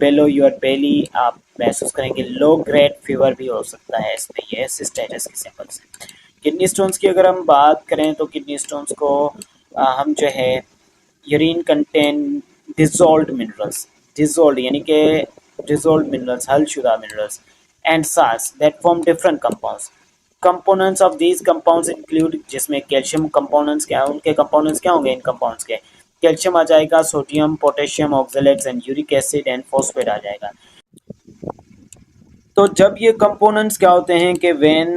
below your belly आप महसूस करेंगे। लो ग्रेड फीवर भी हो सकता है इसमें। ये सिस्टाइटिस के सिंपल्स हैं। किडनी स्टोन्स की अगर हम बात करें तो किडनी स्टोन्स को हम जो है urine contain dissolved minerals, dissolved यानी कि डिजोल्व्ड मिनरल्स, हलशुदा minerals, and salts that form different compounds. Components of these compounds include, जिसमें कैल्शियम कंपोनेंट्स क्या, उनके कंपोनेंट्स क्या होंगे इन कंपाउंड्स के, कैल्शियम आ जाएगा, sodium, potassium, oxalates and uric acid and phosphate आ जाएगा। तो जब ये कंपोनेंट्स क्या होते हैं कि व्हेन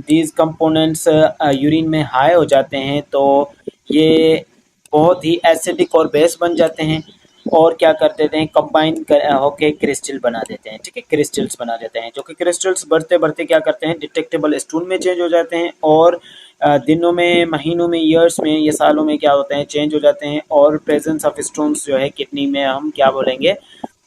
दीज कंपोनेंट्स यूरिन में हाई हो जाते हैं तो ये बहुत ही एसिडिक और बेस बन जाते हैं और क्या कर देते हैं, कंबाइन होके क्रिस्टल बना देते हैं, ठीक है, क्रिस्टल्स बना देते हैं, जो कि क्रिस्टल्स बढ़ते बढ़ते क्या करते हैं, डिटेक्टेबल स्टूल में चेंज हो जाते हैं और दिनों में, महीनों में, ईयर्स में या सालों में क्या होते हैं, चेंज हो जाते हैं। और प्रेजेंस ऑफ स्टोन्स जो है किडनी में हम क्या बोलेंगे,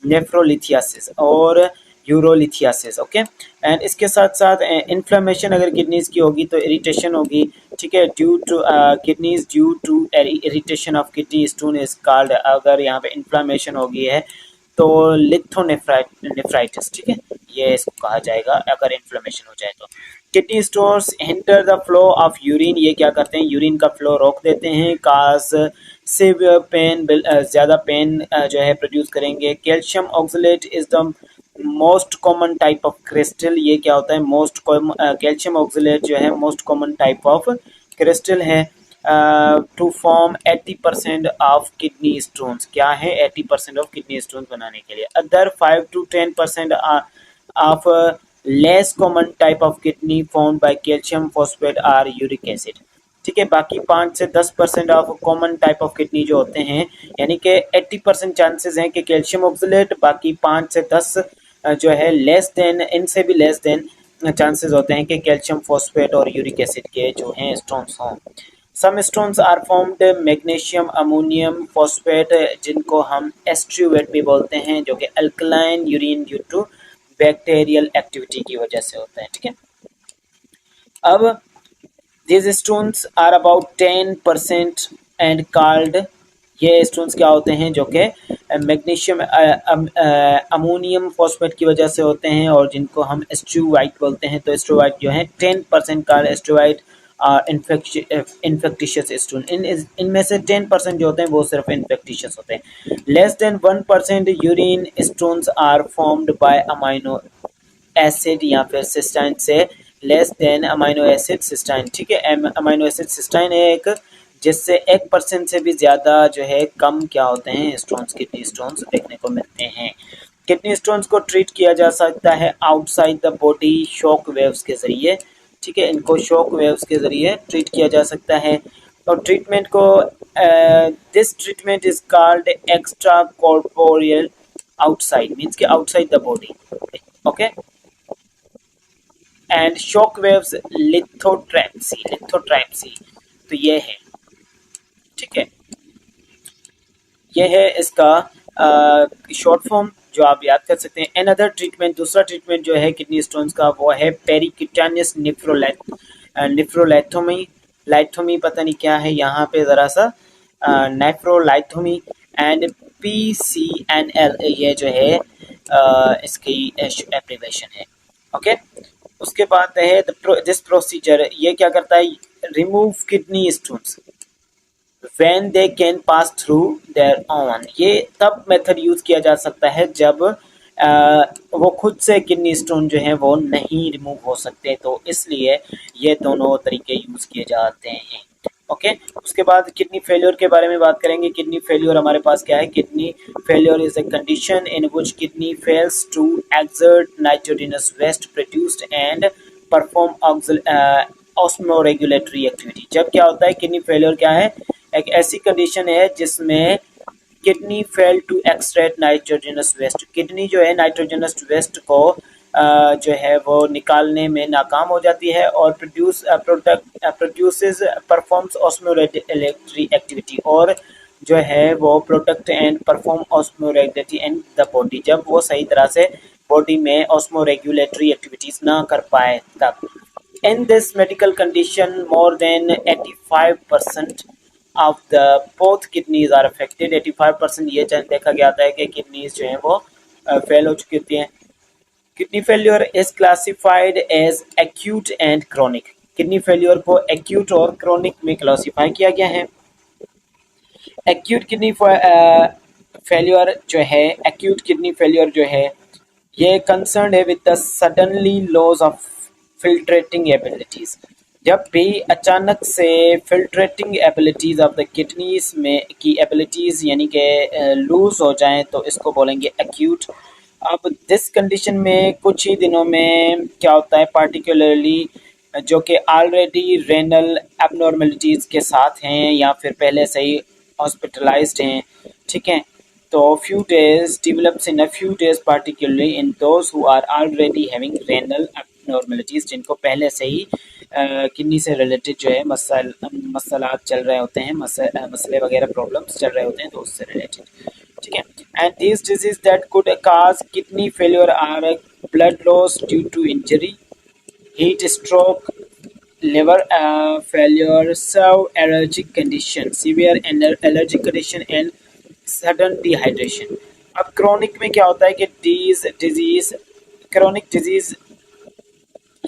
नेफ्रोलिथियासिस और यूरोलिथियासिस। ओके, एंड इसके साथ साथ इन्फ्लेमेशन अगर किडनीज की होगी तो इरिटेशन होगी, ठीक है, due to kidneys due to irritation of kidney stone is called. अगर यहाँ पे इन्फ्लेमेशन होगी है तो लिथोनेफ्राइटिस, ठीक है, ये इसको कहा जाएगा अगर इन्फ्लेमेशन हो जाए तो। Kidney stones hinter the flow of urine, ये क्या करते हैं, यूरिन का फ्लो रोक देते हैं। काज सिवियर पेन, ज़्यादा पेन जो है प्रोड्यूस करेंगे। Calcium oxalate is the most common type of crystal, ये क्या होता है, मोस्ट कैल्शियम ऑक्सलेट जो है most common type of crystal है to form 80% of kidney stones, क्या है 80% ऑफ किडनी स्टोन्स बनाने के लिए। Other 5 to 10% of less common type of kidney formed by calcium phosphate or uric acid, ठीक है। बाकी 5 से 10% of common type of kidney जो होते हैं, यानी कि 80% चांसेस हैं कि कैल्शियम ऑक्सलेट, बाकी 5 से 10 जो है लेस देन, इनसे भी लेस देन चांसेस होते हैं कि कैल्शियम फॉस्फेट और यूरिक एसिड के जो हैं स्टोन्स हों। Some stones are formed magnesium ammonium phosphate, जिनको हम एस्ट्रूवेट भी बोलते हैं, जो कि alkaline urine due to bacterial activity की वजह से होता है, ठीक है। अब these stones are about 10% and called, ये स्टोन्स क्या होते हैं जो कि मैग्नीशियम अमोनियम फॉस्फेट की वजह से होते हैं और जिनको हम एस्ट्रूवाइट बोलते हैं। तो एस्ट्रूवाइट जो है 10% का एस्ट्रूवाइट इन्फेक्टिशियस स्टोन, इनमें से 10% जो होते हैं वो सिर्फ इन्फेक्टिशियस होते हैं। Less than 1% urine stones are formed by amino acid या फिर सिस्टाइन से, less than amino acid cystine, ठीक है। अमाइनो एसिड सिस्टाइन है एक, जिससे 1% से भी ज़्यादा जो है कम क्या होते हैं स्टोन्स, किडनी स्टोन्स देखने को मिलते हैं। किडनी स्टोन्स को ट्रीट किया जा सकता है outside the body shock waves के ज़रिए, ठीक है, इनको शॉक वेव्स के ज़रिए ट्रीट किया जा सकता है। और ट्रीटमेंट को this treatment is called extracorporeal outside, means कि outside the body, okay. And shock waves lithotripsy, तो ये है, ठीक है, ये है इसका शॉर्ट फॉर्म जो आप याद कर सकते हैं। एन अदर ट्रीटमेंट, दूसरा ट्रीटमेंट जो है किडनी स्टोन्स का वो है पेरिक्यूटेनियस नेफ्रोलाइथोमी, लाइथोमी पता नहीं क्या है यहाँ पे ज़रा सा, नेफ्रोलाइथोमी एंड PCNL, ये जो है इसकी एब्रिवेशन है, ओके। उसके बाद है दिस प्रोसीजर, ये क्या करता है, remove kidney stones when they can pass through their own, ये तब मेथड यूज किया जा सकता है जब वो खुद से किडनी स्टोन जो है वो नहीं रिमूव हो सकते, तो इसलिए ये दोनों तरीके यूज किए जाते हैं, ओके। उसके बाद किडनी फेलियर के बारे में बात करेंगे। किडनी फेलियर हमारे पास क्या है, kidney failure is a condition in which kidney fails to excrete nitrogenous waste produced and perform osmoregulatory activity. जब क्या होता है, किडनी फेलियर क्या है, एक ऐसी कंडीशन है जिसमें kidney fail to extract nitrogenous waste, kidney जो है नाइट्रोजनस वेस्ट को जो है वो निकालने में नाकाम हो जाती है और प्रोड्यूसेस परफॉर्म्स ऑस्मोरेगुलेटरी एक्टिविटी, और जो है वो protect and perform osmoregulatory in the body, जब वो सही तरह से बॉडी में ऑस्मोरेगुलेटरी एक्टिविटीज ना कर पाए तब। In this medical condition more than 85% of the both kidneys are affected, 85% ये देखा गया था कि किडनीज जो हैं वो फेल हो चुकी होती हैं। Kidney failure is classified as acute and chronic, kidney failure को एक्यूट और क्रोनिक में क्लासिफाई किया गया है। एक्यूट किडनी फेलियर जो है, एक्यूट किडनी फेलियर जो है ये कंसर्न है with the suddenly loss of filtrating abilities, जब भी अचानक से filtrating abilities of the kidneys में की एबिलिटीज यानी कि लूज हो जाएं तो इसको बोलेंगे एक्यूट। अब दिस कंडीशन में कुछ ही दिनों में क्या होता है, पार्टिकुलरली जो कि ऑलरेडी रेनल एबनॉर्मेलिटीज़ के साथ हैं या फिर पहले से ही हॉस्पिटलाइज्ड हैं, ठीक है, तो few days develops in a few days particularly in those who are already having renal abnormalities, जिनको पहले से ही किडनी से रिलेटेड जो है मसलात चल रहे होते हैं, मसले वगैरह प्रॉब्लम्स चल रहे होते हैं तो उससे रिलेटेड, ठीक है। And this disease that could cause kidney failure are blood loss due to injury, heat stroke, liver failure, allergic condition, severe allergic condition and sudden dehydration। अब क्रोनिक में क्या होता है कि disease chronic disease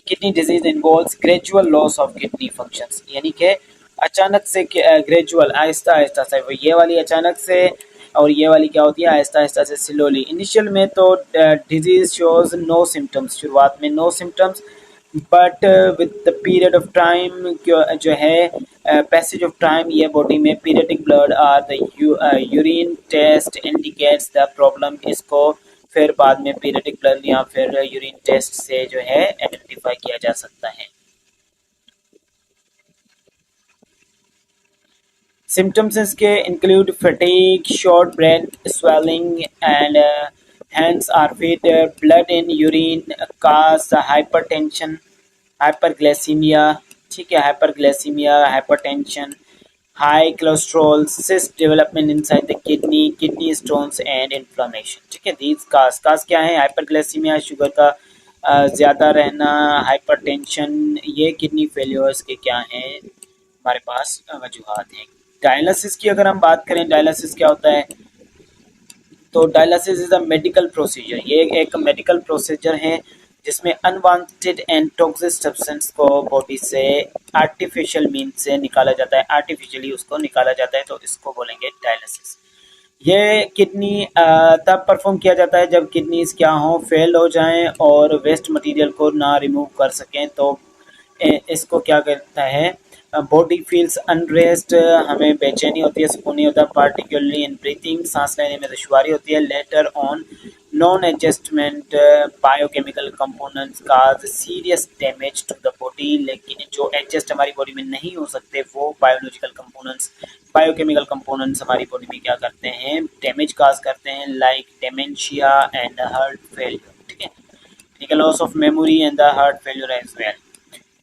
kidney disease involves gradual loss of kidney functions, यानी कि अचानक से ग्रेजुअल आहिस्ता आहिस्ता से, ये वाली अचानक से और ये वाली क्या होती है आहिस्ता आहिस्ता से स्लोली। इनिशियल में तो डिजीज शोज नो सिम्टम्स, शुरुआत में no symptoms, but with the period of time जो है पैसेज ऑफ टाइम ये बॉडी में periodic blood or the urine test indicates the problem, इसको फिर बाद में पीरियडिक ब्लड या फिर यूरिन टेस्ट से जो है आइडेंटिफाई किया जा सकता है। सिम्टम्स इसके include fatigue, short breath, swelling and hands or feet, blood in urine, cough, hypertension, hyperglycaemia, ठीक है, hyperglycaemia, hypertension, high cholesterol, cyst development inside the kidney, kidney stones and inflammation, ठीक है। these कास क्या है, हाइपरग्लाइसीमिया शुगर का ज़्यादा रहना, hypertension, ये किडनी फेलियर्स के क्या हैं हमारे पास वजूहात हैं। डायलिसिस की अगर हम बात करें, डायलिसिस क्या होता है, तो dialysis is a medical procedure, ये एक मेडिकल प्रोसीजर है जिसमें अनवांटेड एंड टॉक्सिक सब्सटेंस को बॉडी से आर्टिफिशियल मीन से निकाला जाता है, आर्टिफिशियली उसको निकाला जाता है, तो इसको बोलेंगे डायलिसिस। ये किडनी तब परफॉर्म किया जाता है जब किडनीज क्या हो, फेल हो जाएं और वेस्ट मटेरियल को ना रिमूव कर सकें, तो इसको क्या कहता है, बॉडी फील्स अनरेस्ट, हमें बेचैनी होती है, सुकून नहीं होता, पार्टिकुलरली इन ब्रीथिंग, सांस लेने में दुश्वारी होती है, later on non adjustment biochemical components cause serious damage to the body, लेकिन जो एडजस्ट हमारी बॉडी में नहीं हो सकते वो बायोलॉजिकल कंपोनेंट्स, बायोकेमिकल कंपोनेंट्स हमारी बॉडी में क्या करते हैं, डैमेज काज करते हैं, like dementia and heart failure, ठीक है, loss of memory and the heart failure as well.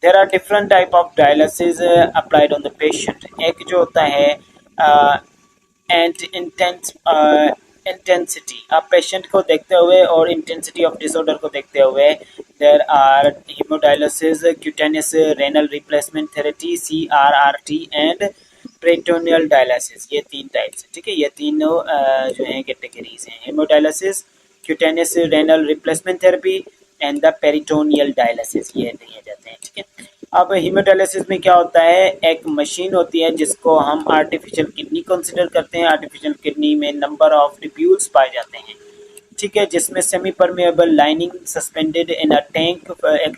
There are different type of dialysis applied on the patient. एक जो होता है एंड इंटेंसिटी, आप पेशेंट को देखते हुए और इंटेंसिटी ऑफ डिसऑर्डर को देखते हुए, there are haemodialysis, cutaneous renal replacement therapy CRRT and peritoneal dialysis, ये तीन टाइप्स, ठीक है, ये तीनों जो हैं कैटेगरीज हैं, haemodialysis, cutaneous renal replacement therapy and the peritoneal dialysis, ये दिए जाते हैं, ठीक है। अब हीमोडायलिसिस में क्या होता है, एक मशीन होती है जिसको हम आर्टिफिशियल किडनी कंसिडर करते हैं, आर्टिफिशियल किडनी में नंबर ऑफ ट्यूब्यूल्स पाए जाते हैं, ठीक है, जिसमें semi permeable lining suspended in a tank, एक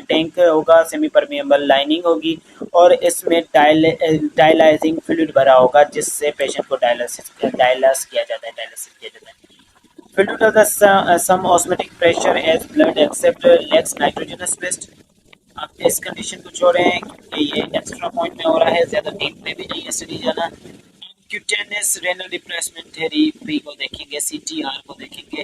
टैंक होगा, सेमी परमेएबल लाइनिंग होगी और इसमें डायलाइजिंग फ्लूइड भरा होगा जिससे पेशेंट को डायलिस किया जाता है। Filtered to the some osmotic pressure as blood accept less nitrogenous waste। अब इस कंडीशन को छोड़ रहे हैं क्योंकि ये एक्स्ट्रा पॉइंट में हो रहा है, ज़्यादा डीप में भी नहीं है स्टडी जाना। क्यूटेनियस रेनल रिप्लेसमेंट थेरेपी को देखेंगे, CTR को देखेंगे।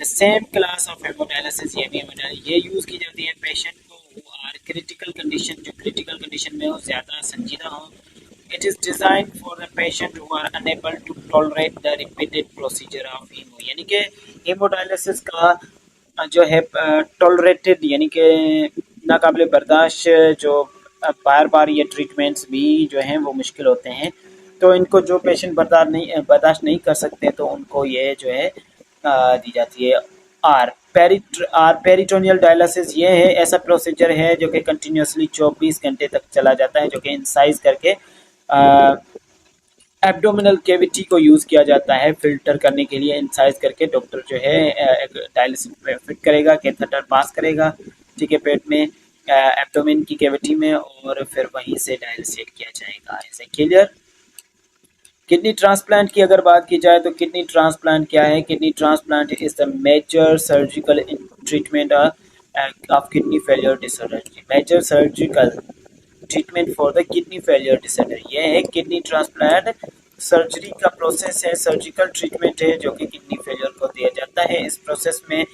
The same class of hemodialysis, ये भी हेमोडायलिसिस ये यूज़ की जाती है पेशेंट को वो आर क्रिटिकल कंडीशन, जो क्रिटिकल कंडीशन में हो, ज़्यादा संजीदा हो। It is designed for the patient who are unable to tolerate the repeated procedure of hemo, यानी कि हेमोडायलिसिस का जो है टॉलरेटेड यानी कि नाकाबिले बर्दाश्त, जो बार बार ये ट्रीटमेंट्स भी जो हैं वो मुश्किल होते हैं, तो इनको जो पेशेंट बर्दाश्त नहीं कर सकते तो उनको ये जो है दी जाती है। पेरिटोनियल डायलिसिस ये है ऐसा प्रोसीजर है जो कि कंटिन्यूसली 24 घंटे तक चला जाता है, जो कि इंसाइज करके एब्डोमिनल कैविटी को यूज़ किया जाता है फिल्टर करने के लिए, इंसाइज करके डॉक्टर जो है एक डायलिसिस फिट करेगा, कैथेटर पास करेगा, ठीक है, पेट में एब्डोमिन की कैविटी में और फिर वहीं से डायलिसेट किया जाएगा। ऐसे क्लियर। किडनी ट्रांसप्लांट की अगर बात की जाए तो किडनी ट्रांसप्लांट क्या है, kidney transplant is the major surgical treatment of kidney failure disorder, major surgical treatment for the kidney failure disorder, ये है किडनी ट्रांसप्लांट, सर्जरी का प्रोसेस है, सर्जिकल ट्रीटमेंट है जो कि किडनी फेलियर को दिया जाता है। इस प्रोसेस में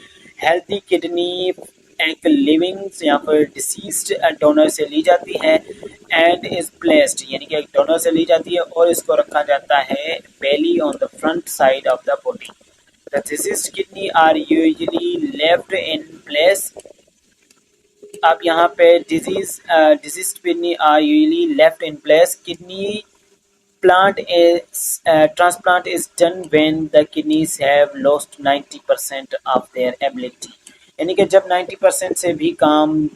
हेल्थी किडनी एक लिविंग या फिर डिसीज्ड डोनर से ली जाती है एंड इज प्लेस्ड, यानी कि एक डोनर से ली जाती है और इसको रखा जाता है belly on the front side of the body. The diseased kidney are usually left in place. अब यहाँ पे disease kidney are usually left in place, kidney transplant is done when the kidneys have lost 90% of their ability। यानी कि जब 90% से भी काम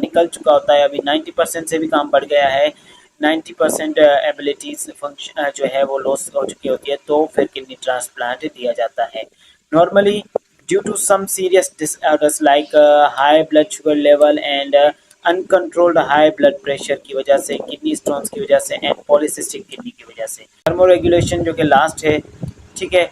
निकल चुका होता है, अभी 90% से भी काम बढ़ गया है, 90% एबिलिटीज फंक्शन जो है वो लॉस हो चुकी होती है, तो फिर किडनी ट्रांसप्लांट दिया जाता है। Normally due to some serious disorders like high blood sugar level and uncontrolled high blood pressure की वजह से, किडनी स्टोन्स की वजह से एंड पॉलीसिस्टिक किडनी की वजह से। थर्मोरेगुलेशन जो कि लास्ट है, ठीक है,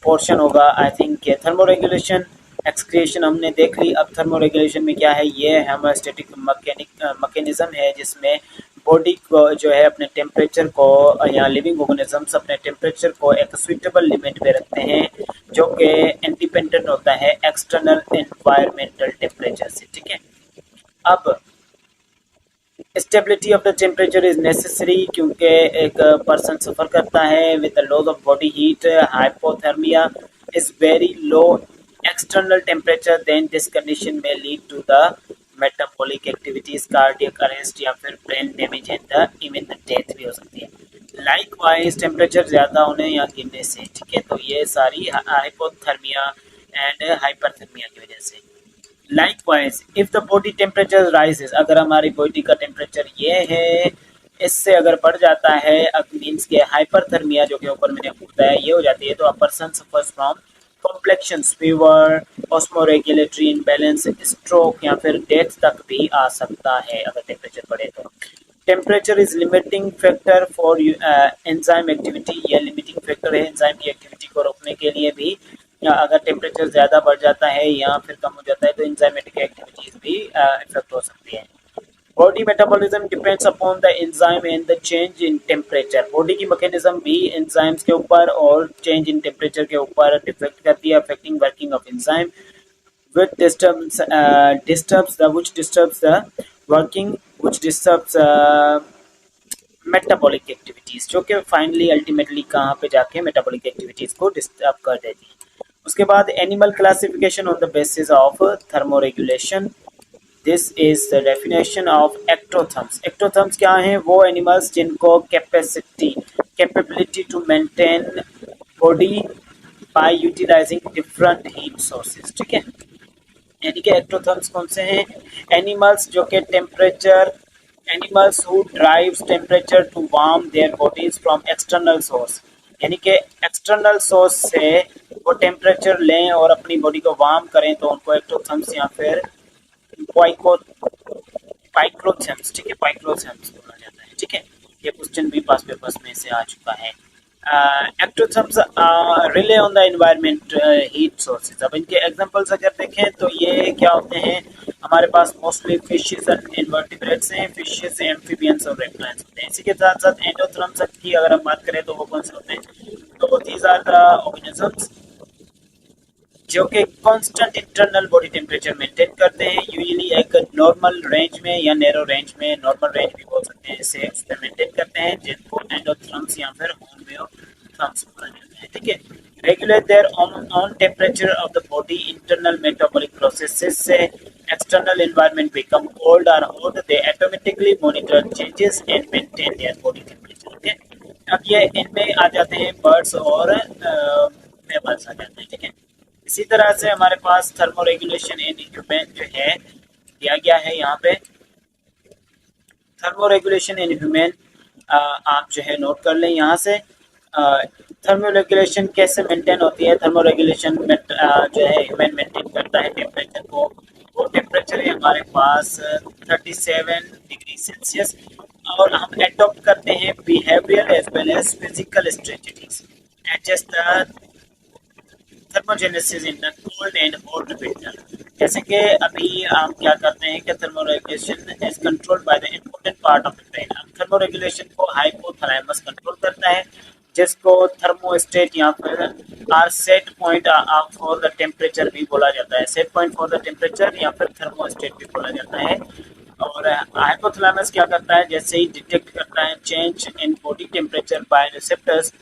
पोर्शन होगा आई थिंक। थर्मोरेगुलेशन एक्सक्रिएशन हमने देख ली। अब थर्मोरेगुलेशन में क्या है, ये हेमोस्टेटिक मैकेनिज्म है जिसमें बॉडी को जो है अपने टेम्परेचर को, या लिविंग ऑर्गेनिजम्स अपने टेम्परेचर को एक सुइटेबल लिमिट पे रखते हैं जो कि इंडिपेंडेंट होता है एक्सटर्नल एनवायरमेंटल टेम्परेचर से, ठीक है। अब stability of the temperature is necessary क्योंकि एक पर्सन सफ़र करता है with the loss of body heat, hypothermia is very low external temperature, then this condition में lead to the metabolic activities, cardiac arrest या फिर brain damage and even the death भी हो सकती है। लाइकवाइज टेम्परेचर ज़्यादा होने या गिरने से, ठीक है, तो ये सारी हाइपोथर्मिया एंड हाइपरथर्मिया की वजह से। Likewise if the body temperature rises, अगर हमारी बॉडी का टेम्परेचर ये है, इससे अगर बढ़ जाता है, अब मीन्स के हाइपरथर्मिया जो कि ऊपर मैंने बताया ये हो जाती है, तो a person suffers from complications, fever, osmoregulatory imbalance, stroke या फिर डेथ तक भी आ सकता है अगर टेम्परेचर बढ़े तो। Temperature is limiting factor for enzyme activity, यह लिमिटिंग फैक्टर है एंजाइम की एक्टिविटी को रोकने के लिए भी। या अगर टेम्परेचर ज़्यादा बढ़ जाता है या फिर कम हो जाता है तो एंजाइमेटिक एक्टिविटीज़ भी इफेक्ट हो सकती है। Body metabolism depends upon the enzyme and the change in temperature, body की मैकेनिज्म भी एंजाइम्स के ऊपर और चेंज इन टेम्परेचर के ऊपर डिफेक्ट करती है, affecting working of enzyme which disturbs the working, which disturbs metabolic activities, जो कि फाइनली अल्टीमेटली कहाँ पे जाके मेटाबॉलिक एक्टिविटीज़ को डिस्टर्ब कर देती है। उसके बाद animal classification on the basis of thermoregulation, this is the definition of ectotherms. Ectotherms क्या हैं, वो एनिमल्स जिनको capability to maintain body by utilising different heat sources, ठीक है। यानी कि एक्टोथर्म्स कौन से हैं, एनिमल्स जो कि temperature, animals who drives temperature to warm their bodies from external source, यानी कि एक्सटर्नल सोर्स से वो टेम्परेचर लें और अपनी बॉडी को वार्म करें तो उनको एक्टोथर्म्स या फिर पाइक्रोथर्म्स, ठीक है, पाइक्रोथर्म्स बोला जाता है, ठीक है। ये क्वेश्चन भी पास पेपर्स में से आ चुका है। Ectotherms rely on the environment heat sources. अब इनके एग्जांपल्स अगर देखें तो ये क्या होते हैं, हमारे पास मोस्टली फिशेस एंड इनवर्टिब्रेट्स हैं, फिशेस, एम्फीबियंस और रेप्टाइल्स होते हैं। इसी के साथ साथ एंडोथर्म्स की अगर हम बात करें तो वो कौन से होते हैं, तो दीज आर द ऑर्गेनिजम्स जो कि constant internal body temperature maintain करते हैं, यूजुअली एक नॉर्मल रेंज में या नैरो रेंज में, नॉर्मल रेंज भी बोल सकते हैं, इसे उस पर मेंटेन करते हैं, जिनको एंडोथर्म्स या फिर होम्योथर्म्स बोला जाता है, ठीक है। Regulate their own temperature of the body, internal metabolic processes से एक्सटर्नल एनवायरनमेंट बिकम कोल्ड और hot, they automatically monitor changes and maintain their body temperature, ठीक है। अब ये इनमें आ जाते हैं बर्ड्स और मैमल्स आ जाते हैं, ठीक है। इसी तरह से हमारे पास थर्मोरेगुलेशन इन ह्यूमन जो है दिया गया है यहाँ पे, थर्मोरेगुलेशन इन ह्यूमन आप जो है नोट कर लें यहाँ से। थर्मोरेगुलेशन कैसे मेंटेन होती है, थर्मोरेगुलेशन में जो है ह्यूमन मेंटेन करता है टेम्परेचर को, वो टेम्परेचर है हमारे पास 37 डिग्री सेल्सियस, और हम एडॉप्ट करते हैं behaviour as well as physical strategies adjust the thermogenesis in the cold and hot weather. जैसे कि अभी हम क्या करते हैं कि thermoregulation is controlled by the important part of the brain. अब थर्मोरेगुलेशन को हाइपोथैलेमस कंट्रोल करता है, जिसको थर्मोस्टेट या फिर or set point for the temperature भी बोला जाता है, set point for the temperature या फिर थर्मोस्टेट भी बोला जाता है। और हाइपोथैलेमस क्या करता है, जैसे ही डिटेक्ट करता है change in body temperature by receptors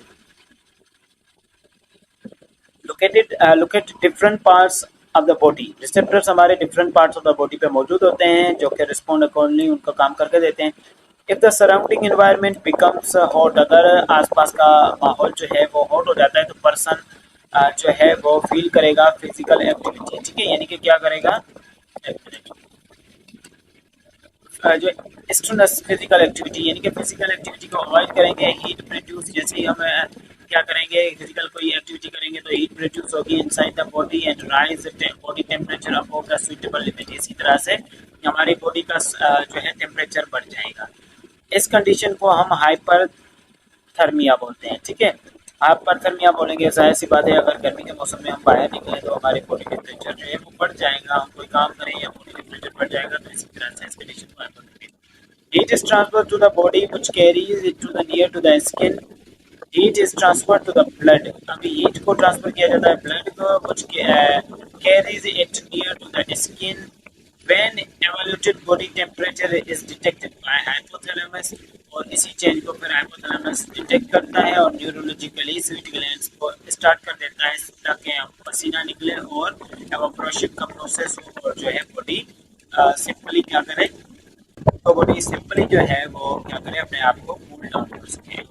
located different parts of the body. Receptors हमारे different parts of the body पे मौजूद होते हैं जो कि रिस्पॉन्ड अकॉर्डिंगली उनका काम करके देते हैं। If the surrounding environment becomes hot, अगर आसपास का माहौल जो है वो हॉट हो जाता है तो पर्सन जो है वो फील करेगा फिजिकल एक्टिविटी, ठीक है, यानी कि क्या करेगा, जो स्ट्रेस फिजिकल एक्टिविटी, यानी कि फिजिकल एक्टिविटी को अवॉइड करेंगे। हीट प्रोड्यूस, जैसे ही हम क्या करेंगे, फिजिकल कोई एक्टिविटी करेंगे तो हीट प्रोड्यूस होगी inside the body and rise body temperature above the suitable limit, इसी तरह से हमारी बॉडी का जो है टेम्परेचर बढ़ जाएगा। इस कंडीशन को हम हाइपर थर्मिया बोलते हैं, ठीक है। हाइपरथर्मिया बोलेंगे, जाहिर सी बात है अगर गर्मी के मौसम में हम बाहर निकले तो हमारी बॉडी टेम्परेचर जो है वो बढ़ जाएगा, हम कोई काम करें या बॉडी टेम्परेचर बढ़ जाएगा, तो इसी तरह से इस कंडीशन को hyperthermia. Heat is transfer to the body which carries it to the near to the skin. Heat is transfer to the blood, अभी हीट को ट्रांसफर किया जाता है ब्लड को, which carries it near to the skin. When evaluated body temperature is detected by hypothalamus, और इसी change को फिर हाइपोथैलेमस डिटेक्ट करता है और न्यूरोलॉजिकली स्वीट ग्लैंड्स को स्टार्ट कर देता है ताकि हम पसीना निकले और एवापोरेशन का प्रोसेस हो और जो है बॉडी सिंपली क्या करे, तो बॉडी सिंपली जो है वो क्या करे, अपने आप को कूल डाउन कर सके।